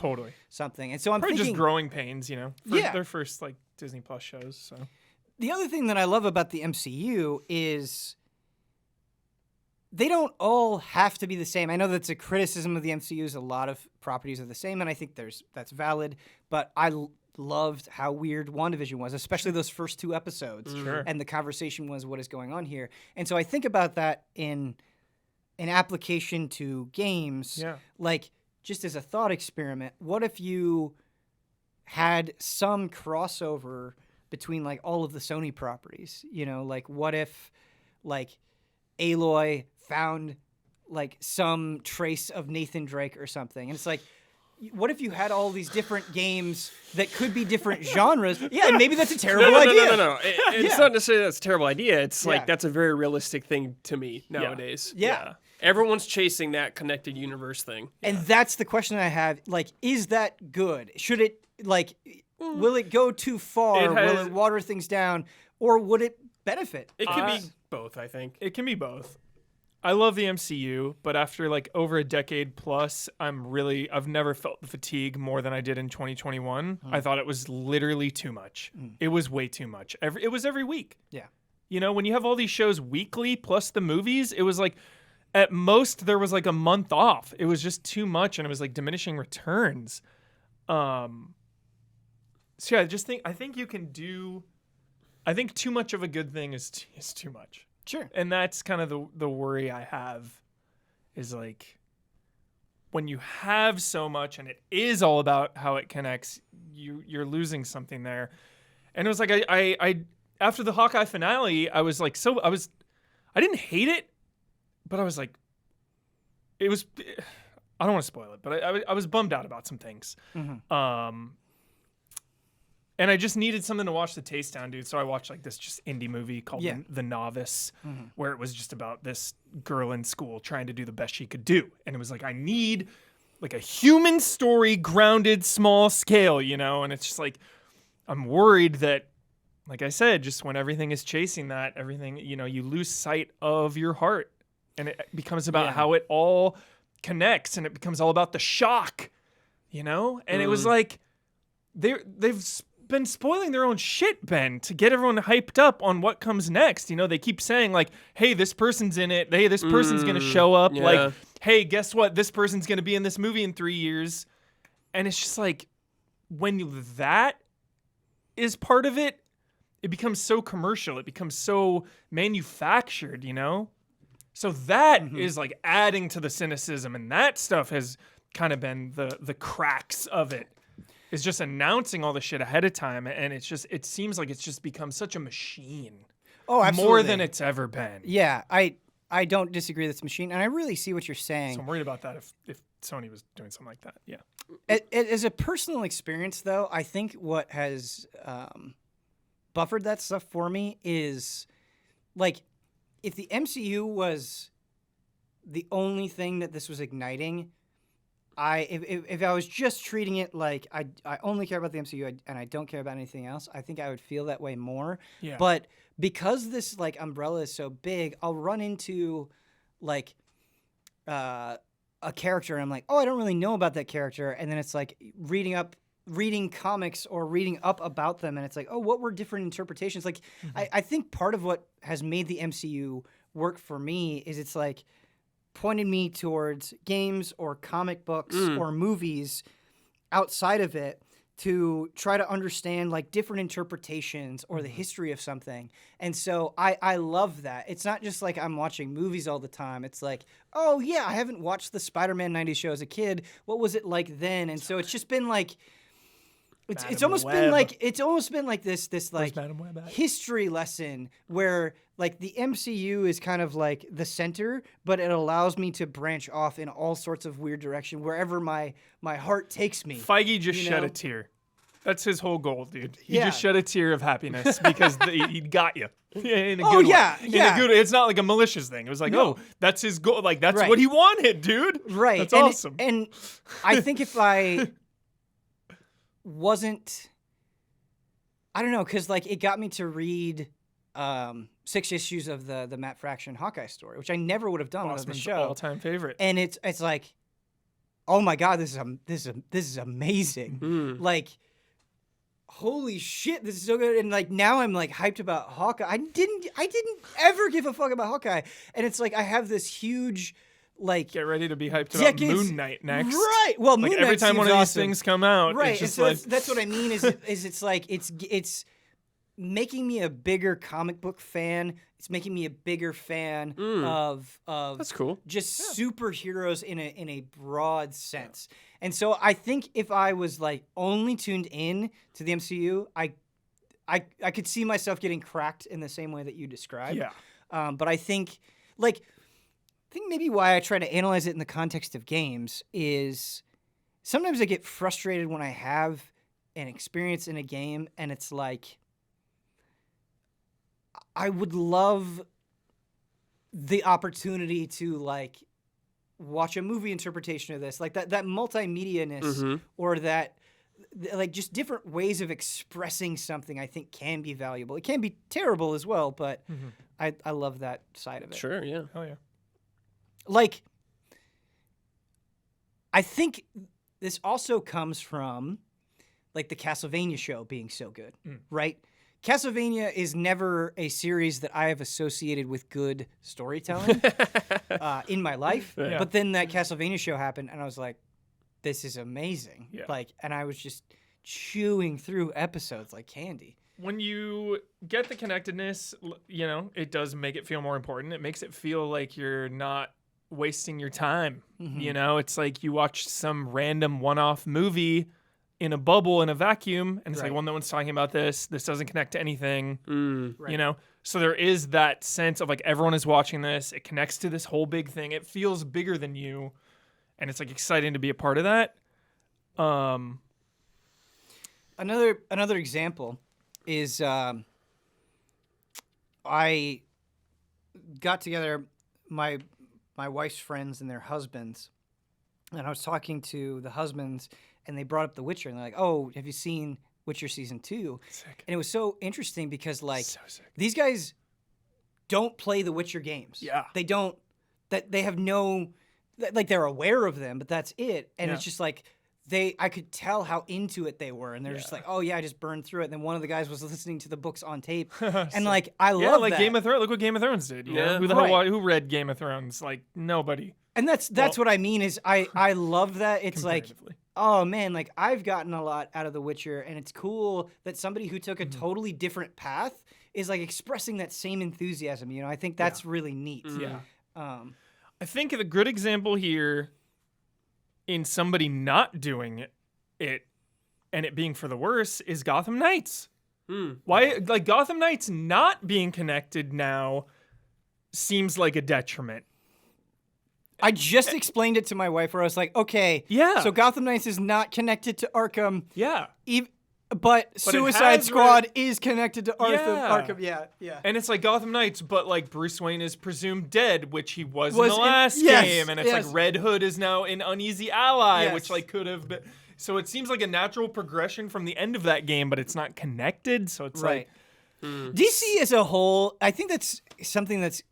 something. And so I'm probably thinking, just growing pains, you know, for their first like Disney Plus shows. So the other thing that I love about the MCU is they don't all have to be the same. I know that's a criticism of the MCU is a lot of properties are the same, and I think that's valid. But I loved how weird WandaVision was, especially those first 2 episodes. Sure. And the conversation was, what is going on here? And so I think about that in an application to games, like just as a thought experiment. What if you had some crossover between like all of the Sony properties? You know, like what if like Aloy found like some trace of Nathan Drake or something, and it's like, what if you had all these different games that could be different genres? Yeah, and maybe that's a terrible idea. No. It's not necessarily that's a terrible idea. It's like that's a very realistic thing to me nowadays. Yeah. Everyone's chasing that connected universe thing. And that's the question I have. Like, is that good? Should it, like, will it go too far? Will it water things down? Or would it benefit? It could be both, I think. It can be both. I love the MCU, but after like over a decade plus, I've never felt the fatigue more than I did in 2021. I thought it was literally too much. It was way too much. It was every week. Yeah. You know, when you have all these shows weekly plus the movies, it was like at most there was like a month off. It was just too much, and it was like diminishing returns. So yeah, I think you can do. I think too much of a good thing is too much. Sure. And that's kind of the worry I have, is like when you have so much and it is all about how it connects, you're losing something there. And it was like I after the Hawkeye finale, I was like I didn't hate it, but I was like, it was, I don't want to spoil it, but I was bummed out about some things. And I just needed something to watch the taste down, dude. So I watched like this just indie movie called The Novice, where it was just about this girl in school trying to do the best she could do. And it was like, I need like a human story grounded small scale, you know? And it's just like, I'm worried that, like I said, just when everything is chasing that, everything, you know, you lose sight of your heart. And it becomes about how it all connects, and it becomes all about the shock, you know? And it was like, they've been spoiling their own shit, Ben, to get everyone hyped up on what comes next. You know, they keep saying like, hey, this person's in it. Hey, this person's going to show up. Yeah. Like, hey, guess what? This person's going to be in this movie in 3 years. And it's just like, when that is part of it, it becomes so commercial. It becomes so manufactured, you know? So that is like adding to the cynicism, and that stuff has kind of been the cracks of it. Is just announcing all the shit ahead of time, and it seems like it's just become such a machine. Oh, absolutely. More than it's ever been. Yeah, I don't disagree with this machine, and I really see what you're saying. So I'm worried about that if Sony was doing something like that. Yeah. As a personal experience, though, I think what has buffered that stuff for me is, like, if the MCU was the only thing that this was igniting, if I was just treating it like I only care about the MCU and I don't care about anything else, I think I would feel that way more. Yeah. But because this like umbrella is so big, I'll run into like a character and I'm like, oh, I don't really know about that character, and then it's like reading comics or reading up about them, and it's like, oh, what were different interpretations? Like, I think part of what has made the MCU work for me is it's like pointed me towards games or comic books or movies outside of it to try to understand like different interpretations or the history of something. And so I love that. It's not just like I'm watching movies all the time. It's like, oh yeah, I haven't watched the Spider-Man 90s show as a kid. What was it like then? And so it's just been like, it's almost been like this like history lesson where like the MCU is kind of like the center, but it allows me to branch off in all sorts of weird direction wherever my heart takes me. Feige just shed a tear. That's his whole goal, dude. He Yeah. just shed a tear of happiness because he got you. Yeah, in a Oh, good yeah, way. yeah. In a good, it's not like a malicious thing. It was like, No. oh, that's his goal. Like, that's Right. what he wanted, dude. Right. That's and awesome. And I think if I wasn't, I don't know, because like it got me to read 6 issues of the Matt Fraction Hawkeye story, which I never would have done without the Bossman's show. all-time favorite. And it's like, oh my god, this is amazing. Like, holy shit, this is so good. And like now I'm like hyped about Hawkeye. I didn't ever give a fuck about Hawkeye. And it's like I have this huge like Get ready to be hyped about decades- Moon Knight next. Right. Well, Like Moon every Knight time one seems of these awesome. things come out, Right. it's And just so like that's what I mean is it's like it's making me a bigger comic book fan. It's making me a bigger fan of That's cool. just superheroes in a broad sense. And so I think if I was like only tuned in to the MCU, I could see myself getting cracked in the same way that you described. yeah. But I think maybe why I try to analyze it in the context of games is sometimes I get frustrated when I have an experience in a game and it's like I would love the opportunity to like watch a movie interpretation of this, like that multimedia-ness or that like just different ways of expressing something I think can be valuable. It can be terrible as well, but I love that side of it. Sure, yeah. Hell yeah. Like, I think this also comes from like the Castlevania show being so good, right? Castlevania is never a series that I have associated with good storytelling in my life. Yeah. But then that Castlevania show happened, and I was like, "This is amazing!" Yeah. Like, and I was just chewing through episodes like candy. When you get the connectedness, you know, it does make it feel more important. It makes it feel like you're not wasting your time. You know, it's like you watch some random one-off movie in a bubble in a vacuum, and it's like, Right. well, no one's talking about this. This doesn't connect to anything. Right. You know, so there is that sense of like everyone is watching this. It connects to this whole big thing. It feels bigger than you, and it's like exciting to be a part of that. Another example is I got together my wife's friends and their husbands, and I was talking to the husbands, and they brought up The Witcher, and they're like, "Oh, have you seen Witcher season 2?" Sick. And it was so interesting because like So sick. these guys don't play the Witcher games. Yeah. They don't. That they have no. Like they're aware of them, but that's it. And Yeah. it's just like I could tell how into it they were, and they're just like, "Oh yeah, I just burned through it." And then one of the guys was listening to the books on tape, and like I Yeah, love like that. Game of Thrones. Look what Game of Thrones did. You know? Yeah. Who the hell Right. who read Game of Thrones? Like nobody. And that's what I mean is I love that. It's like, Comparatively. oh man, like I've gotten a lot out of The Witcher, and it's cool that somebody who took a totally different path is like expressing that same enthusiasm. You know, I think that's really neat. Yeah. I think a good example here in somebody not doing it and it being for the worse is Gotham Knights. Why, like Gotham Knights not being connected now seems like a detriment. I just explained it to my wife where I was like, okay, Yeah. so Gotham Knights is not connected to Arkham, Yeah. but Suicide has Squad is connected to Yeah. Arkham. Yeah. And it's like Gotham Knights, but like Bruce Wayne is presumed dead, which he was in Was the in- last yes, game. And it's yes. like Red Hood is now an uneasy ally, Yes. which like could have been. So it seems like a natural progression from the end of that game, but it's not connected. So it's Right. like, DC as a whole, I think that's something that's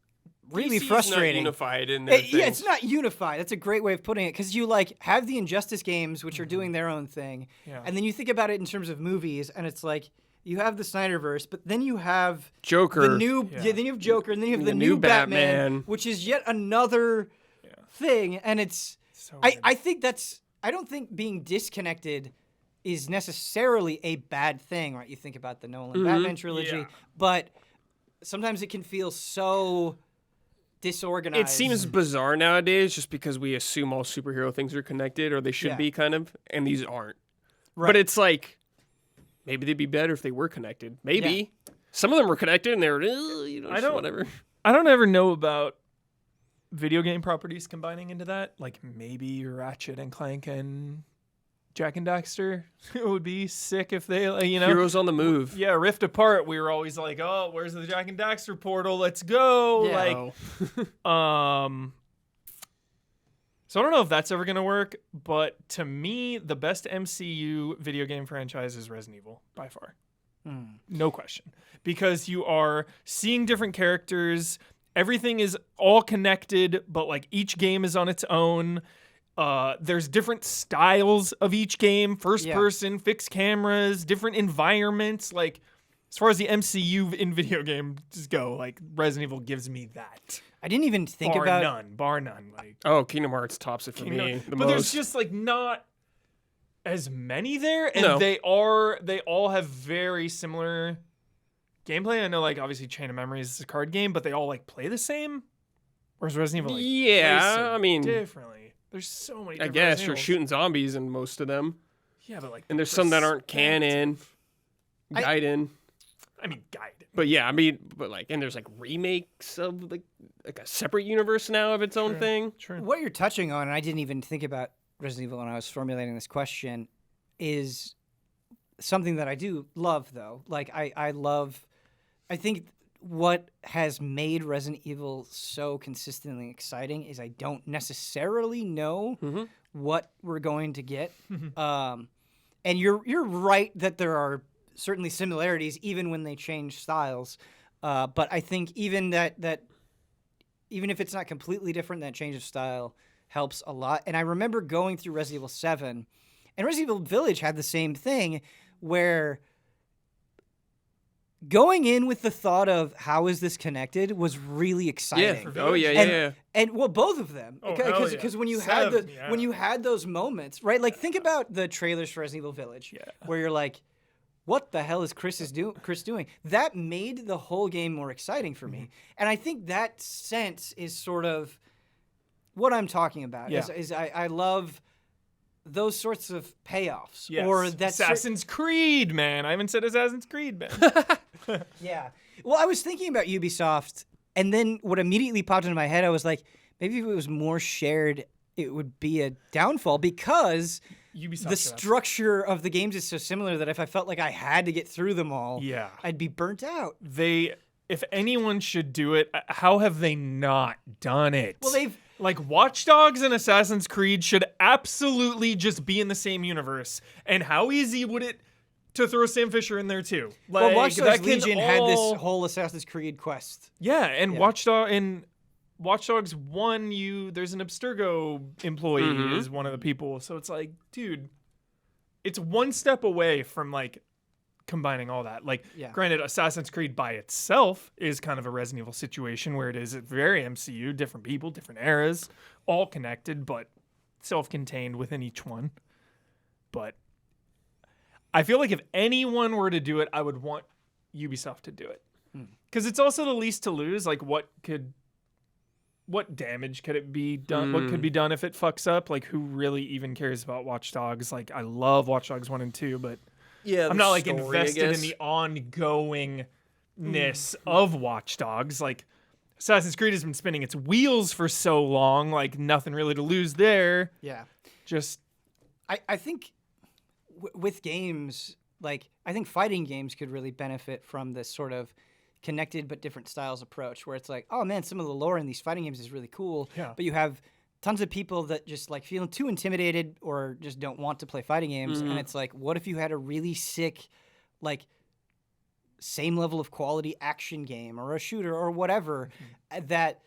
really DC's frustrating. Not unified in their Yeah, things. it's not unified. That's a great way of putting it because you like have the Injustice games, which are doing their own thing, Yeah. and then you think about it in terms of movies, and it's like you have the Snyderverse, but then you have Joker. the new, then you have Joker, and then you have the new Batman, which is yet another thing, and it's. so I think that's. I don't think being disconnected is necessarily a bad thing, right? You think about the Nolan Batman trilogy, Yeah. but sometimes it can feel so disorganized. It seems bizarre nowadays just because we assume all superhero things are connected, or they should Yeah. be kind of, and these aren't. Right. But it's like, maybe they'd be better if they were connected. Maybe. Some of them were connected and they were, you know, I don't- whatever. I don't ever know about video game properties combining into that. Like maybe Ratchet and Clank and Jack and Daxter. It would be sick if they, Heroes on the move. Yeah, Rift Apart. We were always like, oh, where's the Jack and Daxter portal? Let's go. Yeah. So I don't know if that's ever gonna work, but to me, the best MCU video game franchise is Resident Evil by far. No question. Because you are seeing different characters, everything is all connected, but like each game is on its own. There's different styles of each game, first person, fixed cameras, different environments. Like, as far as the MCU in video games go, like Resident Evil gives me that. I didn't even think bar about none. Like, Oh, Kingdom Hearts tops it for me. but there's just like not as many there, and they all have very similar gameplay. I know, like obviously, Chain of Memories is a card game, but they all like play the same. Whereas Resident Evil, I mean, differently. There's so many. I guess you're shooting zombies in most of them. Yeah, but like, and there's some that aren't canon. Gaiden. I mean, Gaiden. But and there's like remakes of like a separate universe now of its own thing. True. what you're touching on, and I didn't even think about Resident Evil when I was formulating this question, is something that I do love, though. Like, I think what has made Resident Evil so consistently exciting is I don't necessarily know what we're going to get. And you're right that there are certainly similarities even when they change styles. But I think even that even if it's not completely different, that change of style helps a lot. And I remember going through Resident Evil 7, and Resident Evil Village had the same thing, where going in with the thought of how is this connected was really exciting. And well, both of them, because when you when you had those moments, right? Like, think about the trailers for Resident Evil Village, where you're like, what the hell is Chris doing? That made the whole game more exciting for me. And I think that sense is sort of what I'm talking about. Is I love those sorts of payoffs. Yes. Or that Assassin's Creed, man. I haven't said Assassin's Creed, man. Yeah. Well, I was thinking about Ubisoft, and then what immediately popped into my head, I was like, maybe if it was more shared, it would be a downfall, because Ubisoft the structure of the games is so similar that if I felt like I had to get through them all, I'd be burnt out. If anyone should do it, how have they not done it? Well, like, Watch Dogs and Assassin's Creed should absolutely just be in the same universe. And how easy would it to throw Sam Fisher in there too? Like, well, Watch Dogs Legion had this whole Assassin's Creed quest. Yeah, and Watch Dogs 1, there's an Abstergo employee is one of the people. So it's like, dude, it's one step away from like combining all that. Like, granted, Assassin's Creed by itself is kind of a Resident Evil situation where it is very MCU, different people, different eras, all connected, but self-contained within each one. But I feel like if anyone were to do it, I would want Ubisoft to do it. Because it's also the least to lose. Like, what damage could it be done? What could be done if it fucks up? Like, who really even cares about Watch Dogs? Like, I love Watch Dogs 1 and 2, but I'm not like invested in the ongoingness of Watch Dogs. Like, Assassin's Creed has been spinning its wheels for so long, like nothing really to lose there. Yeah. Just I think with games, like, I think fighting games could really benefit from this sort of connected but different styles approach, where it's like, oh man, some of the lore in these fighting games is really cool, but you have tons of people that just like feeling too intimidated or just don't want to play fighting games, and it's like, what if you had a really sick, like, same level of quality action game or a shooter or whatever that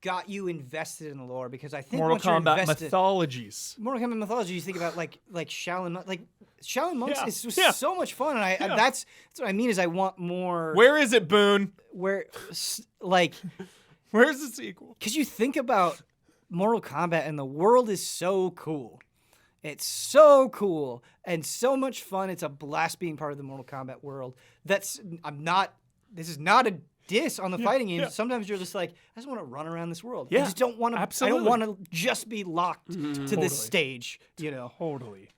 got you invested in the lore? Because I think Mortal Kombat mythologies. Mortal Kombat mythology, you think about like Shaolin Monks is so much fun, and that's what I mean is I want more. Where is it, Boone? Where's the sequel? Because you think about Mortal Kombat and the world is so cool. It's so cool and so much fun. It's a blast being part of the Mortal Kombat world. This is not a diss on the fighting games. Yeah. Sometimes you're just like, I just want to run around this world. I just don't want to. I don't want to just be locked to this stage. You know. Totally.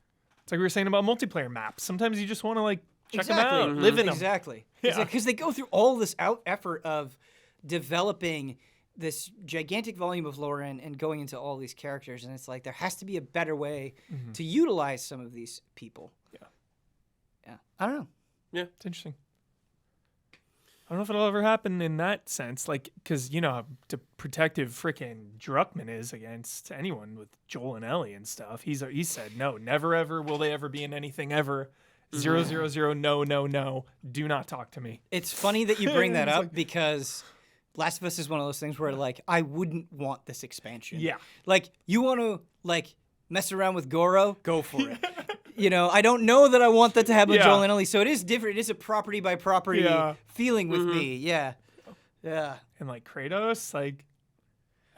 It's like we were saying about multiplayer maps. Sometimes you just want to like check them out, live in them. Exactly. Because they go through all this effort of developing this gigantic volume of lore and going into all these characters, and it's like there has to be a better way to utilize some of these people. Yeah, I don't know. Yeah, it's interesting. I don't know if it'll ever happen in that sense, like, because you know how protective frickin' Druckmann is against anyone with Joel and Ellie and stuff. He said no, never ever will they ever be in anything ever. 000, no, do not talk to me. It's funny that you bring that up because Last of Us is one of those things where like I wouldn't want this expansion. Yeah, like you want to like mess around with Goro, go for it. You know, I don't know that I want that to happen with Joel and Ellie, so it is different. It is a property by property feeling with me. Yeah. And like Kratos, like,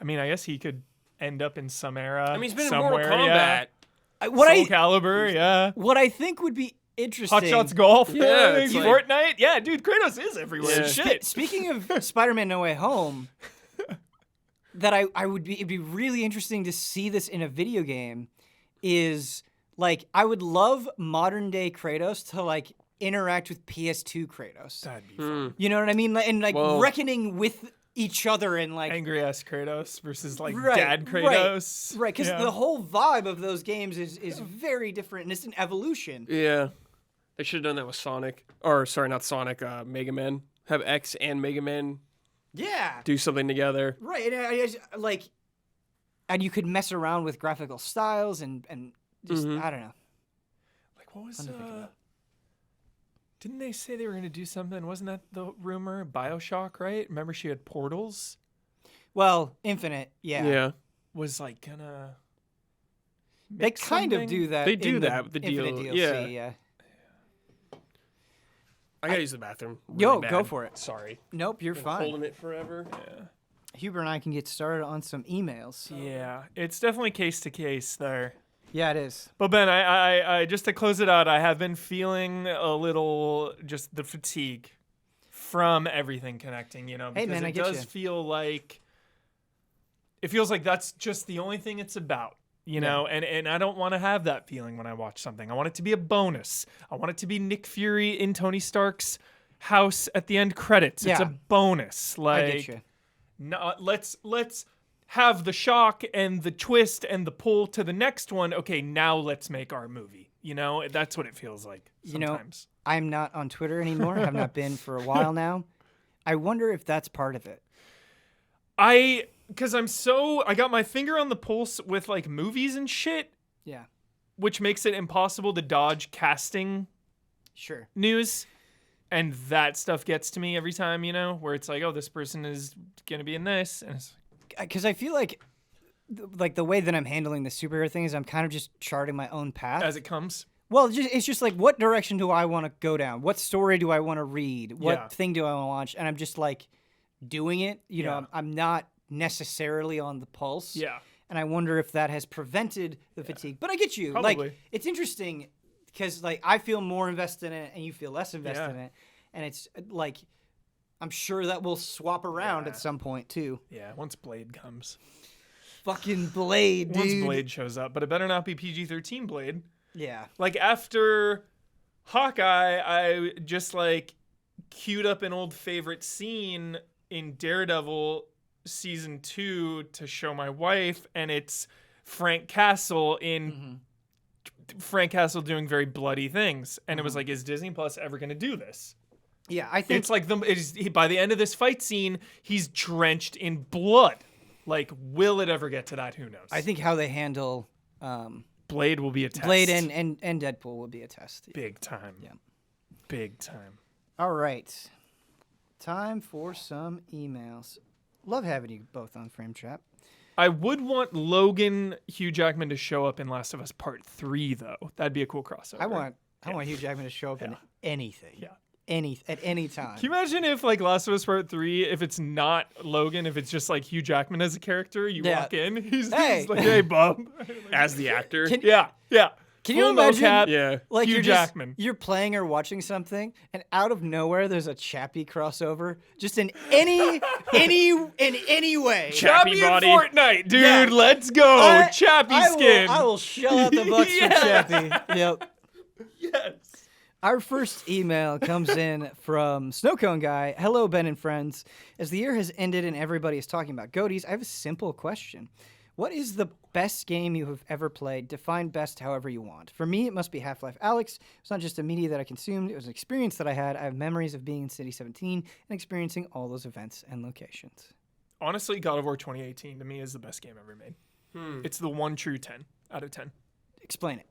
I mean, I guess he could end up in some era. I mean, he's been somewhere, in Mortal Kombat. Soul Calibur, What I think would be interesting. Hot Shots Golf, it's like, Fortnite. Yeah, dude, Kratos is everywhere. Yeah. Shit. Speaking of Spider-Man No Way Home, that it'd be really interesting to see this in a video game is like I would love modern day Kratos to like interact with PS2 Kratos. That'd be fun. You know what I mean? And like reckoning with each other and like angry ass Kratos versus like dad Kratos. Right, because the whole vibe of those games is very different and it's an evolution. Yeah. They should have done that with Sonic. Or, sorry, not Sonic, Mega Man. Have X and Mega Man do something together. Right, and and you could mess around with graphical styles and just, I don't know. Like, what was, didn't they say they were going to do something? Wasn't that the rumor? BioShock, right? Remember she had portals? Well, Infinite, Yeah. Was like gonna... They kind of do that. They do that with the Infinite DLC, yeah. I gotta use the bathroom. Yo, go for it. Sorry. Nope, you're fine. Holding it forever. Yeah. Huber and I can get started on some emails. Yeah, it's definitely case to case there. Yeah, it is. But Ben, I just to close it out, I have been feeling a little just the fatigue from everything connecting, you know, because hey, man, it does feel like that's just the only thing it's about. You know, and I don't want to have that feeling when I watch something. I want it to be a bonus. I want it to be Nick Fury in Tony Stark's house at the end credits. It's a bonus. Like, I get you. No, let's have the shock and the twist and the pull to the next one. Okay, now let's make our movie. You know, that's what it feels like sometimes. You know, I'm not on Twitter anymore. Have not been for a while now. I wonder if that's part of it. Because I got my finger on the pulse with like movies and shit. Yeah. Which makes it impossible to dodge casting news. And that stuff gets to me every time, you know, where it's like, oh, this person is going to be in this. Because I feel like the way that I'm handling the superhero thing is I'm kind of just charting my own path. As it comes. Well, it's just like, what direction do I want to go down? What story do I want to read? What thing do I want to watch? And I'm just like doing it. You know, I'm not necessarily on the pulse. Yeah. And I wonder if that has prevented the fatigue. But I get you. Probably. Like, it's interesting because like I feel more invested in it and you feel less invested in it. And it's like, I'm sure that will swap around at some point too. Yeah, once Blade comes. Fucking Blade, dude. Once Blade shows up. But it better not be PG-13 Blade. Yeah. Like after Hawkeye, I just like queued up an old favorite scene in Daredevil season 2 to show my wife, and it's Frank Castle Frank Castle doing very bloody things, and it was like, is Disney Plus ever going to do this? Yeah, I think it's like by the end of this fight scene, he's drenched in blood. Like, will it ever get to that? Who knows? I think how they handle Blade will be a test. Blade and Deadpool will be a test. Big time. Yeah. Big time. All right. Time for some emails. Love having you both on Frame Trap. I would want Logan Hugh Jackman to show up in Last of Us Part 3, though. That'd be a cool crossover. I want Hugh Jackman to show up in anything. Yeah. At any time. Can you imagine if, like, Last of Us Part 3, if it's not Logan, if it's just, like, Hugh Jackman as a character, you walk in, he's like, hey, bub. As the actor? Yeah. Can you imagine? Yeah. Like Hugh Jackman. You're playing or watching something, and out of nowhere, there's a Chappie crossover. Just in any way. Chappie body. Fortnite, dude. Let's go. Chappie skin. I will shell out the bucks for Chappie. Yep. Yes. Our first email comes in from Snowcone Guy. Hello, Ben and friends. As the year has ended and everybody is talking about GOTYs, I have a simple question. What is the best game you have ever played? Define best however you want. For me, it must be Half-Life Alyx. It's not just a media that I consumed. It was an experience that I had. I have memories of being in City 17 and experiencing all those events and locations. Honestly, God of War 2018 to me is the best game ever made. It's the one true 10 out of 10. Explain it.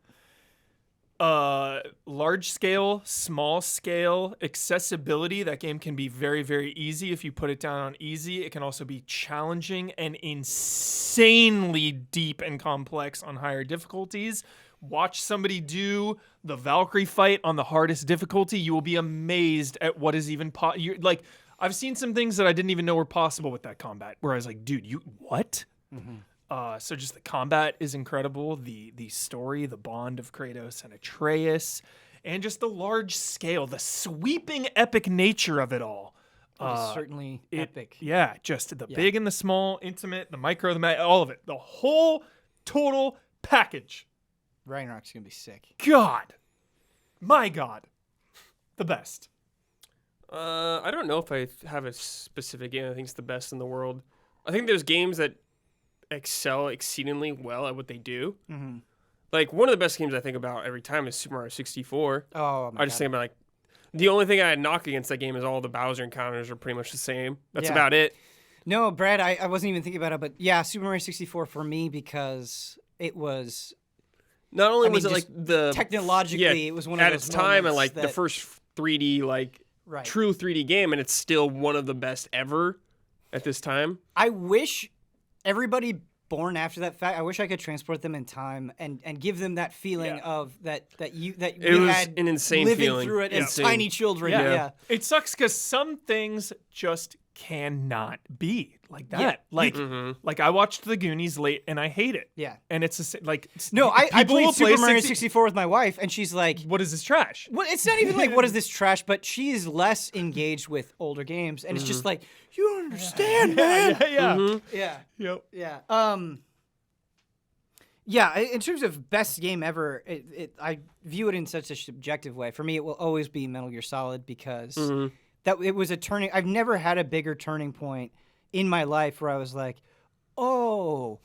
Large scale, small scale, accessibility. That game can be very, very easy if you put it down on easy. It can also be challenging and insanely deep and complex on higher difficulties. Watch somebody do the Valkyrie fight on the hardest difficulty. You will be amazed at what is even like. I've seen some things that I didn't even know were possible with that combat. Where I was like, dude, you what? Mm-hmm. So just the combat is incredible. The story, the bond of Kratos and Atreus, and just the large scale, the sweeping epic nature of it all. It is certainly epic. Yeah, just the big and the small, intimate, the micro, all of it. The whole total package. Ragnarok's going to be sick. God. My God. The best. I don't know if I have a specific game I think is the best in the world. I think there's games that excel exceedingly well at what they do. Mm-hmm. Like, one of the best games I think about every time is Super Mario 64. Oh, my I just think about, like, the only thing I knock against that game is all the Bowser encounters are pretty much the same. That's about it. No, Brad, I wasn't even thinking about it, but yeah, Super Mario 64 for me because it was... Not only was it, like, the... Technologically, it was one of those at its time, and, like, that, the first 3D, like, true 3D game, and it's still one of the best ever at this time. I wish everybody born after that fact, I wish I could transport them in time and give them that feeling of that we had an insane living feeling through it as tiny children. Yeah. It sucks because some things just cannot be like that. Like I watched The Goonies late and I hate it. Yeah. And it's like no, I played Super Mario 64 with my wife and she's like, what is this trash? Well, it's not even like what is this trash, but she is less engaged with older games and it's just like, you don't understand, man. Yeah, in terms of best game ever, I view it in such a subjective way. For me, it will always be Metal Gear Solid because that it was a turning. I've never had a bigger turning point in my life where I was like, oh,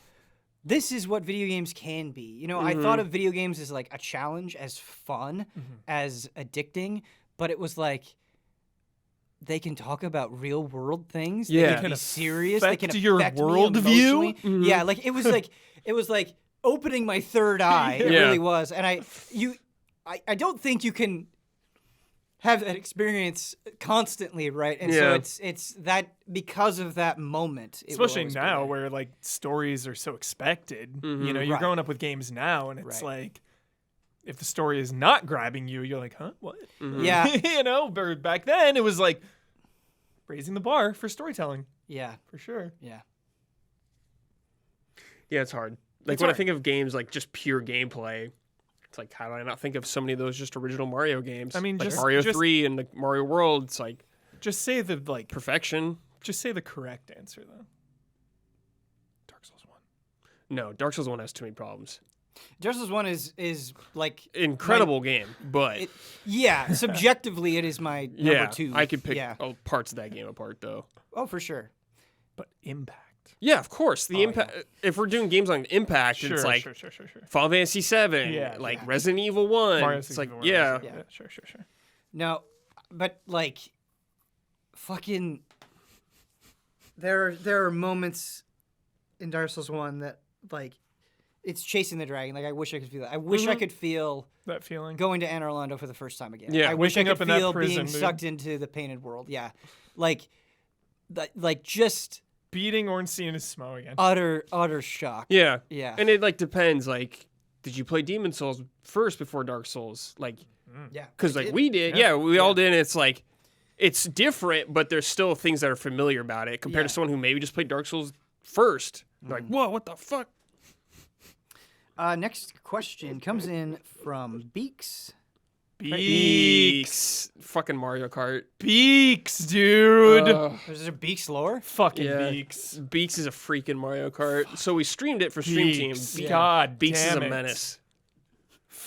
this is what video games can be. You know, I thought of video games as like a challenge, as fun, as addicting, but it was like they can talk about real world things. Yeah. They can be serious. They can affect your me worldview. emotionally. Yeah, like it was like opening my third eye. It really was. And I don't think you can have that experience constantly, right? And so it's that because of that moment. Especially now where like stories are so expected. You know, you're growing up with games now and it's like if the story is not grabbing you, you're like, huh? What? Yeah. You know, but back then it was like raising the bar for storytelling. Yeah. For sure. Yeah. Yeah, it's hard. Like when I think of games like just pure gameplay, it's like, how do I not think of so many of those just original Mario games? I mean, like just Mario 3 and like Mario World. It's like just say the like perfection. Just say the correct answer though. Dark Souls 1. No, Dark Souls 1 has too many problems. Dark Souls 1 is like incredible game, but subjectively it is my number 2. I could pick parts of that game apart though. Oh, for sure. But impact. Yeah, of course. The impact. Yeah. If we're doing games on impact, it's like Final Fantasy 7, Resident Evil 1. Mario it's like, 1, yeah. Sure. No, but like, fucking, there are moments in Dark Souls 1 that like, it's chasing the dragon. Like I wish I could feel that. I wish I could feel that feeling going to Anne Orlando for the first time again. Yeah, I wish I could feel prison, being sucked into the painted world. Yeah, like just. Beating Ornstein is Smo again. Utter shock. Yeah. And it like depends. Like, did you play Demon Souls first before Dark Souls? Like, because like we did. Yeah, we all did. And it's like, it's different, but there's still things that are familiar about it compared to someone who maybe just played Dark Souls first. Like, whoa, what the fuck? Next question comes in from Beaks. Fucking Mario Kart. Beaks, dude. Is there Beaks lore? Fucking Beaks. Beaks is a freaking Mario Kart. So we streamed it for Stream Team. God Beaks damn is a it. menace.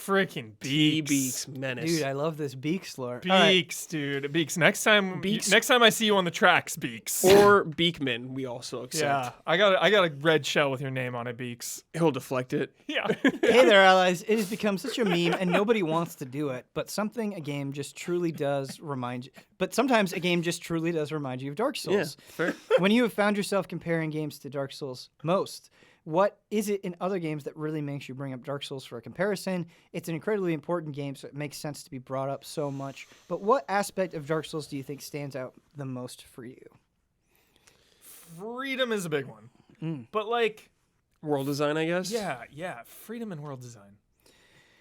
Freaking T Beaks. Beaks menace. Dude, I love this Beaks lore. All right. Beaks, dude. Beaks. Next time Beaks. next time I see you on the tracks, Beaks. or Beakman, we also accept. yeah. I got a red shell with your name on it, Beaks. He'll deflect it. Yeah. Hey there, allies. It has become such a meme, and nobody wants to do it. But something a game just truly does remind you. But sometimes a game just truly does remind you of Dark Souls. Yeah, fair. When you have found yourself comparing games to Dark Souls most, what is it in other games that really makes you bring up Dark Souls for a comparison? It's an incredibly important game, so it makes sense to be brought up so much. But what aspect of Dark Souls do you think stands out the most for you? Freedom is a big one. But like, World design, I guess. yeah, freedom and world design.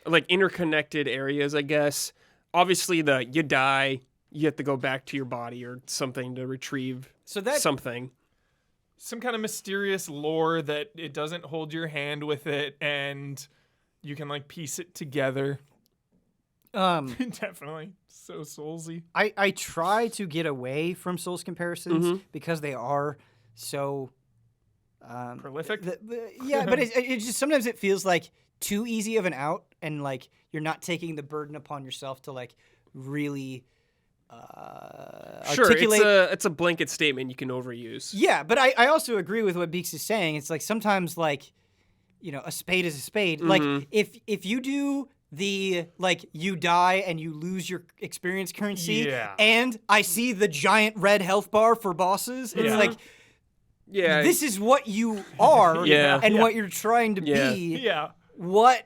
Like interconnected areas, I guess. Obviously, you die, you have to go back to your body or something to retrieve something. Some kind of mysterious lore that it doesn't hold your hand with it, and you can like piece it together. Definitely so soulsy. I try to get away from Souls comparisons because they are so Prolific. Yeah, but it just sometimes it feels like too easy of an out, and like you're not taking the burden upon yourself to like really Sure, articulate. it's a blanket statement you can overuse. Yeah, but I also agree with what Beeks is saying. It's like sometimes like, you know, a spade is a spade. Like if you do the like you die and you lose your experience currency, Yeah. and I see the giant red health bar for bosses, it's Yeah. like Yeah. this is what you are Yeah. and what you're trying to Yeah. be. Yeah. What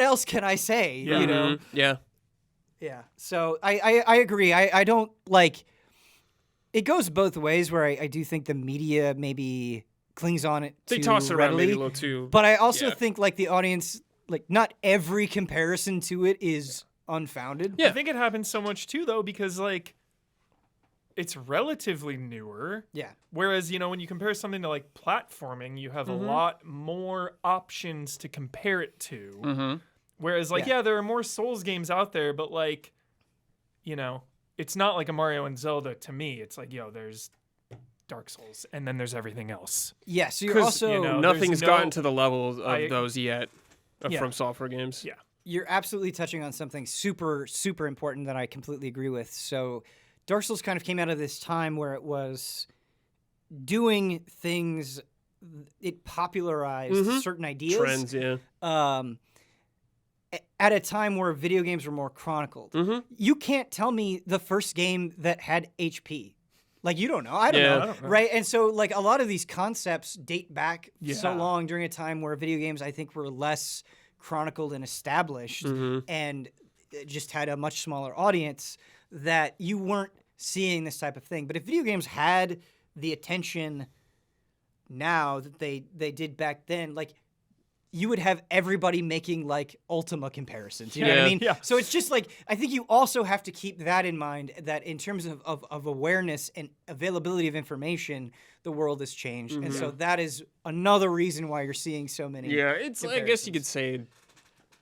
else can I say? Yeah. You know? Yeah. Yeah. So I agree. I don't like it goes both ways where I do think the media maybe clings on it They too toss it around readily, maybe a little too. but I also yeah. think like the audience, like not every comparison to it is unfounded. Yeah. I think it happens so much too, though, because like it's relatively newer. Yeah. Whereas, you know, when you compare something to like platforming, you have a lot more options to compare it to. Whereas, like, Yeah. yeah, there are more Souls games out there, but like, you know, it's not like a Mario and Zelda to me. It's like, yo, there's Dark Souls, and then there's everything else. Yeah. So you're 'Cause, also you know, Nothing's there's no- gotten to the level of I- those yet Yeah. from software games. Yeah. you're absolutely touching on something super, super important that I completely agree with. So Dark Souls kind of came out of this time where it was doing things, it popularized certain ideas. Trends, yeah. At a time where video games were more chronicled. You can't tell me the first game that had HP. Like, you don't know. I don't Yeah. know. I don't know. Right? And so, like, a lot of these concepts date back so Yeah. long during a time where video games, I think, were less chronicled and established and just had a much smaller audience that you weren't seeing this type of thing. But if video games had the attention now that they did back then, like, you would have everybody making like Ultima comparisons. You know what I Yeah. mean? Yeah. So it's just like, I think you also have to keep that in mind, that in terms of awareness and availability of information, the world has changed. And so that is another reason why you're seeing so many. Yeah, it's I guess you could comparisons. say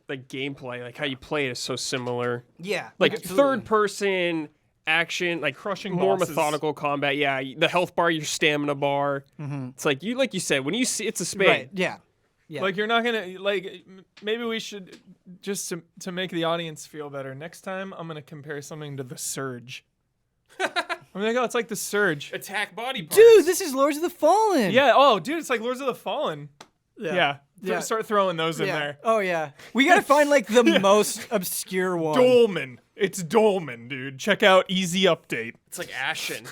like gameplay, like how you play it is so similar. Yeah. Like absolutely. third person action, like Crushing more bosses. methodical combat. Yeah, the health bar, your stamina bar. It's like you said, when you see it's a spade. Right. Yeah. Yeah. Like, you're not gonna like. Maybe we should just to make the audience feel better. Next time, I'm gonna compare something to the Surge. I'm like, oh, it's like the Surge. Attack body parts. Dude, this is Lords of the Fallen. Yeah. Oh, dude, it's like Lords of the Fallen. Yeah. Yeah. Start throwing those in Yeah. there. Oh, yeah. We got to find like the most obscure one. Dolmen. It's Dolmen, dude. Check out Easy Update. It's like Ashen.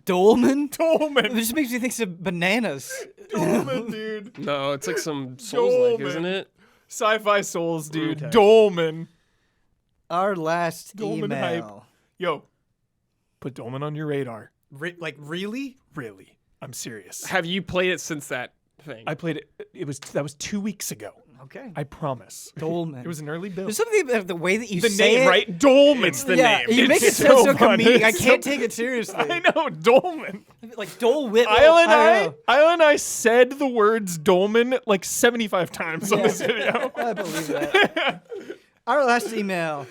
Dolmen? It Dolmen. just makes me think of bananas. Dolmen, dude. No, it's like some Souls-like, Dolmen. isn't it? Sci-fi Souls, dude. Okay. Dolmen. Our last Dolmen hype. email. Yo, put Dolmen on your radar. Like, really? Really. I'm serious. Have you played it since that thing? I played it. That was 2 weeks ago. Okay. I promise. Dolmen. It was an early build. There's something about the way that you The say name, it. right? Dolmen. It's the Yeah, name. you make it It's sound so fun. comedic. I It's can't so- take it seriously. I know, Dolmen. Like Dole Whitlow. Isle I and I said the words Dolmen like 75 times on this video. I believe that. Our last email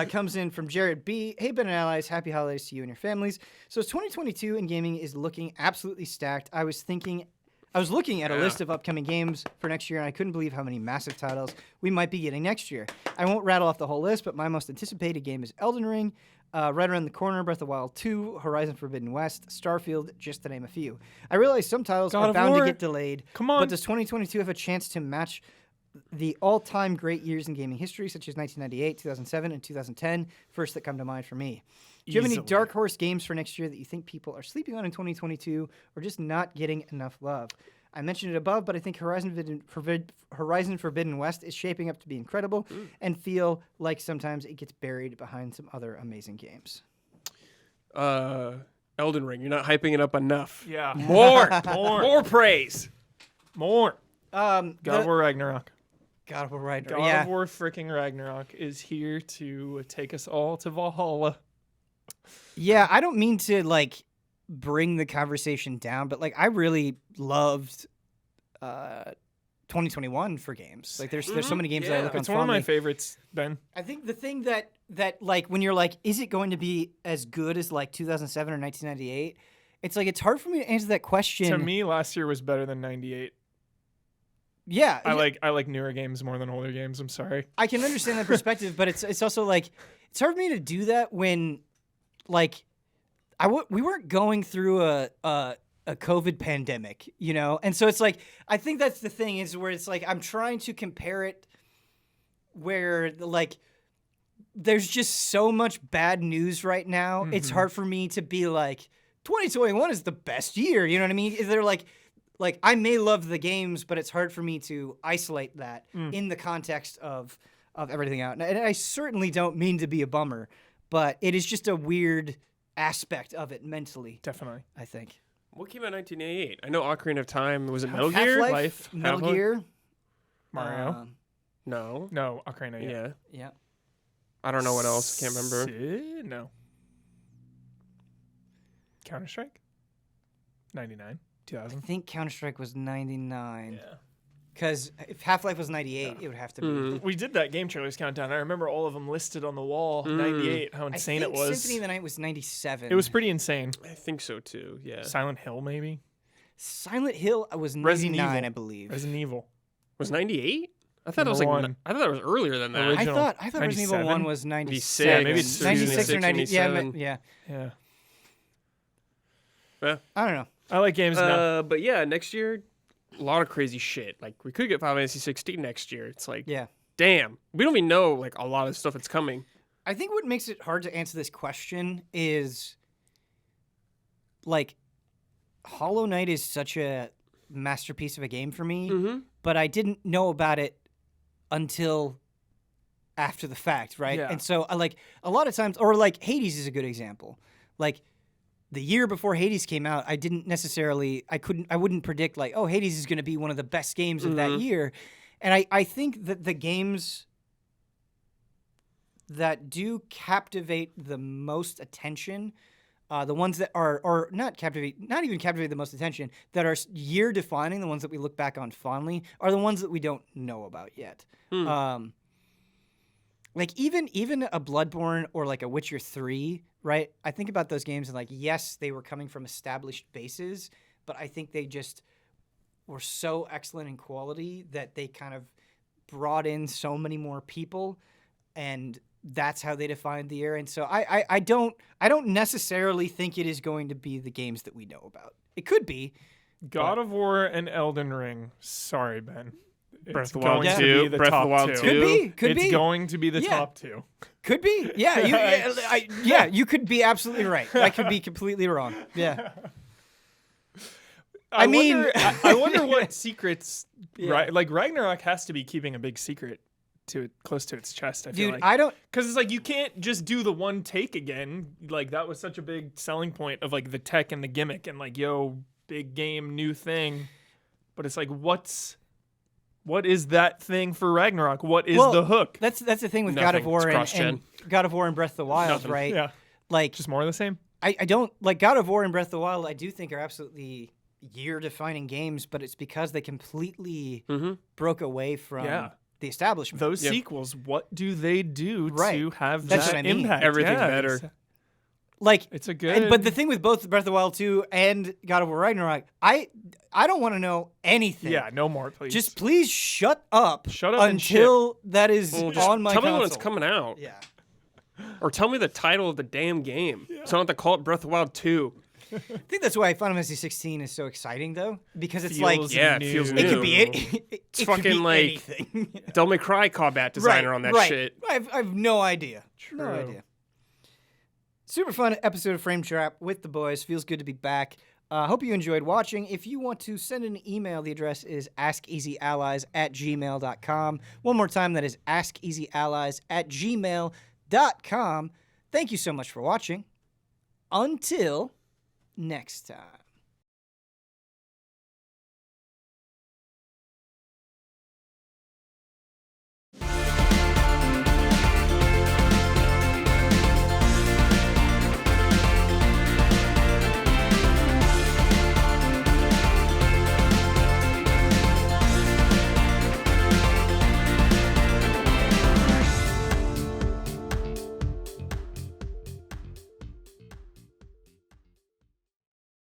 comes in from Jared B. Hey, Ben and Allies, happy holidays to you and your families. So 2022 in gaming is looking absolutely stacked. I was thinking I was looking at a list of upcoming games for next year, and I couldn't believe how many massive titles we might be getting next year. I won't rattle off the whole list, but my most anticipated game is Elden Ring, right around the corner, Breath of the Wild 2, Horizon Forbidden West, Starfield, just to name a few. I realize some titles God are of bound War. to get delayed, Come on. but does 2022 have a chance to match the all-time great years in gaming history, such as 1998, 2007, and 2010? First that come to mind for me. Do you have any Easily. dark horse games for next year that you think people are sleeping on in 2022 or just not getting enough love? I mentioned it above, but I think Horizon Forbidden West is shaping up to be incredible and feel like sometimes it gets buried behind some other amazing games. Elden Ring, you're not hyping it up enough. Yeah. More. More. More praise. More. God God of War Ragnarok. God of War, right? God Yeah. of War freaking Ragnarok is here to take us all to Valhalla. Yeah, I don't mean to like bring the conversation down, but like I really loved 2021 for games. Like there's so many games that I Yeah. look on It's one of my fondly. favorites, Ben. I think the thing that like when you're like, is it going to be as good as like 2007 or 1998? It's like it's hard for me to answer that question. To me, last year was better than 98. Yeah, I like newer games more than older games. I'm sorry. I can understand that perspective, but it's also like it's hard for me to do that when like we weren't going through a COVID pandemic, you know? And so it's like I think that's the thing is where it's like I'm trying to compare it where like there's just so much bad news right now. It's hard for me to be like 2021 is the best year, you know what I mean? They're like I may love the games, but it's hard for me to isolate that in the context of everything out. And I certainly don't mean to be a bummer, but it is just a weird aspect of it mentally, Definitely. I think. What came out in 1988? I know Ocarina of Time. Was it Metal Gear? Half-Life, Life, Metal Half-Life? Gear. Mario. No. No, Ocarina. Yeah. Yeah. I don't know what else. Can't remember. No. Counter-Strike? 99. I 2000. think Counter-Strike was 99. Yeah. Because if Half-Life was 98, it would have to be. We did that game trailers countdown. I remember all of them listed on the wall. 98. How insane I it think was. Symphony of the Night was 97. It was pretty insane. I think so too. Yeah. Silent Hill, maybe? Silent Hill was Resident 99, Evil. I believe. Resident Evil. Was 98? I thought it was Number like. one. I thought it was earlier than that. Original. I thought Resident Evil 97? 1 was 96. Yeah, maybe it's 96 or 90. 97. Yeah. Yeah. I don't know. I like games now. But yeah, next year, a lot of crazy shit. Like we could get Final Fantasy 16 next year. It's like, Yeah. damn, we don't even know like a lot of stuff that's coming. I think what makes it hard to answer this question is like Hollow Knight is such a masterpiece of a game for me, but I didn't know about it until after the fact, right? Yeah. And so I like a lot of times, or like Hades is a good example. Like the year before Hades came out, I wouldn't predict like, oh, Hades is going to be one of the best games of that year. And I think that the games that do captivate the most attention, the ones that are not even captivate the most attention, that are year defining, the ones that we look back on fondly, are the ones that we don't know about yet. Like even a Bloodborne or like a Witcher 3, right? I think about those games and like, yes, they were coming from established bases, but I think they just were so excellent in quality that they kind of brought in so many more people, and that's how they defined the era. And so I don't necessarily think it is going to be the games that we know about. It could be. God of War and Elden Ring. Sorry, Ben. Breath It's of the Wild going to 2, be the Breath of top the Wild 2. two. Could It's be. going to be the Yeah. top two. Could be. Yeah, you could be absolutely right. I could be completely wrong. Yeah. I mean- wonder, I wonder what secrets. Right, like Ragnarok has to be keeping a big secret to it, close to its chest. I feel Dude, like. I don't Because it's like you can't just do the one take again. Like that was such a big selling point of like the tech and the gimmick and like big game, new thing. But it's like what is that thing for Ragnarok? What is Well, the hook? That's the thing with God of Nothing. War It's and cross-gen. God of War and Breath of the Wild, Nothing. right? Yeah, Like just more of the same. I don't like God of War and Breath of the Wild. I do think are absolutely year-defining games, but it's because they completely broke away from the establishment. Those sequels, what do they do Right. to have That's that what I mean. impact? Everything Yeah, better. Like, It's a good. but the thing with both Breath of the Wild 2 and God of War Ragnarok, I don't want to know anything. Yeah, no more, please. Just please shut up. Shut up and until that is Well, just on my tell console. me when it's coming out. Yeah. Or tell me the title of the damn game. So I don't have to call it Breath of the Wild 2. I think that's why Final Fantasy 16 is so exciting, though, because it's Feels like Yeah, it feels new. new. it could be It's it could fucking be like anything. Devil May Cry combat designer on that shit. I have no idea. No True. idea. Super fun episode of Frame Trap with the boys. Feels good to be back. Hope you enjoyed watching. If you want to send an email, the address is askeasyallies@gmail.com. One more time, that is askeasyallies@gmail.com. Thank you so much for watching. Until next time.